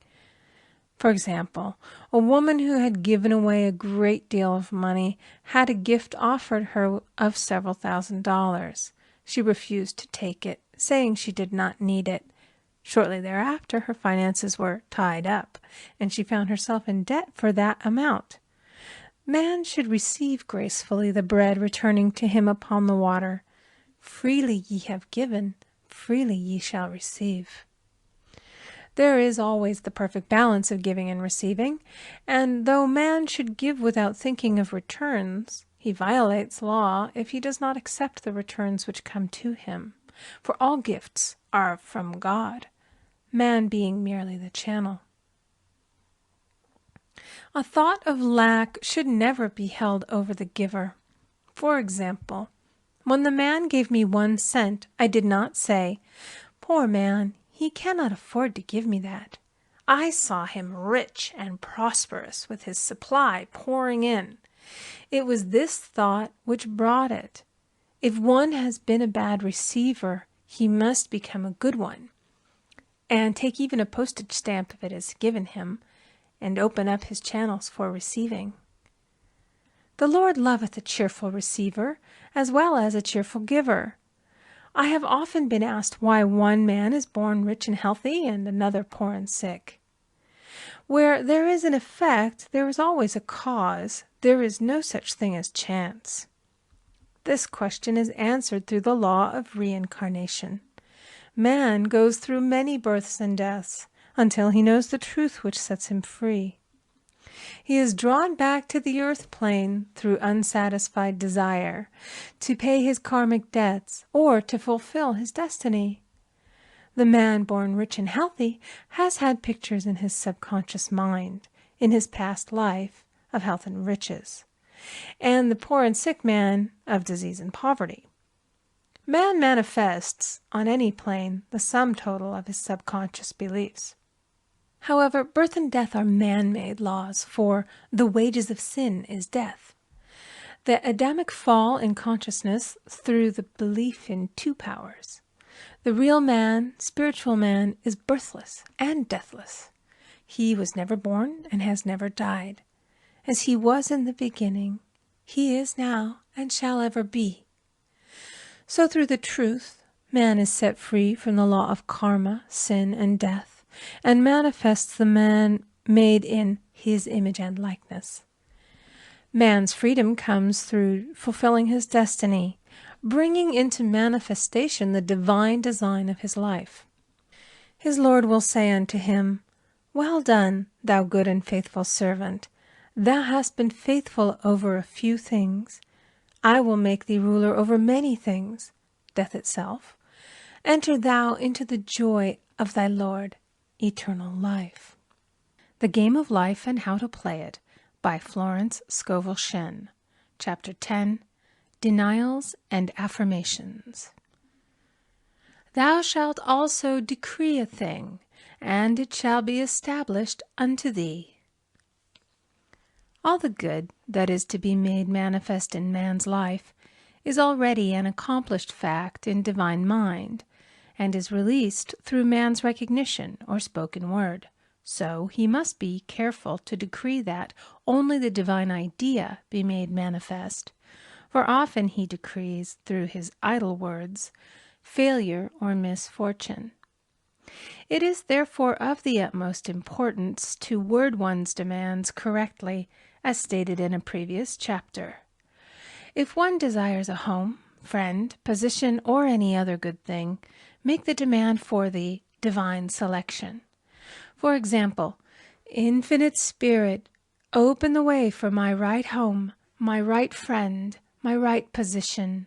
For example, a woman who had given away a great deal of money had a gift offered her of several $1,000s. She refused to take it, saying she did not need it. Shortly thereafter, her finances were tied up, and she found herself in debt for that amount. Man should receive gracefully the bread returning to him upon the water. Freely ye have given, freely ye shall receive. There is always the perfect balance of giving and receiving, and though man should give without thinking of returns, he violates law if he does not accept the returns which come to him, for all gifts are from God, man being merely the channel. A thought of lack should never be held over the giver. For example, when the man gave me 1 cent, I did not say, "Poor man, he cannot afford to give me that." I saw him rich and prosperous with his supply pouring in. It was this thought which brought it. If one has been a bad receiver, he must become a good one, and take even a postage stamp if it is given him, and open up his channels for receiving. The Lord loveth a cheerful receiver, as well as a cheerful giver. I have often been asked why one man is born rich and healthy and another poor and sick. Where there is an effect, there is always a cause. There is no such thing as chance. This question is answered through the law of reincarnation. Man goes through many births and deaths until he knows the truth which sets him free. He is drawn back to the earth plane through unsatisfied desire, to pay his karmic debts or to fulfill his destiny. The man born rich and healthy has had pictures in his subconscious mind, in his past life, of health and riches, and the poor and sick man of disease and poverty. Man manifests, on any plane, the sum total of his subconscious beliefs. However, birth and death are man-made laws, for the wages of sin is death. The Adamic fall in consciousness through the belief in 2 powers. The real man, spiritual man, is birthless and deathless. He was never born and has never died. As he was in the beginning, he is now and shall ever be. So through the truth, man is set free from the law of karma, sin, and death, and manifests the man made in his image and likeness. Man's freedom comes through fulfilling his destiny, bringing into manifestation the divine design of his life. His Lord will say unto him, "Well done, thou good and faithful servant. Thou hast been faithful over a few things. I will make thee ruler over many things," death itself. "Enter thou into the joy of thy Lord, eternal life." The Game of Life and How to Play It by Florence Scovel Shinn. Chapter 10, Denials and Affirmations. Thou shalt also decree a thing, and it shall be established unto thee. All the good that is to be made manifest in man's life is already an accomplished fact in divine mind, and is released through man's recognition or spoken word. So he must be careful to decree that only the divine idea be made manifest, for often he decrees through his idle words failure or misfortune. It is therefore of the utmost importance to word one's demands correctly, as stated in a previous chapter. If one desires a home, friend, position, or any other good thing, make the demand for the divine selection. For example, Infinite Spirit, open the way for my right home, my right friend, my right position.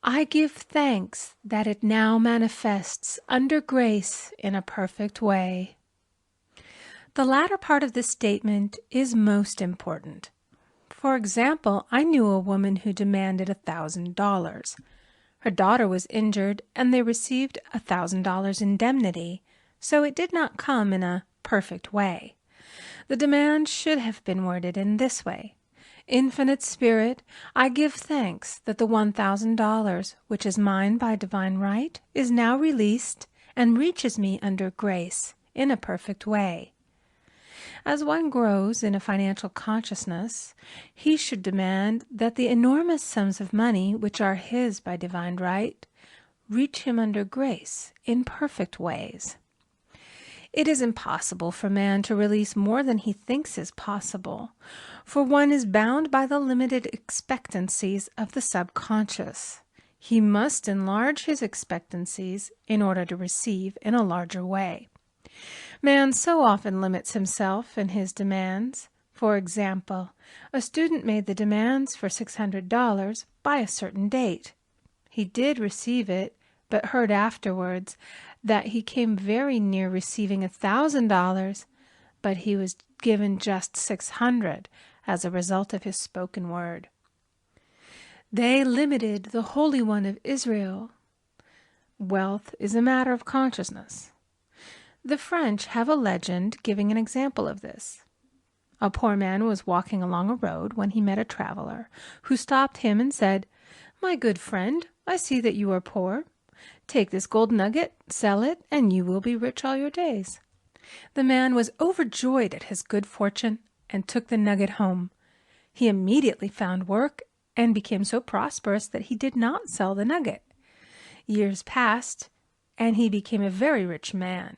I give thanks that it now manifests under grace in a perfect way. The latter part of this statement is most important. For example, I knew a woman who demanded $1,000. Her daughter was injured, and they received $1,000 indemnity, so it did not come in a perfect way. The demand should have been worded in this way: Infinite Spirit, I give thanks that the $1,000, which is mine by divine right, is now released and reaches me under grace in a perfect way. As one grows in a financial consciousness, he should demand that the enormous sums of money which are his by divine right reach him under grace in perfect ways. It is impossible for man to release more than he thinks is possible, for one is bound by the limited expectancies of the subconscious. He must enlarge his expectancies in order to receive in a larger way. Man so often limits himself in his demands. For example, a student made the demands for $600 by a certain date. He did receive it, but heard afterwards that he came very near receiving $1,000, but he was given just $600 as a result of his spoken word. They limited the Holy One of Israel. Wealth is a matter of consciousness. The French have a legend giving an example of this. A poor man was walking along a road when he met a traveler, who stopped him and said, "My good friend, I see that you are poor. Take this gold nugget, sell it, and you will be rich all your days." The man was overjoyed at his good fortune and took the nugget home. He immediately found work and became so prosperous that he did not sell the nugget. Years passed, and he became a very rich man.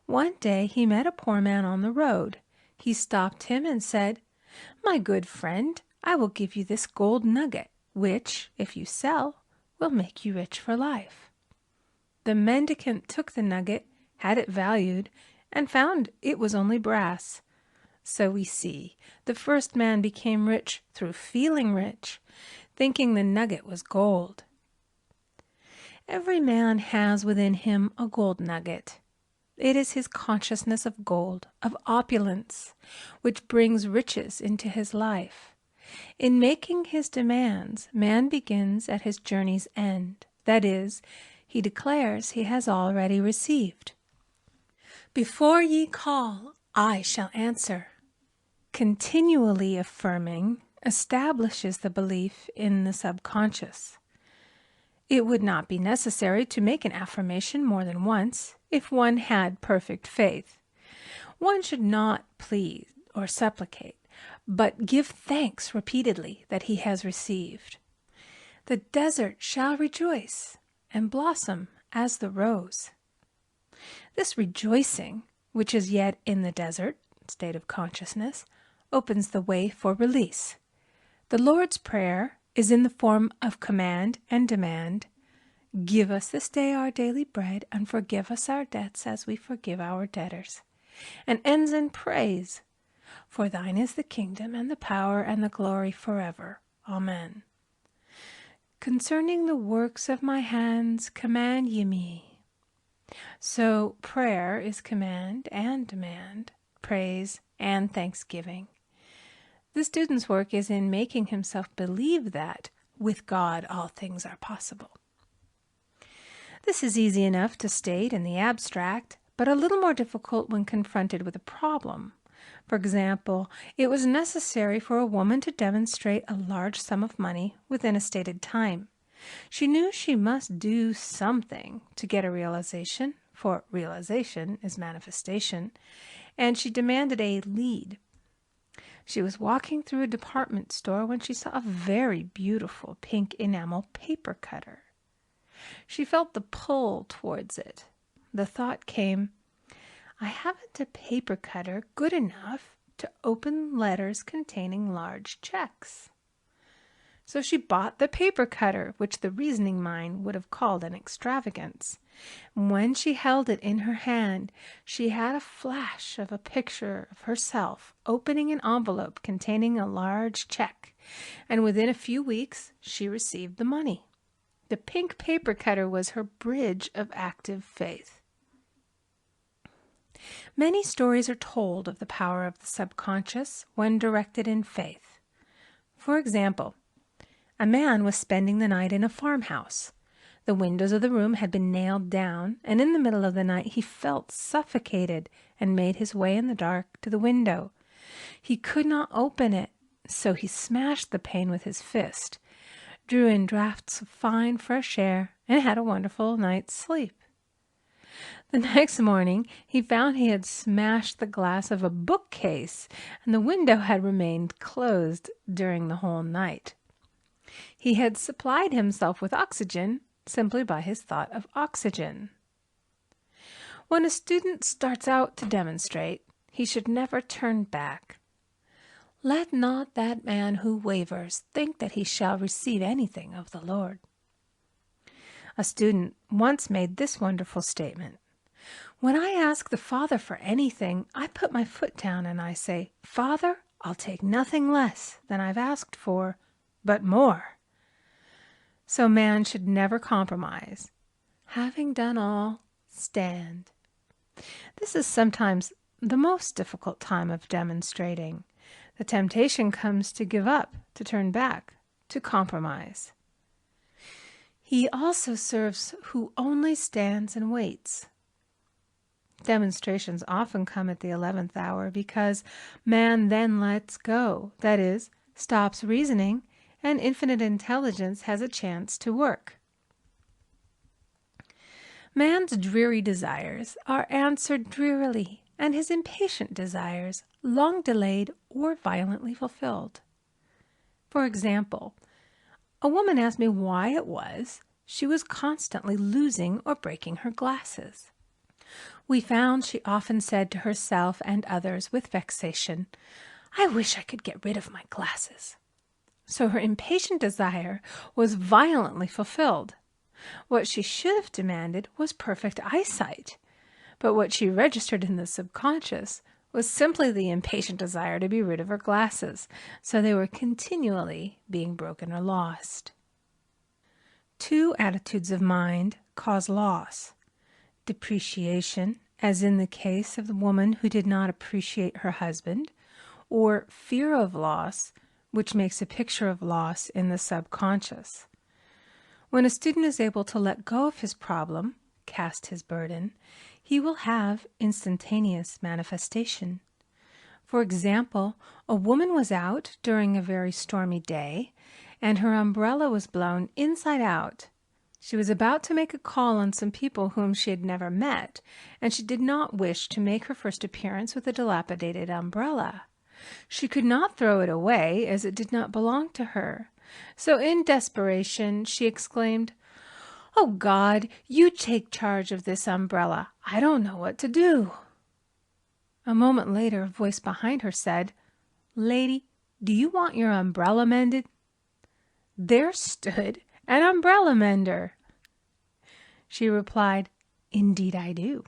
One day he met a poor man on the road. He stopped him and said, "My good friend, I will give you this gold nugget, which, if you sell, will make you rich for life." The mendicant took the nugget, had it valued, and found it was only brass. So we see, the first man became rich through feeling rich, thinking the nugget was gold. Every man has within him a gold nugget. It is his consciousness of gold, of opulence, which brings riches into his life. In making his demands, man begins at his journey's end. That is, he declares he has already received. "Before ye call, I shall answer." Continually affirming establishes the belief in the subconscious. It would not be necessary to make an affirmation more than once if one had perfect faith. One should not plead or supplicate, but give thanks repeatedly that he has received. The desert shall rejoice and blossom as the rose. This rejoicing, which is yet in the desert state of consciousness, opens the way for release. The Lord's Prayer is in the form of command and demand. "Give us this day our daily bread, and forgive us our debts as we forgive our debtors," and ends in praise. "For thine is the kingdom and the power and the glory forever. Amen. Concerning the works of my hands, command ye me." So prayer is command and demand, praise and thanksgiving. The student's work is in making himself believe that with God all things are possible. This is easy enough to state in the abstract, but a little more difficult when confronted with a problem. For example, it was necessary for a woman to demonstrate a large sum of money within a stated time. She knew she must do something to get a realization, for realization is manifestation, and she demanded a lead. She was walking through a department store when she saw a very beautiful pink enamel paper cutter. She felt the pull towards it. The thought came, "I haven't a paper cutter good enough to open letters containing large checks." So she bought the paper cutter, which the reasoning mind would have called an extravagance. When she held it in her hand, she had a flash of a picture of herself opening an envelope containing a large check, and within a few weeks she received the money. The pink paper cutter was her bridge of active faith. Many stories are told of the power of the subconscious when directed in faith. For example, a man was spending the night in a farmhouse. The windows of the room had been nailed down, and in the middle of the night he felt suffocated and made his way in the dark to the window. He could not open it, so he smashed the pane with his fist, drew in draughts of fine fresh air, and had a wonderful night's sleep. The next morning he found he had smashed the glass of a bookcase, and the window had remained closed during the whole night. He had supplied himself with oxygen simply by his thought of oxygen. When a student starts out to demonstrate, he should never turn back. Let not that man who wavers think that he shall receive anything of the Lord. A student once made this wonderful statement: "When I ask the Father for anything, I put my foot down and I say, 'Father, I'll take nothing less than I've asked for, but more.'" So man should never compromise. Having done all, stand. This is sometimes the most difficult time of demonstrating. The temptation comes to give up, to turn back, to compromise. He also serves who only stands and waits. Demonstrations often come at the 11th hour because man then lets go, that is, stops reasoning, and infinite intelligence has a chance to work. Man's dreary desires are answered drearily, and his impatient desires long delayed or violently fulfilled. For example, a woman asked me why it was she was constantly losing or breaking her glasses. We found she often said to herself and others with vexation, "I wish I could get rid of my glasses." So her impatient desire was violently fulfilled. What she should have demanded was perfect eyesight, but what she registered in the subconscious was simply the impatient desire to be rid of her glasses, so they were continually being broken or lost. Two attitudes of mind cause loss: depreciation, as in the case of the woman who did not appreciate her husband, or fear of loss, which makes a picture of loss in the subconscious. When a student is able to let go of his problem, cast his burden, he will have instantaneous manifestation. For example, a woman was out during a very stormy day, and her umbrella was blown inside out. She was about to make a call on some people whom she had never met, and she did not wish to make her first appearance with a dilapidated umbrella. She could not throw it away, as it did not belong to her. So in desperation she exclaimed, "Oh God, you take charge of this umbrella. I don't know what to do." A moment later a voice behind her said, "Lady, do you want your umbrella mended?" There stood an umbrella mender. She replied, "Indeed I do."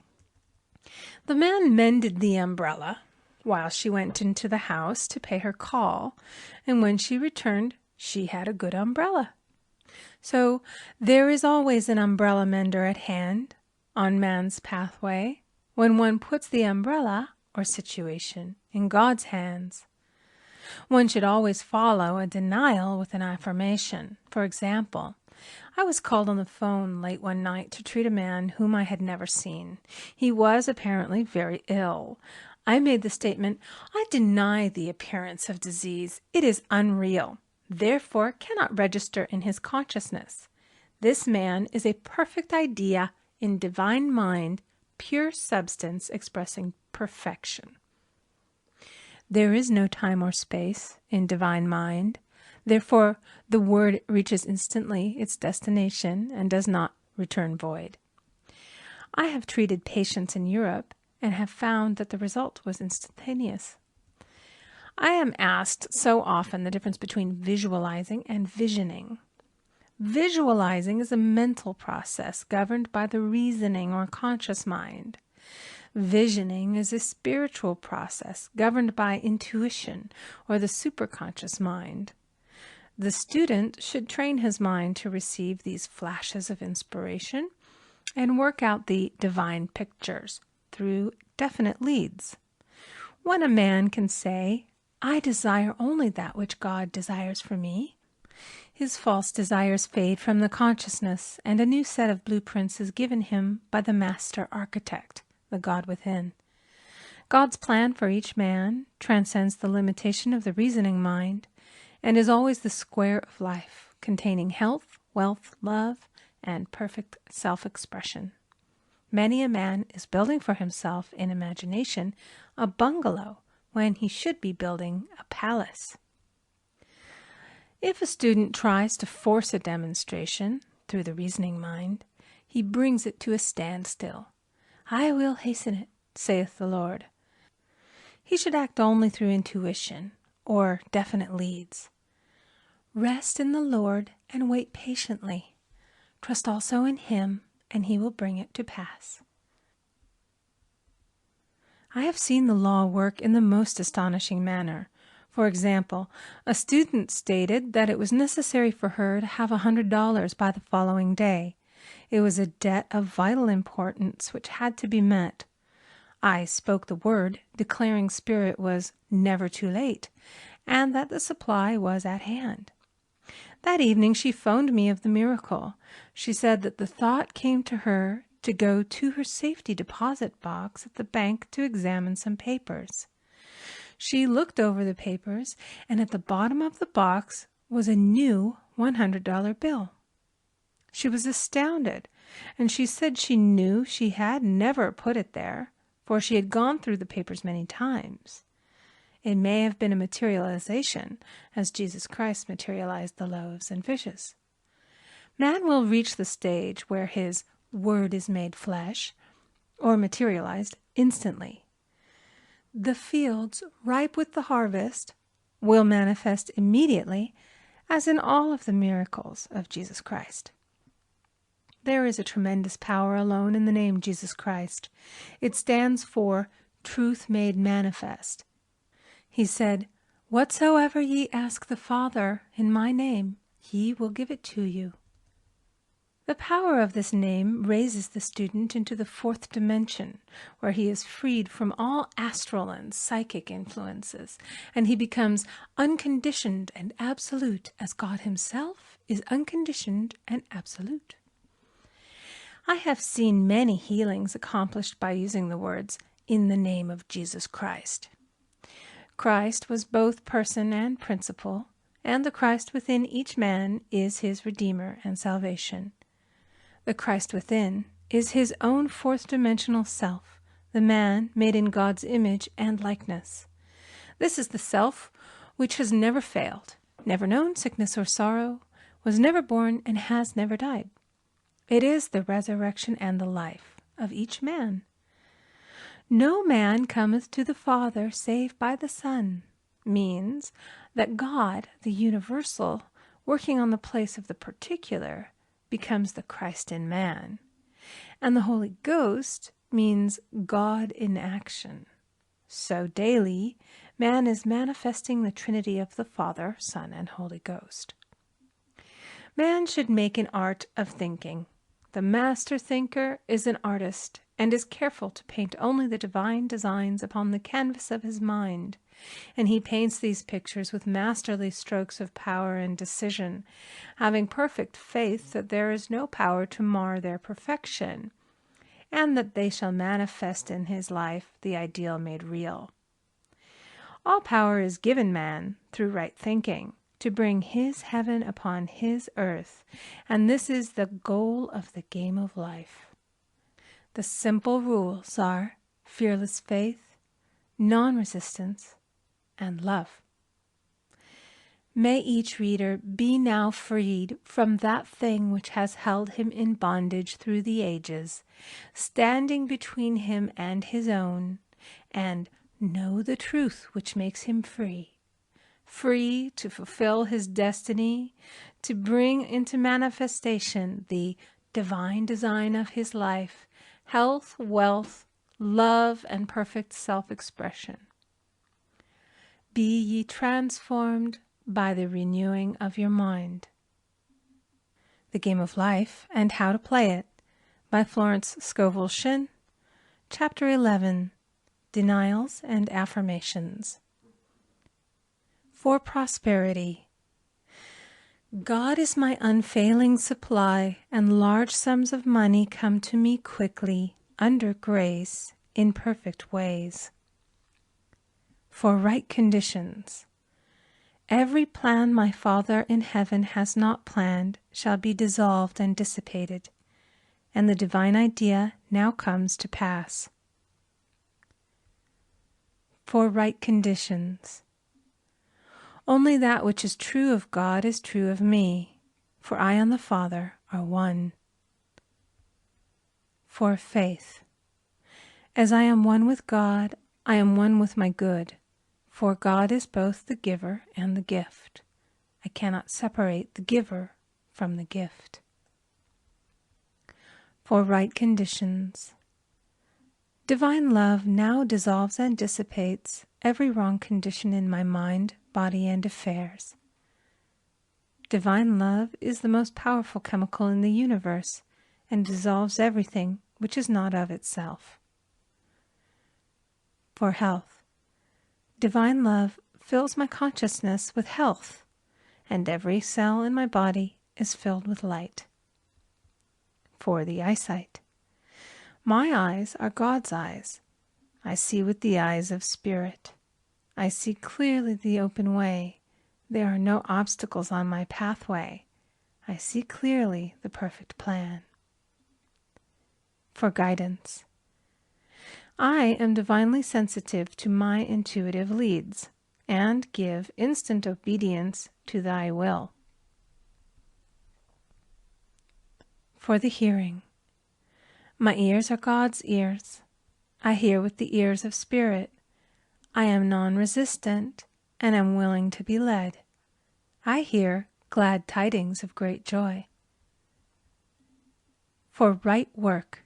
The man mended the umbrella while she went into the house to pay her call, and when she returned, she had a good umbrella. So there is always an umbrella mender at hand on man's pathway when one puts the umbrella or situation in God's hands. One should always follow a denial with an affirmation. For example, I was called on the phone late one night to treat a man whom I had never seen. He was apparently very ill. I made the statement, "I deny the appearance of disease. It is unreal, therefore cannot register in his consciousness. This man is a perfect idea in divine mind, pure substance expressing perfection." There is no time or space in divine mind. Therefore, the word reaches instantly its destination and does not return void. I have treated patients in Europe and have found that the result was instantaneous. I am asked so often the difference between visualizing and visioning. Visualizing is a mental process governed by the reasoning or conscious mind. Visioning is a spiritual process governed by intuition or the superconscious mind. The student should train his mind to receive these flashes of inspiration and work out the divine pictures through definite leads. When a man can say, "I desire only that which God desires for me," his false desires fade from the consciousness, and a new set of blueprints is given him by the master architect, the God within. God's plan for each man transcends the limitation of the reasoning mind and is always the square of life, containing health, wealth, love, and perfect self-expression. Many a man is building for himself in imagination a bungalow when he should be building a palace. If a student tries to force a demonstration through the reasoning mind, he brings it to a standstill. "I will hasten it, saith the Lord." He should act only through intuition or definite leads. Rest in the Lord and wait patiently. Trust also in Him, and He will bring it to pass. I have seen the law work in the most astonishing manner. For example, a student stated that it was necessary for her to have $100 by the following day. It was a debt of vital importance which had to be met. I spoke the word, declaring Spirit was never too late, and that the supply was at hand. That evening she phoned me of the miracle. She said that the thought came to her to go to her safety deposit box at the bank to examine some papers. She looked over the papers, and at the bottom of the box was a new $100 bill. She was astounded, and she said she knew she had never put it there, for she had gone through the papers many times. It may have been a materialization, as Jesus Christ materialized the loaves and fishes. Man will reach the stage where his word is made flesh, or materialized instantly. The fields, ripe with the harvest, will manifest immediately, as in all of the miracles of Jesus Christ. There is a tremendous power alone in the name Jesus Christ. It stands for truth made manifest. He said, "Whatsoever ye ask the Father in my name, he will give it to you." The power of this name raises the student into the fourth dimension, where he is freed from all astral and psychic influences, and he becomes unconditioned and absolute, as God Himself is unconditioned and absolute. I have seen many healings accomplished by using the words, "in the name of Jesus Christ." Christ was both person and principle, and the Christ within each man is his Redeemer and salvation. The Christ within is his own fourth-dimensional self, the man made in God's image and likeness. This is the self which has never failed, never known sickness or sorrow, was never born, and has never died. It is the resurrection and the life of each man. "No man cometh to the Father save by the Son," means that God, the universal, working on the place of the particular, becomes the Christ in man. And the Holy Ghost means God in action. So daily, man is manifesting the Trinity of the Father, Son, and Holy Ghost. Man should make an art of thinking. The master thinker is an artist and is careful to paint only the divine designs upon the canvas of his mind, and he paints these pictures with masterly strokes of power and decision, having perfect faith that there is no power to mar their perfection, and that they shall manifest in his life the ideal made real. All power is given man through right thinking, to bring his heaven upon his earth, and this is the goal of the game of life. The simple rules are fearless faith, non-resistance, and love. May each reader be now freed from that thing which has held him in bondage through the ages, standing between him and his own, and know the truth which makes him free. Free to fulfill his destiny, to bring into manifestation the divine design of his life, health, wealth, love, and perfect self-expression. Be ye transformed by the renewing of your mind. The Game of Life and How to Play It by Florence Scovel Shinn, Chapter 11. Denials and Affirmations. For prosperity. God is my unfailing supply, and large sums of money come to me quickly, under grace, in perfect ways. For right conditions. Every plan my Father in heaven has not planned shall be dissolved and dissipated, and the divine idea now comes to pass. For right conditions. Only that which is true of God is true of me, for I and the Father are one. For faith. As I am one with God, I am one with my good, for God is both the giver and the gift. I cannot separate the giver from the gift. For right conditions. Divine love now dissolves and dissipates every wrong condition in my mind, body, and affairs. Divine love is the most powerful chemical in the universe and dissolves everything which is not of itself. For health. Divine love fills my consciousness with health, and every cell in my body is filled with light. For the eyesight. My eyes are God's eyes. I see with the eyes of spirit. I see clearly the open way. There are no obstacles on my pathway. I see clearly the perfect plan. For guidance. I am divinely sensitive to my intuitive leads, and give instant obedience to thy will. For the hearing. My ears are God's ears. I hear with the ears of spirit. I am non-resistant and am willing to be led. I hear glad tidings of great joy. For right work.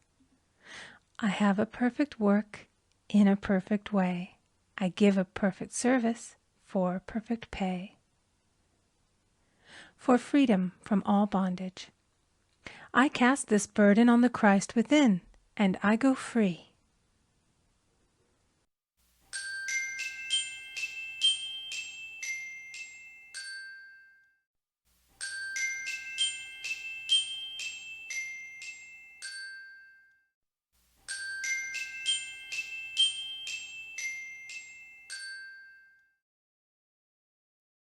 I have a perfect work in a perfect way. I give a perfect service for perfect pay. For freedom from all bondage. I cast this burden on the Christ within, and I go free.